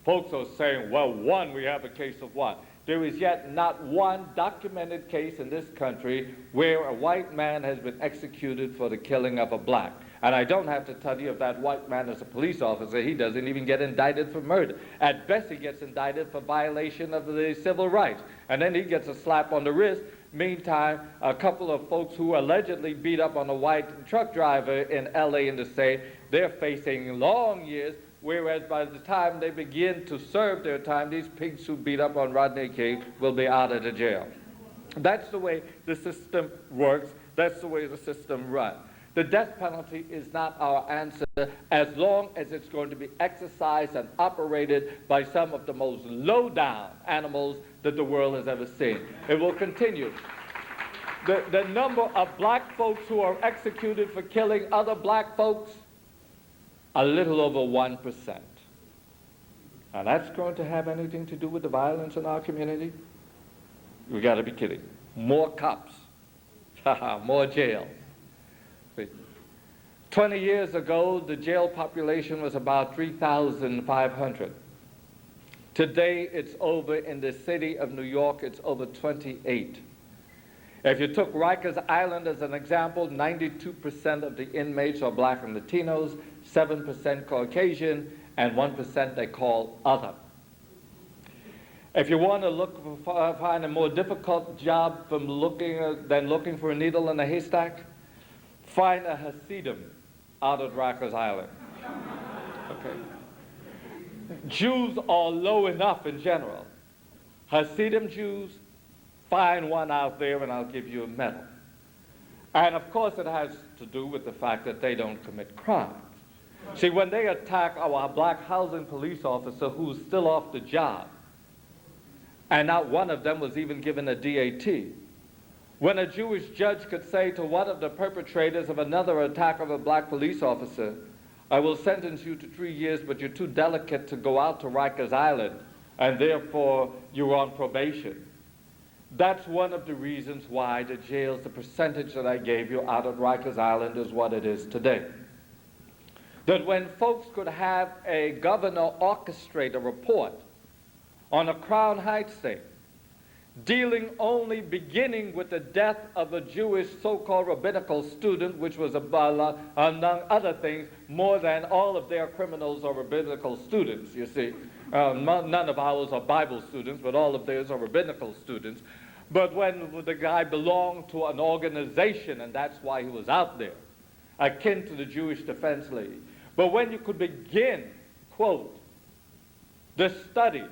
folks are saying, well, we have a case of one. There is yet not one documented case in this country where a white man has been executed for the killing of a black. And I don't have to tell you if that white man is a police officer, he doesn't even get indicted for murder. At best, he gets indicted for violation of the civil rights. And then he gets a slap on the wrist. Meantime, a couple of folks who allegedly beat up on a white truck driver in LA in the state, they're facing long years, whereas by the time they begin to serve their time, these pigs who beat up on Rodney King will be out of the jail. That's the way the system works. That's the way the system runs. The death penalty is not our answer as long as it's going to be exercised and operated by some of the most low-down animals that the world has ever seen. It will continue. The number of black folks who are executed for killing other black folks, a little over 1%. Now that's going to have anything to do with the violence in our community? We got to be kidding. More cops More jails. 20 years ago, the jail population was about 3,500. Today, it's over, in the city of New York, it's over 28. If you took Rikers Island as an example, 92% of the inmates are black and Latinos, 7% Caucasian, and 1% they call other. If you want to find a more difficult job than looking for a needle in a haystack, find a Hasidim out at Rikers Island. Okay. Jews are low enough in general. Hasidim Jews, find one out there and I'll give you a medal. And of course it has to do with the fact that they don't commit crimes. See, when they attack our black housing police officer who's still off the job, and not one of them was even given a DAT, when a Jewish judge could say to one of the perpetrators of another attack of a black police officer, I will sentence you to 3 years, but you're too delicate to go out to Rikers Island, and therefore you're on probation. That's one of the reasons why the jails, the percentage that I gave you out at Rikers Island is what it is today. That when folks could have a governor orchestrate a report on a Crown Heights thing, dealing only beginning with the death of a Jewish so-called rabbinical student, which was, among other things, more than all of their criminals are rabbinical students, you see. None of ours are Bible students, but all of theirs are rabbinical students. But when the guy belonged to an organization, and that's why he was out there, akin to the Jewish Defense League. But when you could begin, quote, the study.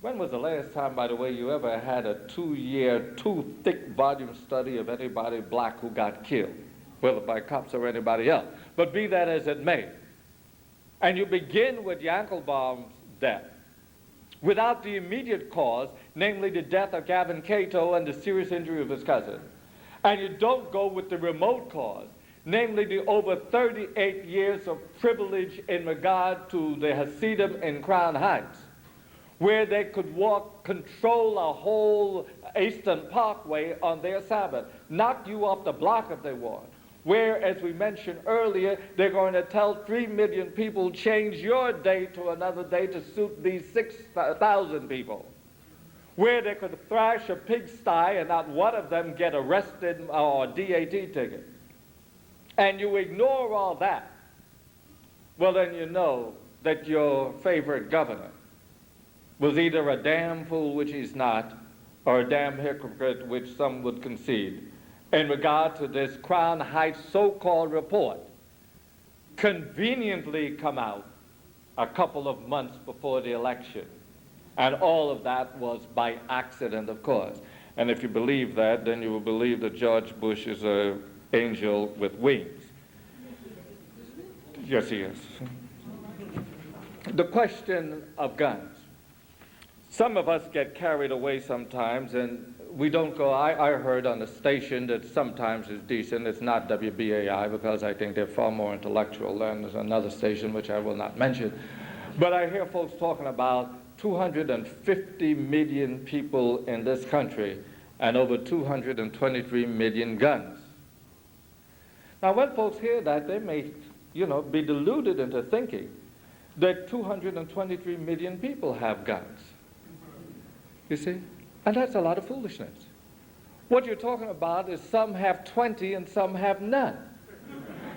When was the last time, by the way, you ever had a 2-year, 2-thick volume study of anybody black who got killed, whether by cops or anybody else? But be that as it may. And you begin with Yankelbaum's death, without the immediate cause, namely the death of Gavin Cato and the serious injury of his cousin. And you don't go with the remote cause, namely the over 38 years of privilege in regard to the Hasidim in Crown Heights, where they could control a whole Eastern Parkway on their Sabbath, knock you off the block if they want. Where, as we mentioned earlier, they're going to tell 3 million people, change your day to another day to suit these 6,000 people. Where they could thrash a pigsty and not one of them get arrested or a DAT ticket. And you ignore all that, well then you know that your favorite governor was either a damn fool, which he's not, or a damn hypocrite, which some would concede, in regard to this Crown Heights so-called report, conveniently come out a couple of months before the election. And all of that was by accident, of course. And if you believe that, then you will believe that George Bush is an angel with wings. Yes, he is. The question of guns. Some of us get carried away sometimes, and we don't go. I heard on a station that sometimes is decent. It's not WBAI, because I think they're far more intellectual than another station, which I will not mention. But I hear folks talking about 250 million people in this country and over 223 million guns. Now, when folks hear that, they may, be deluded into thinking that 223 million people have guns. You see? And that's a lot of foolishness. What you're talking about is some have 20 and some have none.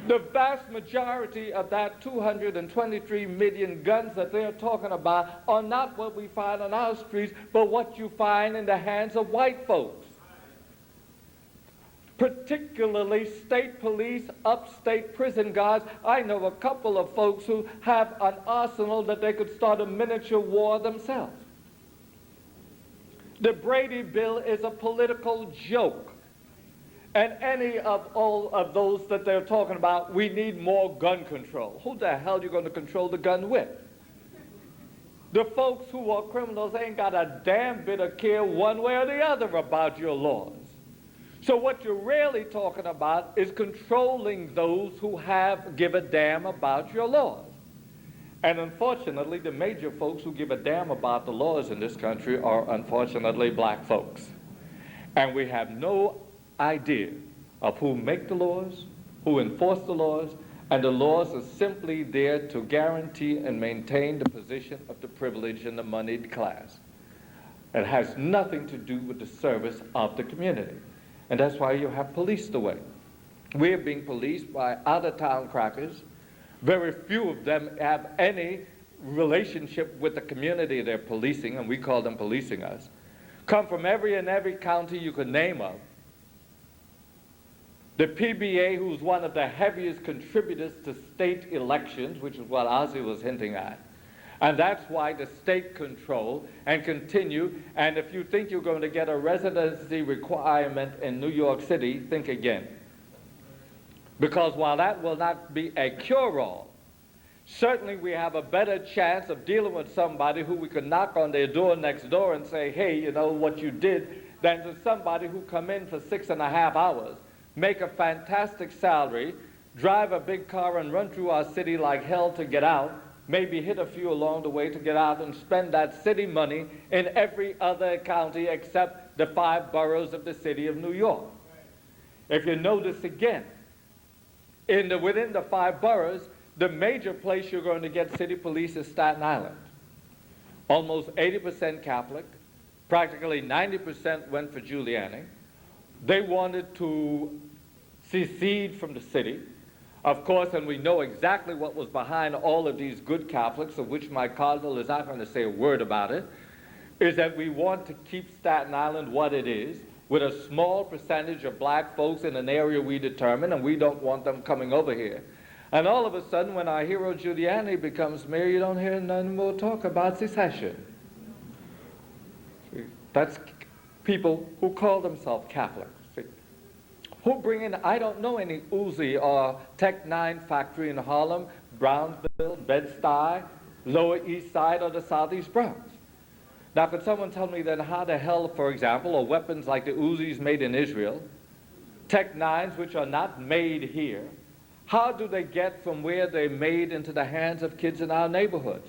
The vast majority of that 223 million guns that they're talking about are not what we find on our streets, but what you find in the hands of white folks. Particularly state police, upstate prison guards. I know a couple of folks who have an arsenal that they could start a miniature war themselves. The Brady Bill is a political joke. And any of all of those that they're talking about, we need more gun control. Who the hell are you going to control the gun with? The folks who are criminals ain't got a damn bit of care one way or the other about your laws. So what you're really talking about is controlling those who give a damn about your laws. And unfortunately, the major folks who give a damn about the laws in this country are unfortunately black folks. And we have no idea of who make the laws, who enforce the laws, and the laws are simply there to guarantee and maintain the position of the privileged and the moneyed class. It has nothing to do with the service of the community. And that's why you have police the way. We are being policed by out-of-town crackers. Very few of them have any relationship with the community they're policing, and we call them policing us. Come from every county you could name of. The PBA, who's one of the heaviest contributors to state elections, which is what Ozzy was hinting at. And that's why the state control and continue, and if you think you're going to get a residency requirement in New York City, think again. Because while that will not be a cure-all, certainly we have a better chance of dealing with somebody who we could knock on their door next door and say, hey, you know what you did, than to somebody who come in for 6.5 hours, make a fantastic salary, drive a big car and run through our city like hell to get out, maybe hit a few along the way to get out and spend that city money in every other county except the 5 boroughs of the city of New York. If you notice again, within the 5 boroughs, the major place you're going to get city police is Staten Island. Almost 80% Catholic, practically 90% went for Giuliani. They wanted to secede from the city. Of course, and we know exactly what was behind all of these good Catholics, of which my cardinal is not going to say a word about it, is that we want to keep Staten Island what it is, with a small percentage of black folks in an area we determine, and we don't want them coming over here. And all of a sudden, when our hero Giuliani becomes mayor, you don't hear none more talk about secession. See, that's people who call themselves Catholics. See, who bring in, I don't know any Uzi or Tech 9 factory in Harlem, Brownsville, Bed-Stuy, Lower East Side, or the Southeast Bronx. Now, could someone tell me then how the hell, for example, are weapons like the Uzis made in Israel, Tech 9s which are not made here, how do they get from where they're made into the hands of kids in our neighborhoods?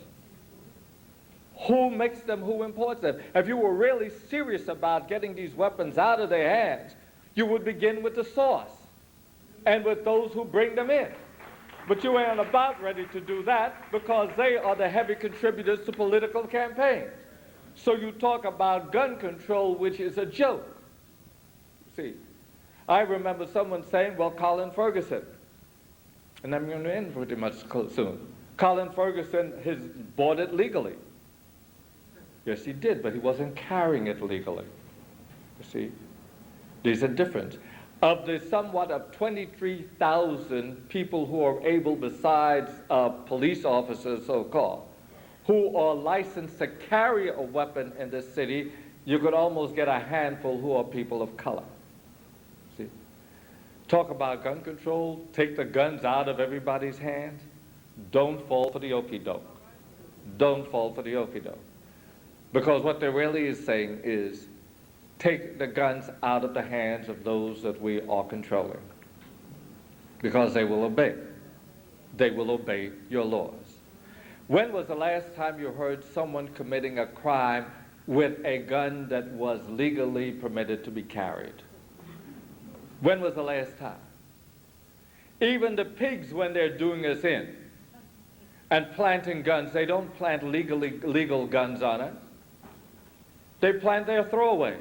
Who makes them, who imports them? If you were really serious about getting these weapons out of their hands, you would begin with the source and with those who bring them in. But you ain't about ready to do that because they are the heavy contributors to political campaigns. So you talk about gun control, which is a joke. See, I remember someone saying, well, Colin Ferguson, and I'm going to end pretty much soon. Colin Ferguson has bought it legally. Yes, he did, but he wasn't carrying it legally. You see, there's a difference. Of the somewhat of 23,000 people who are able, besides police officers, so-called, who are licensed to carry a weapon in this city, you could almost get a handful who are people of color. See? Talk about gun control, take the guns out of everybody's hands. Don't fall for the okie-doke. Don't fall for the okie-doke. Because what they're really is saying is, take the guns out of the hands of those that we are controlling. Because they will obey. They will obey your laws. When was the last time you heard someone committing a crime with a gun that was legally permitted to be carried? When was the last time? Even the pigs, when they're doing us in and planting guns, they don't plant legal guns on it. They plant their throwaways.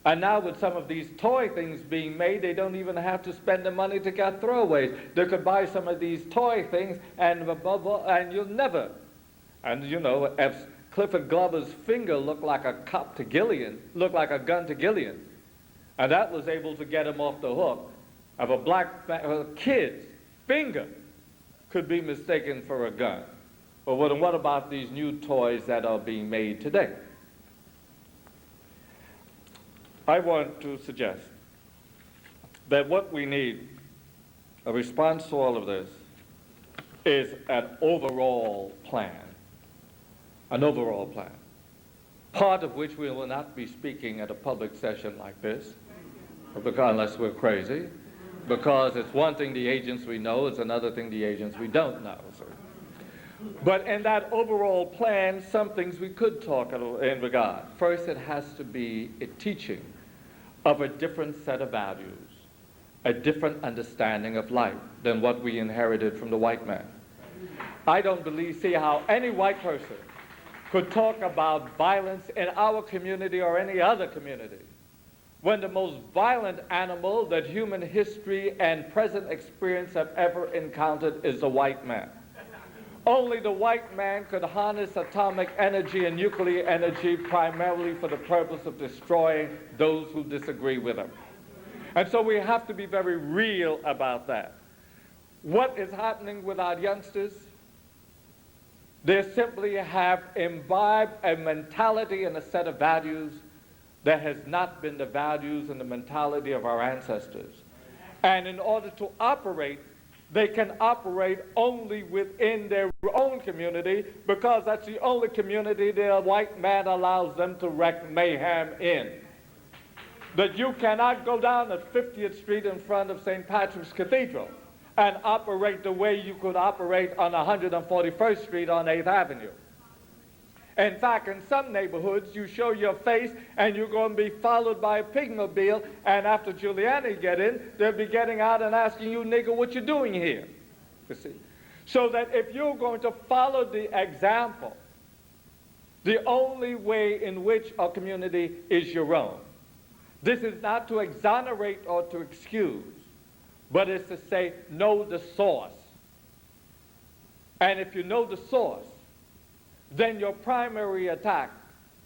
And now with some of these toy things being made, they don't even have to spend the money to get throwaways. They could buy some of these toy things and you'll never. And you know, if Clifford Glover's finger looked like a cop to Gillian, looked like a gun to Gillian, and that was able to get him off the hook, if a black kid's finger could be mistaken for a gun. But what about these new toys that are being made today? I want to suggest that what we need, a response to all of this, is an overall plan. An overall plan. Part of which we will not be speaking at a public session like this, unless we're crazy, because it's one thing the agents we know, it's another thing the agents we don't know. So. But in that overall plan, some things we could talk in regard. First, it has to be a teaching of a different set of values, a different understanding of life than what we inherited from the white man. I don't see how any white person could talk about violence in our community or any other community when the most violent animal that human history and present experience have ever encountered is the white man. Only the white man could harness atomic energy and nuclear energy primarily for the purpose of destroying those who disagree with him. And so we have to be very real about that. What is happening with our youngsters? They simply have imbibed a mentality and a set of values that has not been the values and the mentality of our ancestors. And in order to operate, they can operate only within their own community because that's the only community the white man allows them to wreak mayhem in. That you cannot go down at 50th Street in front of St. Patrick's Cathedral and operate the way you could operate on 141st Street on 8th Avenue. In fact, in some neighborhoods, you show your face and you're going to be followed by a pigmobile, and after Giuliani get in, they'll be getting out and asking you, nigga, what you doing here? You see? So that if you're going to follow the example, the only way in which a community is your own. This is not to exonerate or to excuse, but it's to say, know the source. And if you know the source, then your primary attack,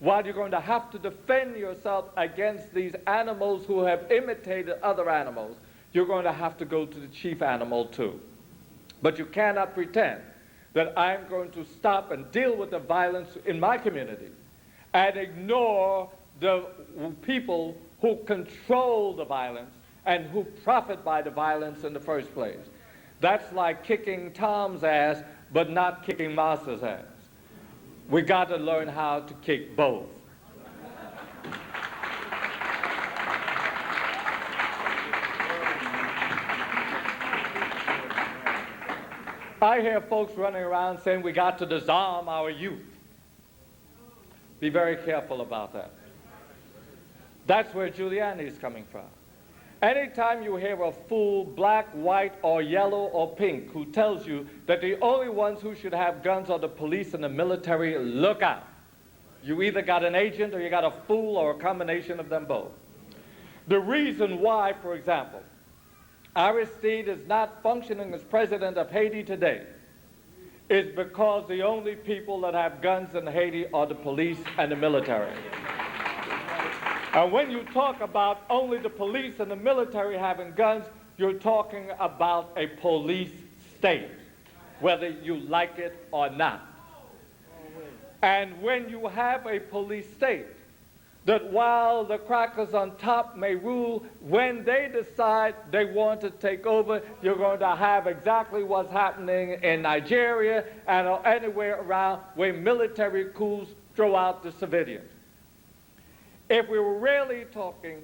while you're going to have to defend yourself against these animals who have imitated other animals, you're going to have to go to the chief animal too. But you cannot pretend that I'm going to stop and deal with the violence in my community and ignore the people who control the violence and who profit by the violence in the first place. That's like kicking Tom's ass, but not kicking Master's ass. We got to learn how to kick both. I hear folks running around saying we got to disarm our youth. Be very careful about that. That's where Giuliani is coming from. Anytime you hear a fool, black, white, or yellow, or pink, who tells you that the only ones who should have guns are the police and the military, look out. You either got an agent or you got a fool or a combination of them both. The reason why, for example, Aristide is not functioning as president of Haiti today is because the only people that have guns in Haiti are the police and the military. And when you talk about only the police and the military having guns, you're talking about a police state, whether you like it or not. And when you have a police state, that while the crackers on top may rule, when they decide they want to take over, you're going to have exactly what's happening in Nigeria and anywhere around where military coups throw out the civilians. If we were really talking,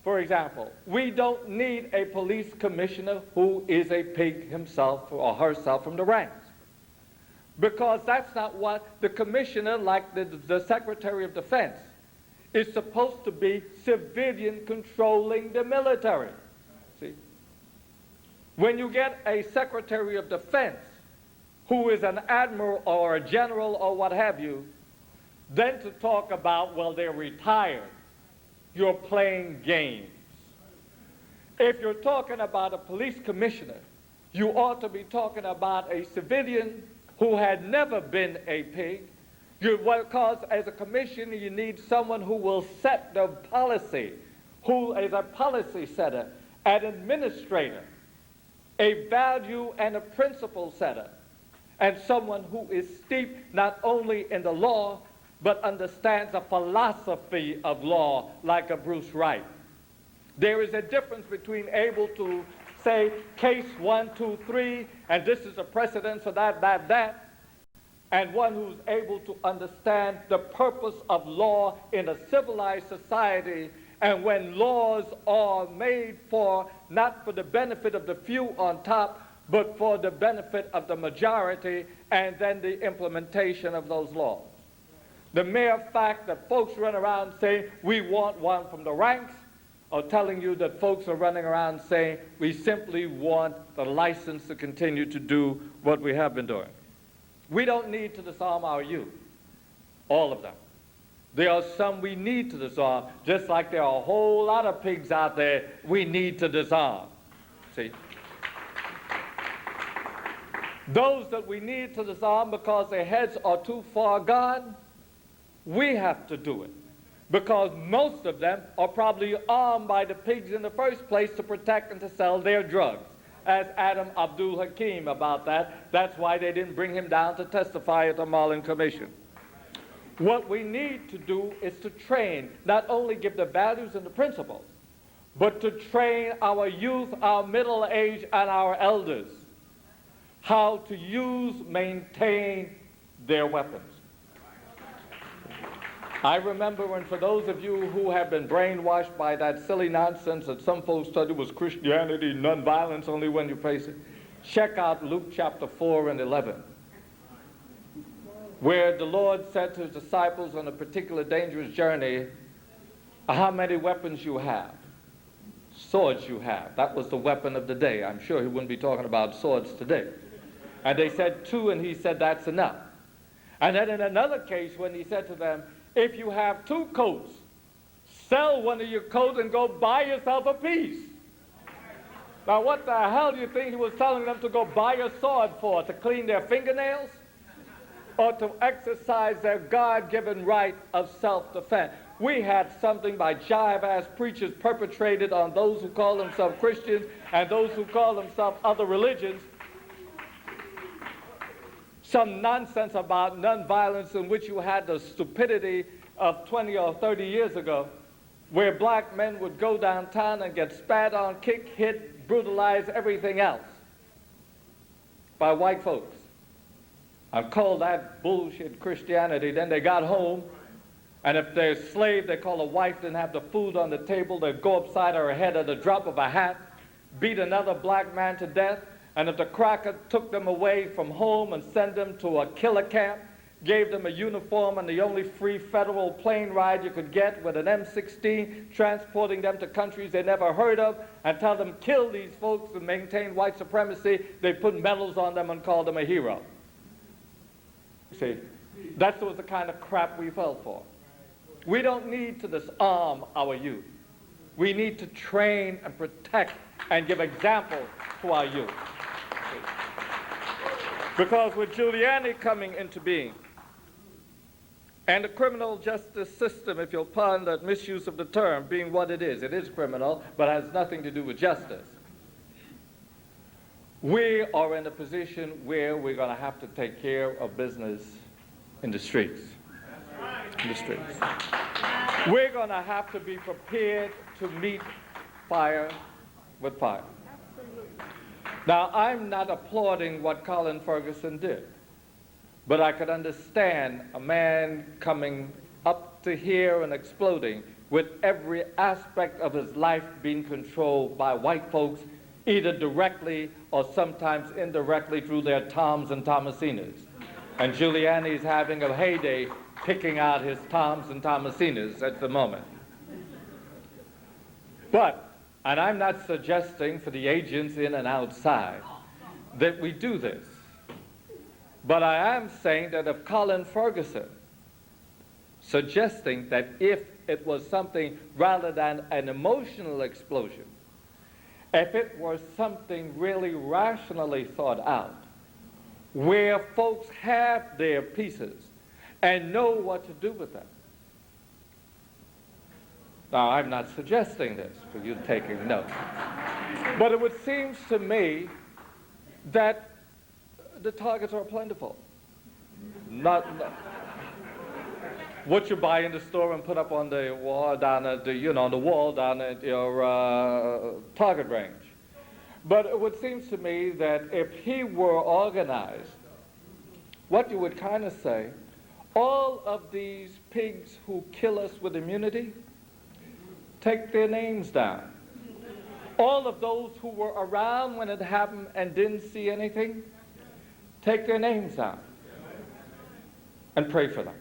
for example, we don't need a police commissioner who is a pig himself or herself from the ranks. Because that's not what the commissioner, like the Secretary of Defense, is supposed to be civilian controlling the military. See? When you get a Secretary of Defense who is an admiral or a general or what have you, then to talk about, well, they're retired, you're playing games. If you're talking about a police commissioner, you ought to be talking about a civilian who had never been a pig. Because as a commissioner, you need someone who will set the policy, who is a policy setter, an administrator, a value and a principle setter, and someone who is steeped not only in the law, but understands a philosophy of law like a Bruce Wright. There is a difference between able to say case 1, 2, 3, and this is a precedent for that, and one who's able to understand the purpose of law in a civilized society, and when laws are made for, not for the benefit of the few on top, but for the benefit of the majority, and then the implementation of those laws. The mere fact that folks run around saying, we want one from the ranks, or telling you that folks are running around saying we simply want the license to continue to do what we have been doing. We don't need to disarm our youth, all of them. There are some we need to disarm, just like there are a whole lot of pigs out there we need to disarm. See? Those that we need to disarm because their heads are too far gone, we have to do it. Because most of them are probably armed by the pigs in the first place to protect and to sell their drugs. Ask Adam Abdul Hakim about that. That's why they didn't bring him down to testify at the Marlin Commission. What we need to do is to train, not only give the values and the principles, but to train our youth, our middle age, and our elders how to use, maintain their weapons. I remember when, for those of you who have been brainwashed by that silly nonsense that some folks thought it was Christianity, nonviolence only when you face it, check out Luke chapter 4 and 11, where the Lord said to his disciples on a particular dangerous journey, how many weapons you have? Swords you have. That was the weapon of the day. I'm sure he wouldn't be talking about swords today. And they said 2, and he said that's enough. And then in another case when he said to them, if you have 2 coats, sell one of your coats and go buy yourself a piece. Now what the hell do you think he was telling them to go buy a sword for? To clean their fingernails? Or to exercise their God-given right of self-defense? We had something by jive-ass preachers perpetrated on those who call themselves Christians and those who call themselves other religions. Some nonsense about nonviolence in which you had the stupidity of 20 or 30 years ago, where black men would go downtown and get spat on, kicked, hit, brutalized, everything else by white folks. I call that bullshit Christianity. Then they got home, and if they're a slave, they call a wife, didn't have the food on the table, they'd go upside her head at the drop of a hat, beat another black man to death. And if the cracker took them away from home and sent them to a killer camp, gave them a uniform and the only free federal plane ride you could get with an M16, transporting them to countries they never heard of, and tell them kill these folks and maintain white supremacy, they put medals on them and called them a hero. See, that was the kind of crap we fell for. We don't need to disarm our youth. We need to train and protect and give example to our youth. Because with Giuliani coming into being, and the criminal justice system, if you'll pardon that misuse of the term, being what it is criminal, but has nothing to do with justice. We are in a position where we're going to have to take care of business in the streets. In the streets. We're going to have to be prepared to meet fire with fire. Now, I'm not applauding what Colin Ferguson did, but I could understand a man coming up to here and exploding with every aspect of his life being controlled by white folks, either directly or sometimes indirectly through their Toms and Thomasinas. And Giuliani's having a heyday picking out his Toms and Thomasinas at the moment. But, and I'm not suggesting for the agents in and outside that we do this, but I am saying that if Colin Ferguson suggesting that if it was something rather than an emotional explosion, if it were something really rationally thought out, where folks have their pieces and know what to do with them. Now, I'm not suggesting this for you taking notes, but it would seem to me that the targets are plentiful. Not what you buy in the store and put up on the wall down at the, on the wall down at your target range. But it would seem to me that if he were organized, what you would kind of say, all of these pigs who kill us with immunity, take their names down. All of those who were around when it happened and didn't see anything, take their names down and pray for them.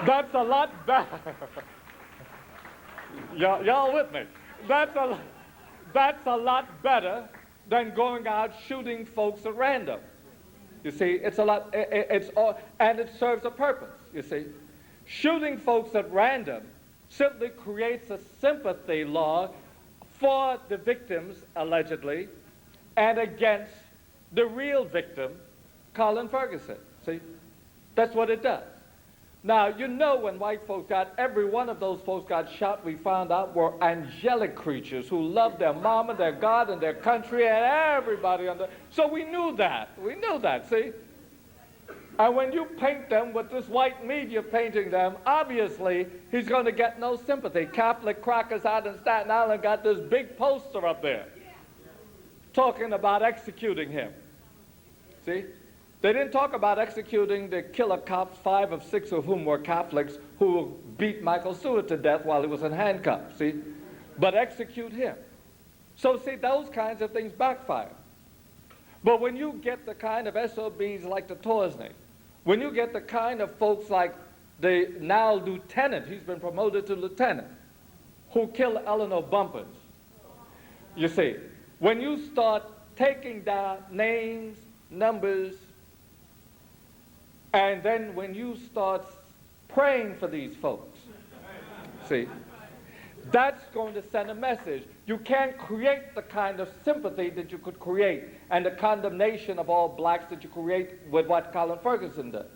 That's a lot better. Y'all with me? That's a lot better than going out shooting folks at random. You see, it's a lot, it's all, and it serves a purpose, you see. Shooting folks at random simply creates a sympathy law for the victims, allegedly, and against the real victim, Colin Ferguson. See, that's what it does. Now, you know, when white folks every one of those folks got shot, we found out were angelic creatures who loved their mama, their God, and their country, and everybody so we knew that, see? And when you paint them with this white media painting them, obviously, he's going to get no sympathy. Catholic crackers out in Staten Island got this big poster up there talking about executing him. See? They didn't talk about executing the killer cops, 5 of 6 of whom were Catholics, who beat Michael Stewart to death while he was in handcuffs, see? But execute him. So, see, those kinds of things backfire. But when you get the kind of SOBs like the Torsney, when you get the kind of folks like the now lieutenant, he's been promoted to lieutenant, who killed Eleanor Bumpers, you see, when you start taking down names, numbers, and then when you start praying for these folks, see, that's going to send a message. You can't create the kind of sympathy that you could create and the condemnation of all blacks that you create with what Colin Ferguson did.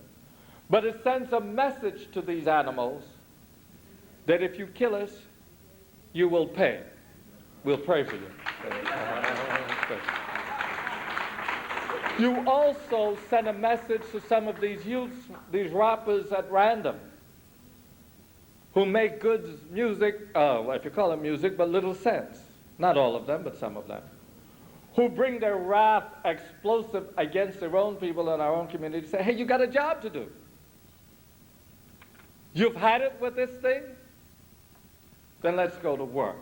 But it sends a message to these animals that if you kill us, you will pay. We'll pray for you. You also send a message to some of these youths, these rappers at random, who make good music, if you call it music, but little sense. Not all of them, but some of them. Who bring their wrath explosive against their own people in our own community, say, hey, you got a job to do. You've had it with this thing? Then let's go to work.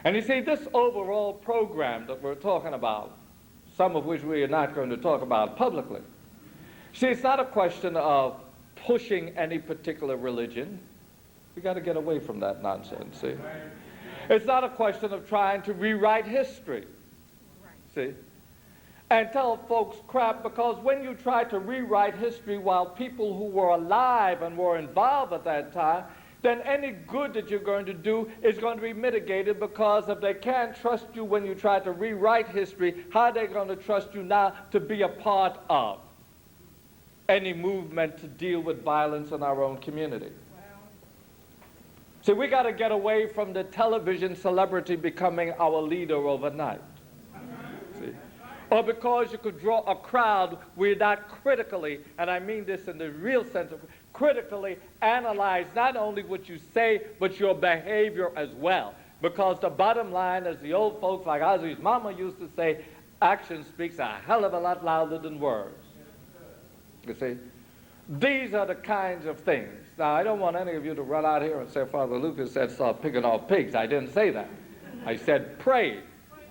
And you see, this overall program that we're talking about, some of which we are not going to talk about publicly, see, it's not a question of pushing any particular religion. We got to get away from that nonsense, see? It's not a question of trying to rewrite history, see? And tell folks crap, because when you try to rewrite history while people who were alive and were involved at that time, then any good that you're going to do is going to be mitigated, because if they can't trust you when you try to rewrite history, how are they going to trust you now to be a part of any movement to deal with violence in our own community? See, we got to get away from the television celebrity becoming our leader overnight. See? Or because you could draw a crowd without critically, and I mean this in the real sense of critically analyze not only what you say, but your behavior as well. Because the bottom line, as the old folks like Ozzy's mama used to say, action speaks a hell of a lot louder than words. You see? These are the kinds of things. Now, I don't want any of you to run out here and say, Father Lucas said start picking off pigs. I didn't say that. I said pray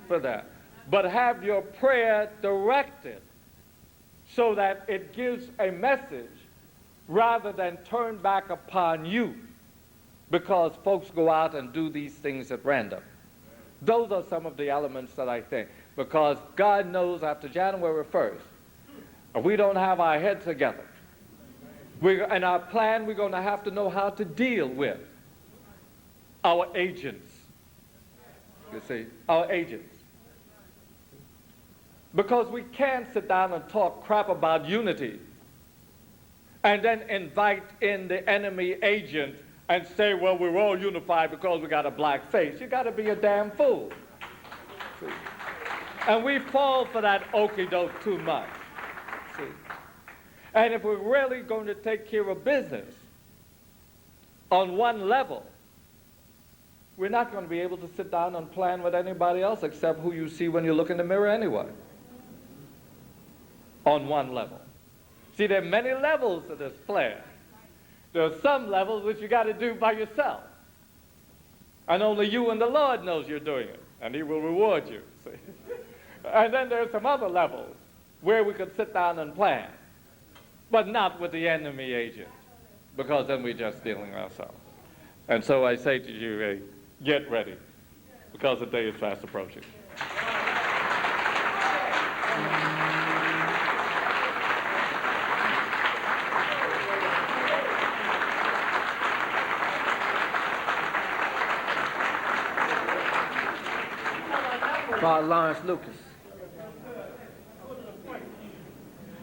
for that. But have your prayer directed so that it gives a message rather than turn back upon you because folks go out and do these things at random. Those are some of the elements that I think. Because God knows after January 1st, if we don't have our heads together, in our plan, we're going to have to know how to deal with our agents. You see, our agents. Because we can't sit down and talk crap about unity and then invite in the enemy agent and say, well, we're all unified because we got a black face. You got to be a damn fool. See? And we fall for that okey-doke too much. See? And if we're really going to take care of business on one level, we're not going to be able to sit down and plan with anybody else except who you see when you look in the mirror anyway. On one level. See, there are many levels to this plan. There are some levels which you got to do by yourself. And only you and the Lord knows you're doing it. And he will reward you. See? And then there are some other levels where we could sit down and plan. But not with the enemy agent. Because then we're just stealing ourselves. And so I say to you, get ready, because the day is fast approaching. Father Lawrence Lucas.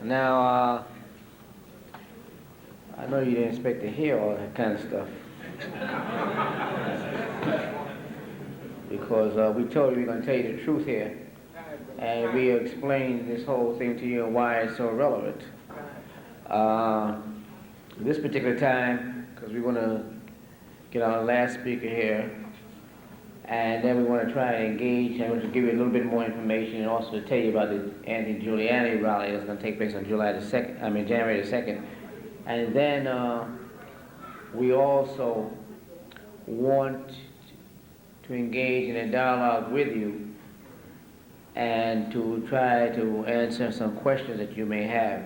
Now, I know you didn't expect to hear all that kind of stuff. Because we told you we're going to tell you the truth here. And we explained this whole thing to you and why it's so relevant. This particular time, because we want to get our last speaker here, and then we want to try and engage, and I want to give you a little bit more information and also to tell you about the anti-Giuliani rally that's going to take place on January the 2nd. And then we also want to engage in a dialogue with you and to try to answer some questions that you may have.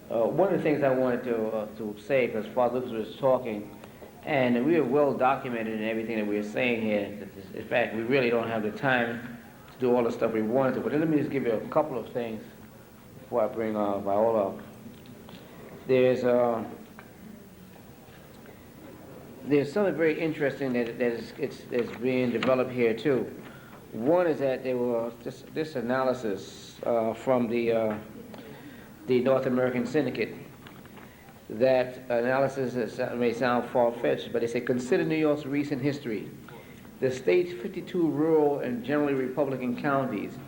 One of the things I wanted to say, because Father Lucas was talking, and we are well documented in everything that we are saying here. In fact, we really don't have the time to do all the stuff we wanted to, but let me just give you a couple of things before I bring Viola up. There's something very interesting that's being developed here too. One is that there was this analysis from the North American Syndicate. That analysis may sound far-fetched, but they say, consider New York's recent history. The state's 52 rural and generally Republican counties,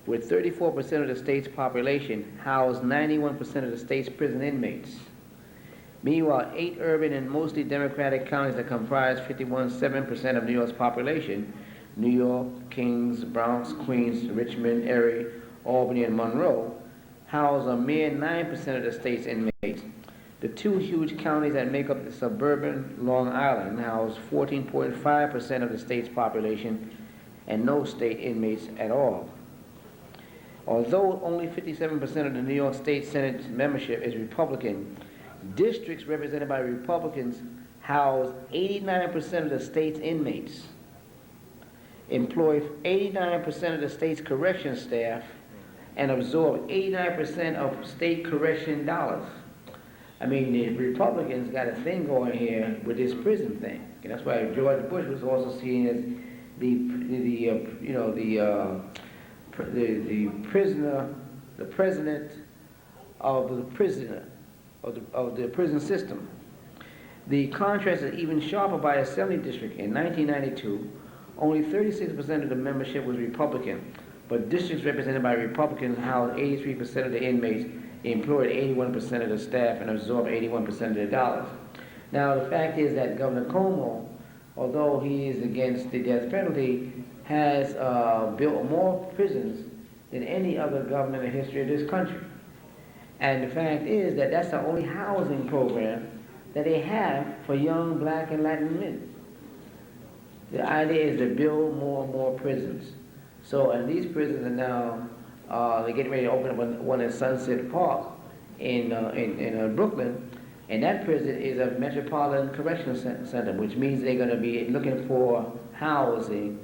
with 34% of the state's population, house 91% of the state's prison inmates. Meanwhile, 8 urban and mostly Democratic counties that comprise 51.7% of New York's population, New York, Kings, Bronx, Queens, Richmond, Erie, Albany, and Monroe, house a mere 9% of the state's inmates. The 2 huge counties that make up the suburban Long Island house 14.5% of the state's population and no state inmates at all. Although only 57% of the New York State Senate membership is Republican, districts represented by Republicans house 89% of the state's inmates, employ 89% of the state's correction staff, and absorb 89% of state correction dollars. I mean, the Republicans got a thing going here with this prison thing. And that's why George Bush was also seen as the president of the prison system. The contrast is even sharper by Assembly District. In 1992, only 36% of the membership was Republican, but districts represented by Republicans housed 83% of the inmates, employed 81% of the staff, and absorbed 81% of the dollars. Now, the fact is that Governor Cuomo, although he is against the death penalty, has built more prisons than any other governor in the history of this country. And the fact is that that's the only housing program that they have for young black and Latin men. The idea is to build more and more prisons. So, and these prisons are now, they're getting ready to open up one in Sunset Park in Brooklyn, and that prison is a Metropolitan Correctional Center, which means they're going to be looking for housing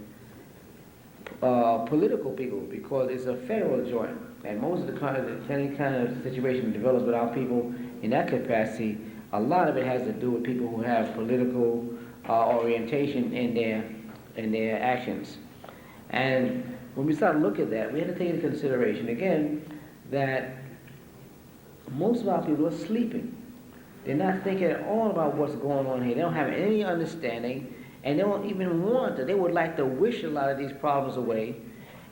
political people, because it's a federal joint, and most of any kind of situation develops without people in that capacity. A lot of it has to do with people who have political orientation in their actions. And when we start looking at that, we have to take into consideration again that most of our people are sleeping. They're not thinking at all about what's going on here. They don't have any understanding, and they don't even want to. They would like to wish a lot of these problems away.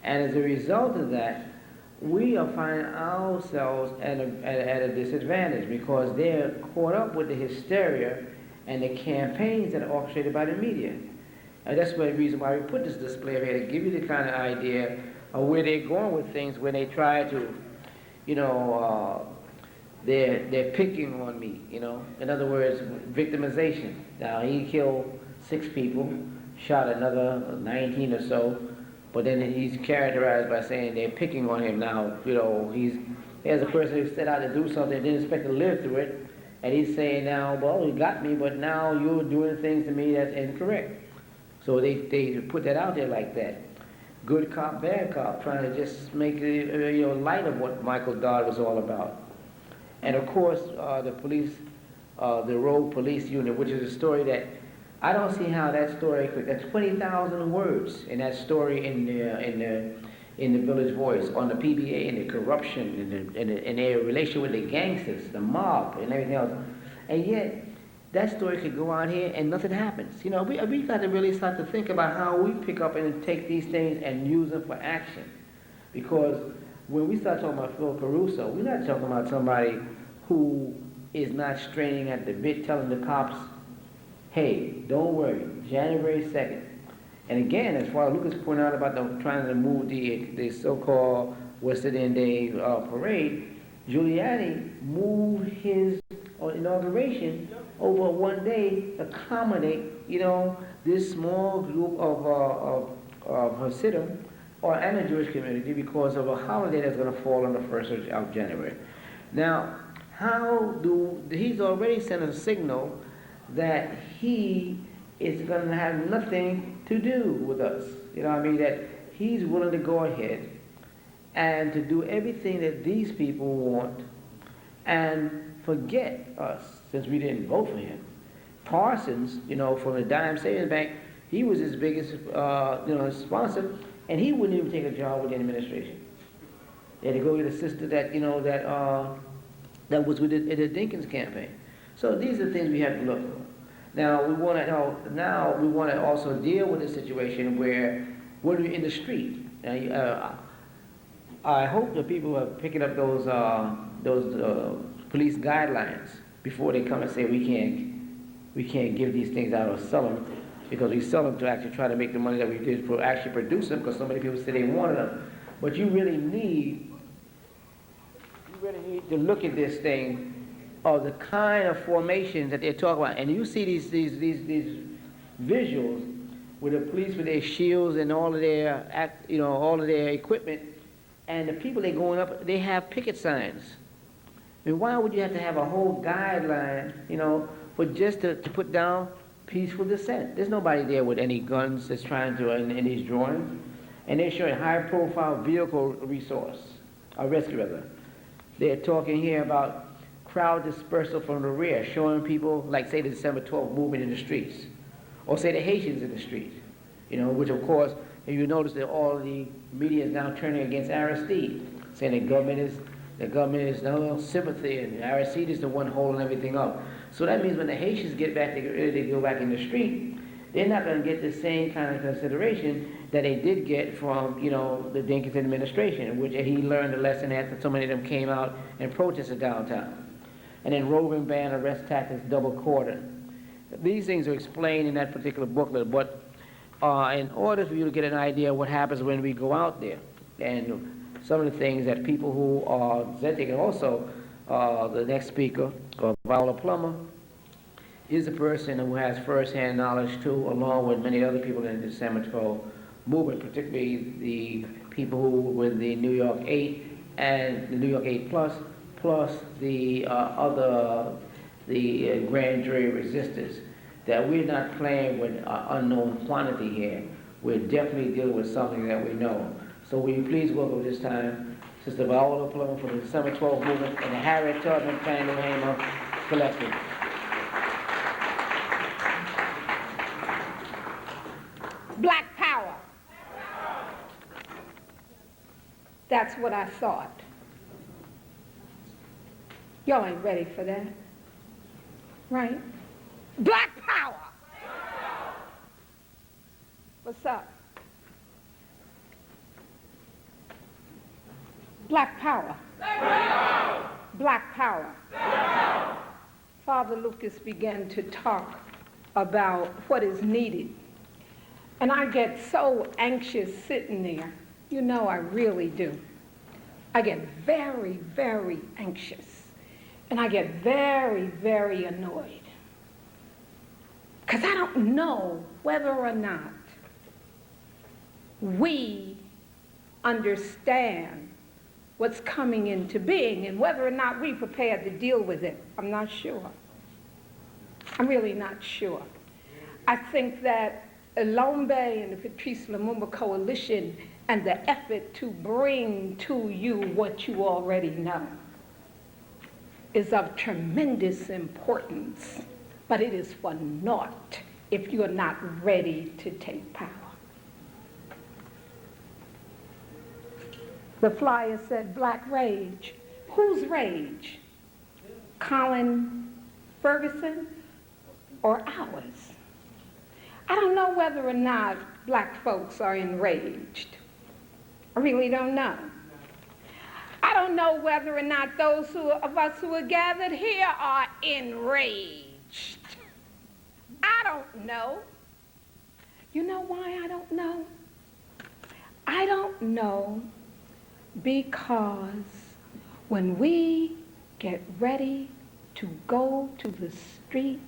And as a result of that, we are finding ourselves at a disadvantage, because they're caught up with the hysteria and the campaigns that are orchestrated by the media. And that's the reason why we put this display here, to give you the kind of idea of where they're going with things when they try to, they're picking on me, In other words, victimization. Now, he killed 6 people, shot another 19 or so, but then he's characterized by saying they're picking on him now. There's a person who set out to do something, didn't expect to live through it, And he's saying now, well, you got me, but now you're doing things to me that's incorrect. So they put that out there like that. Good cop, bad cop, trying to just make light of what Michael Dodd was all about. And of course, the police, the road police unit, which is a story that I don't see how that story could. That's 20,000 words in that story in the Village Voice on the PBA and the corruption and their relation with the gangsters, the mob, and everything else. And yet, that story could go out here and nothing happens. You know, we got to really start to think about how we pick up and take these things and use them for action. Because when we start talking about Phil Caruso, we're not talking about somebody who is not straining at the bit telling the cops, hey, don't worry, January 2nd. And again, as far as Lucas pointed out about trying to move the so-called Western Day parade, Giuliani moved his inauguration over one day to accommodate, this small group of Hasidim and the Jewish community because of a holiday that's going to fall on the 1st of January. Now, he's already sent a signal that he is going to have nothing to do with us. That he's willing to go ahead and to do everything that these people want and forget us since we didn't vote for him. Parsons, from the Dime Savings Bank, he was his biggest, sponsor, and he wouldn't even take a job with the administration. They had to go get a sister that was with the Dinkins campaign. So these are things we have to look for. Now we want to also deal with a situation where when we're in the street. Now, I hope that people are picking up those police guidelines before they come and say we can't give these things out or sell them, because we sell them to actually try to make the money that we did for actually produce them, because so many people say they wanted them. But you really need to look at this thing of the kind of formations that they're talking about. And you see these visuals with the police with their shields and all of their equipment, and the people they're going up, they have picket signs. I mean, why would you have to have a whole guideline, for just to put down peaceful dissent? There's nobody there with any guns that's trying to, in these drawings. And they're showing high-profile vehicle rescue rather. They're talking here about crowd dispersal from the rear, showing people, like, say, the December 12th movement in the streets, or say the Haitians in the streets, which, of course, if you notice that all the media is now turning against Aristide, saying the government is no sympathy, and Aristide is the one holding everything up. So that means when the Haitians get ready to go back in the street, they're not going to get the same kind of consideration that they did get from, the Dinkins administration, in which he learned a lesson after so many of them came out and protested downtown. And then roving band arrest tactics double quartered. These things are explained in that particular booklet, but in order for you to get an idea of what happens when we go out there, and some of the things that people who are Zetic, and also the next speaker, Viola Plummer, is a person who has first-hand knowledge too, along with many other people in the December 12 movement, particularly the people who were the New York 8 and the New York 8 plus the grand jury resistors, that we're not playing with unknown quantity here. We're definitely dealing with something that we know. So will you please welcome this time Sister Viola Plummer from the December 12 movement and the Harriet Tubman Fannie Hamer Collective. Black power. That's what I thought. Y'all ain't ready for that, right? Black power. What's up? Black power. Black power. Black power. Black power. Father Lucas began to talk about what is needed. And I get so anxious sitting there. I really do. I get very, very anxious. And I get very, very annoyed. Because I don't know whether or not we understand what's coming into being, and whether or not we prepared to deal with it, I'm not sure. I'm really not sure. I think that Elombe and the Patrice Lumumba Coalition and the effort to bring to you what you already know is of tremendous importance, but it is for naught if you're not ready to take power. The flyer said, Black Rage. Whose rage? Colin Ferguson or ours? I don't know whether or not black folks are enraged. I really don't know. I don't know whether or not those of us who are gathered here are enraged. I don't know. You know why I don't know? I don't know because when we get ready to go to the street,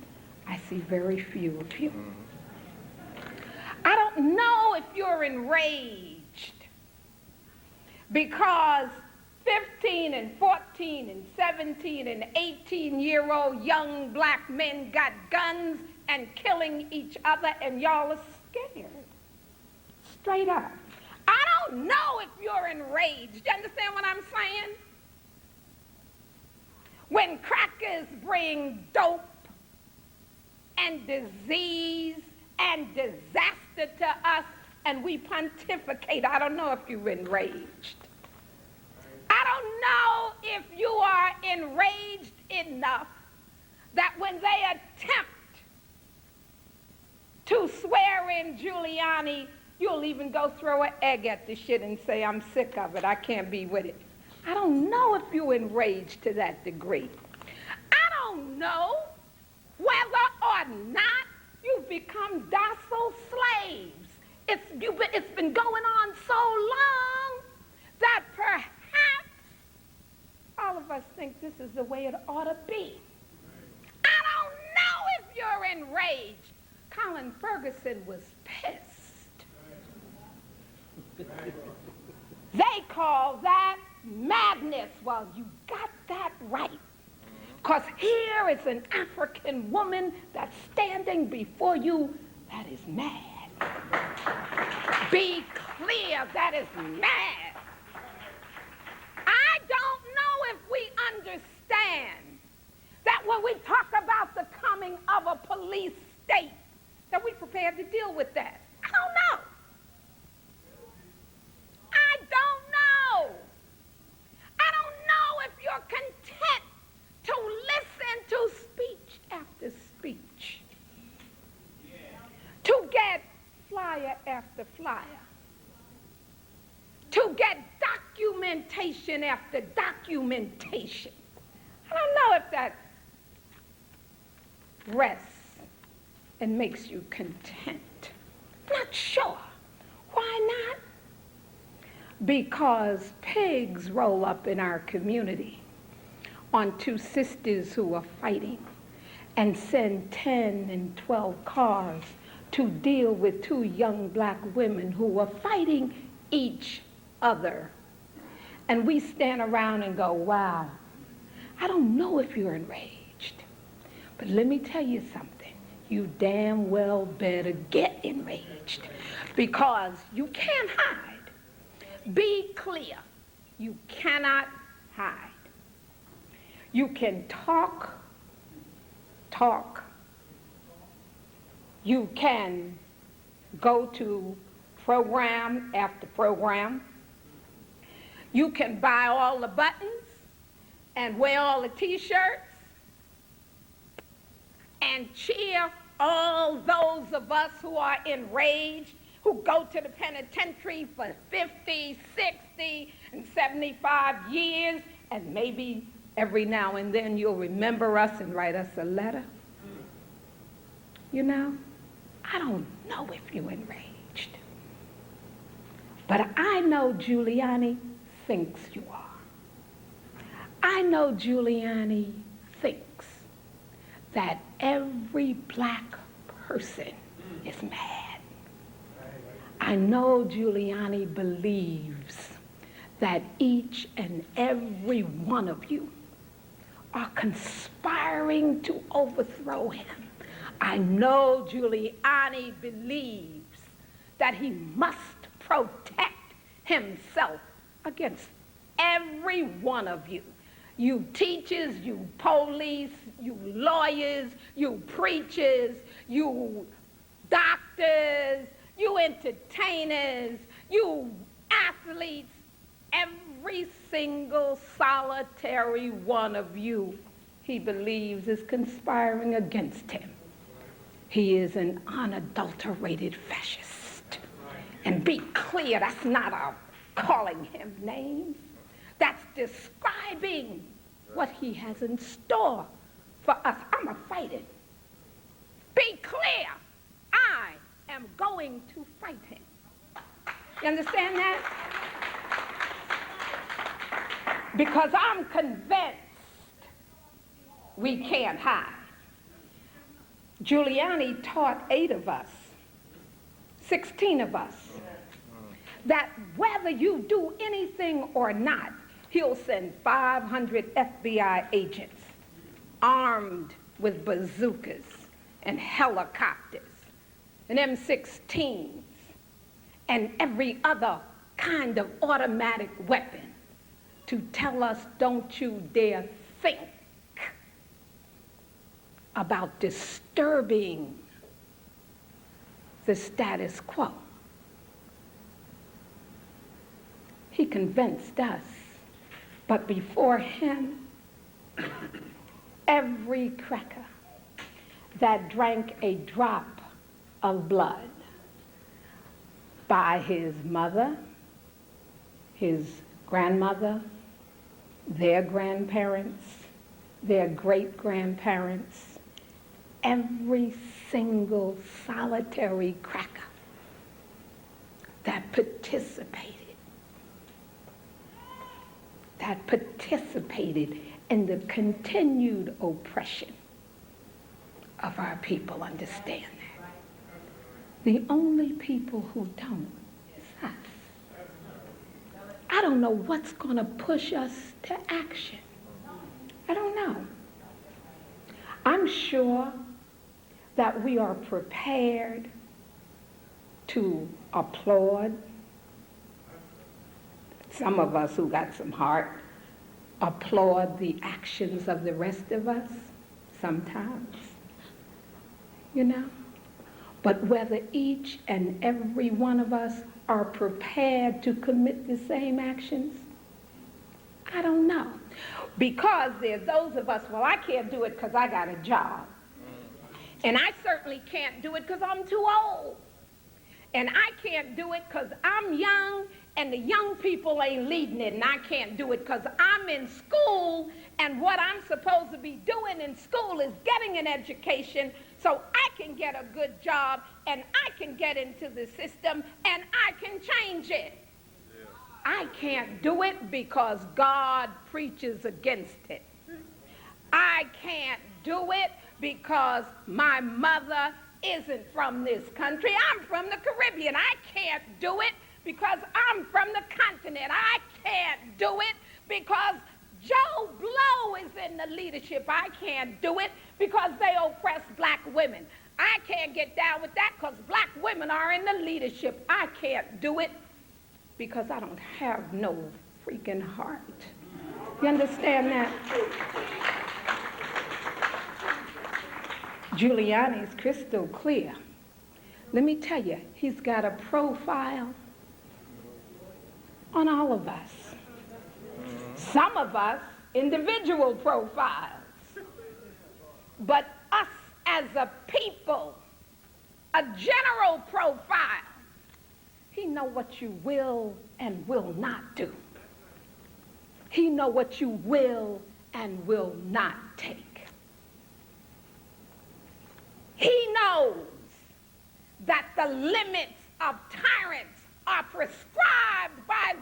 I see very few of you. I don't know if you're enraged because 15 and 14 and 17 and 18-year-old young black men got guns and killing each other and y'all are scared. Straight up. I don't know if you're enraged. You understand what I'm saying? When crackers bring dope and disease and disaster to us and we pontificate, I don't know if you're enraged. I don't know if you are enraged enough that when they attempt to swear in Giuliani, you'll even go throw an egg at the shit and say, I'm sick of it, I can't be with it. I don't know if you're enraged to that degree. I don't know whether or not you've become docile slaves. It's been going on so long that perhaps all of us think this is the way it ought to be. I don't know if you're enraged. Colin Ferguson was pissed. They call that madness. Well, you got that right. Because here is an African woman that's standing before you that is mad. Be clear, that is mad. I don't know if we understand that when we talk about the coming of a police state, that we prepared to deal with that. I don't know. I don't know. I don't know if you're content to listen to speech after speech, to get flyer after flyer, to get documentation after documentation. I don't know if that rests and makes you content. Not sure. Why not? Because pigs roll up in our community on two sisters who are fighting and send 10 and 12 cars to deal with two young black women who are fighting each other. And we stand around and go, wow, I don't know if you're enraged, but let me tell you something. You damn well better get enraged because you can't hide. Be clear. You cannot hide. You can talk. You can go to program after program. You can buy all the buttons and wear all the t-shirts and cheer all those of us who are enraged, who go to the penitentiary for 50, 60, and 75 years, and maybe every now and then you'll remember us and write us a letter. You know, I don't know if you're enraged, but I know Giuliani thinks you are. I know Giuliani thinks that every black person is mad. I know Giuliani believes that each and every one of you are conspiring to overthrow him. I know Giuliani believes that he must protect himself against every one of you. You teachers, you police, you lawyers, you preachers, you doctors, you entertainers, you athletes, every single solitary one of you, he believes is conspiring against him. He is an unadulterated fascist. And be clear, that's not calling him names. That's describing what he has in store for us. I'm a fighter. Be clear, I am going to fight him. You understand that? Because I'm convinced we can't hide. Giuliani taught 8 of us, 16 of us, that whether you do anything or not, he'll send 500 FBI agents armed with bazookas and helicopters and M16s and every other kind of automatic weapon to tell us, don't you dare think about disturbing the status quo. He convinced us, but before him, every cracker that drank a drop of blood by his mother, his grandmother, their grandparents, their great-grandparents, every single solitary cracker that participated in the continued oppression of our people. Understand that. The only people who don't is us. I don't know what's going to push us to action. I don't know. I'm sure that we are prepared to applaud. Some of us who got some heart applaud the actions of the rest of us sometimes, you know. But whether each and every one of us are prepared to commit the same actions, I don't know. Because there's those of us, well, I can't do it because I got a job. And I certainly can't do it because I'm too old. And I can't do it because I'm young and the young people ain't leading it, and I can't do it because I'm in school, and what I'm supposed to be doing in school is getting an education so I can get a good job and I can get into the system and I can change it. Yeah. I can't do it because God preaches against it. I can't do it because my mother isn't from this country. I'm from the Caribbean. I can't do it because I'm from the continent. I can't do it because Joe Blow is in the leadership. I can't do it because they oppress black women. I can't get down with that because black women are in the leadership. I can't do it because I don't have no freaking heart. You understand that? Giuliani's crystal clear. Let me tell you, he's got a profile on all of us. Some of us, individual profiles. But us as a people, a general profile. He know what you will and will not do. He know what you will and will not take. He knows that the limits of tyrants are prescribed by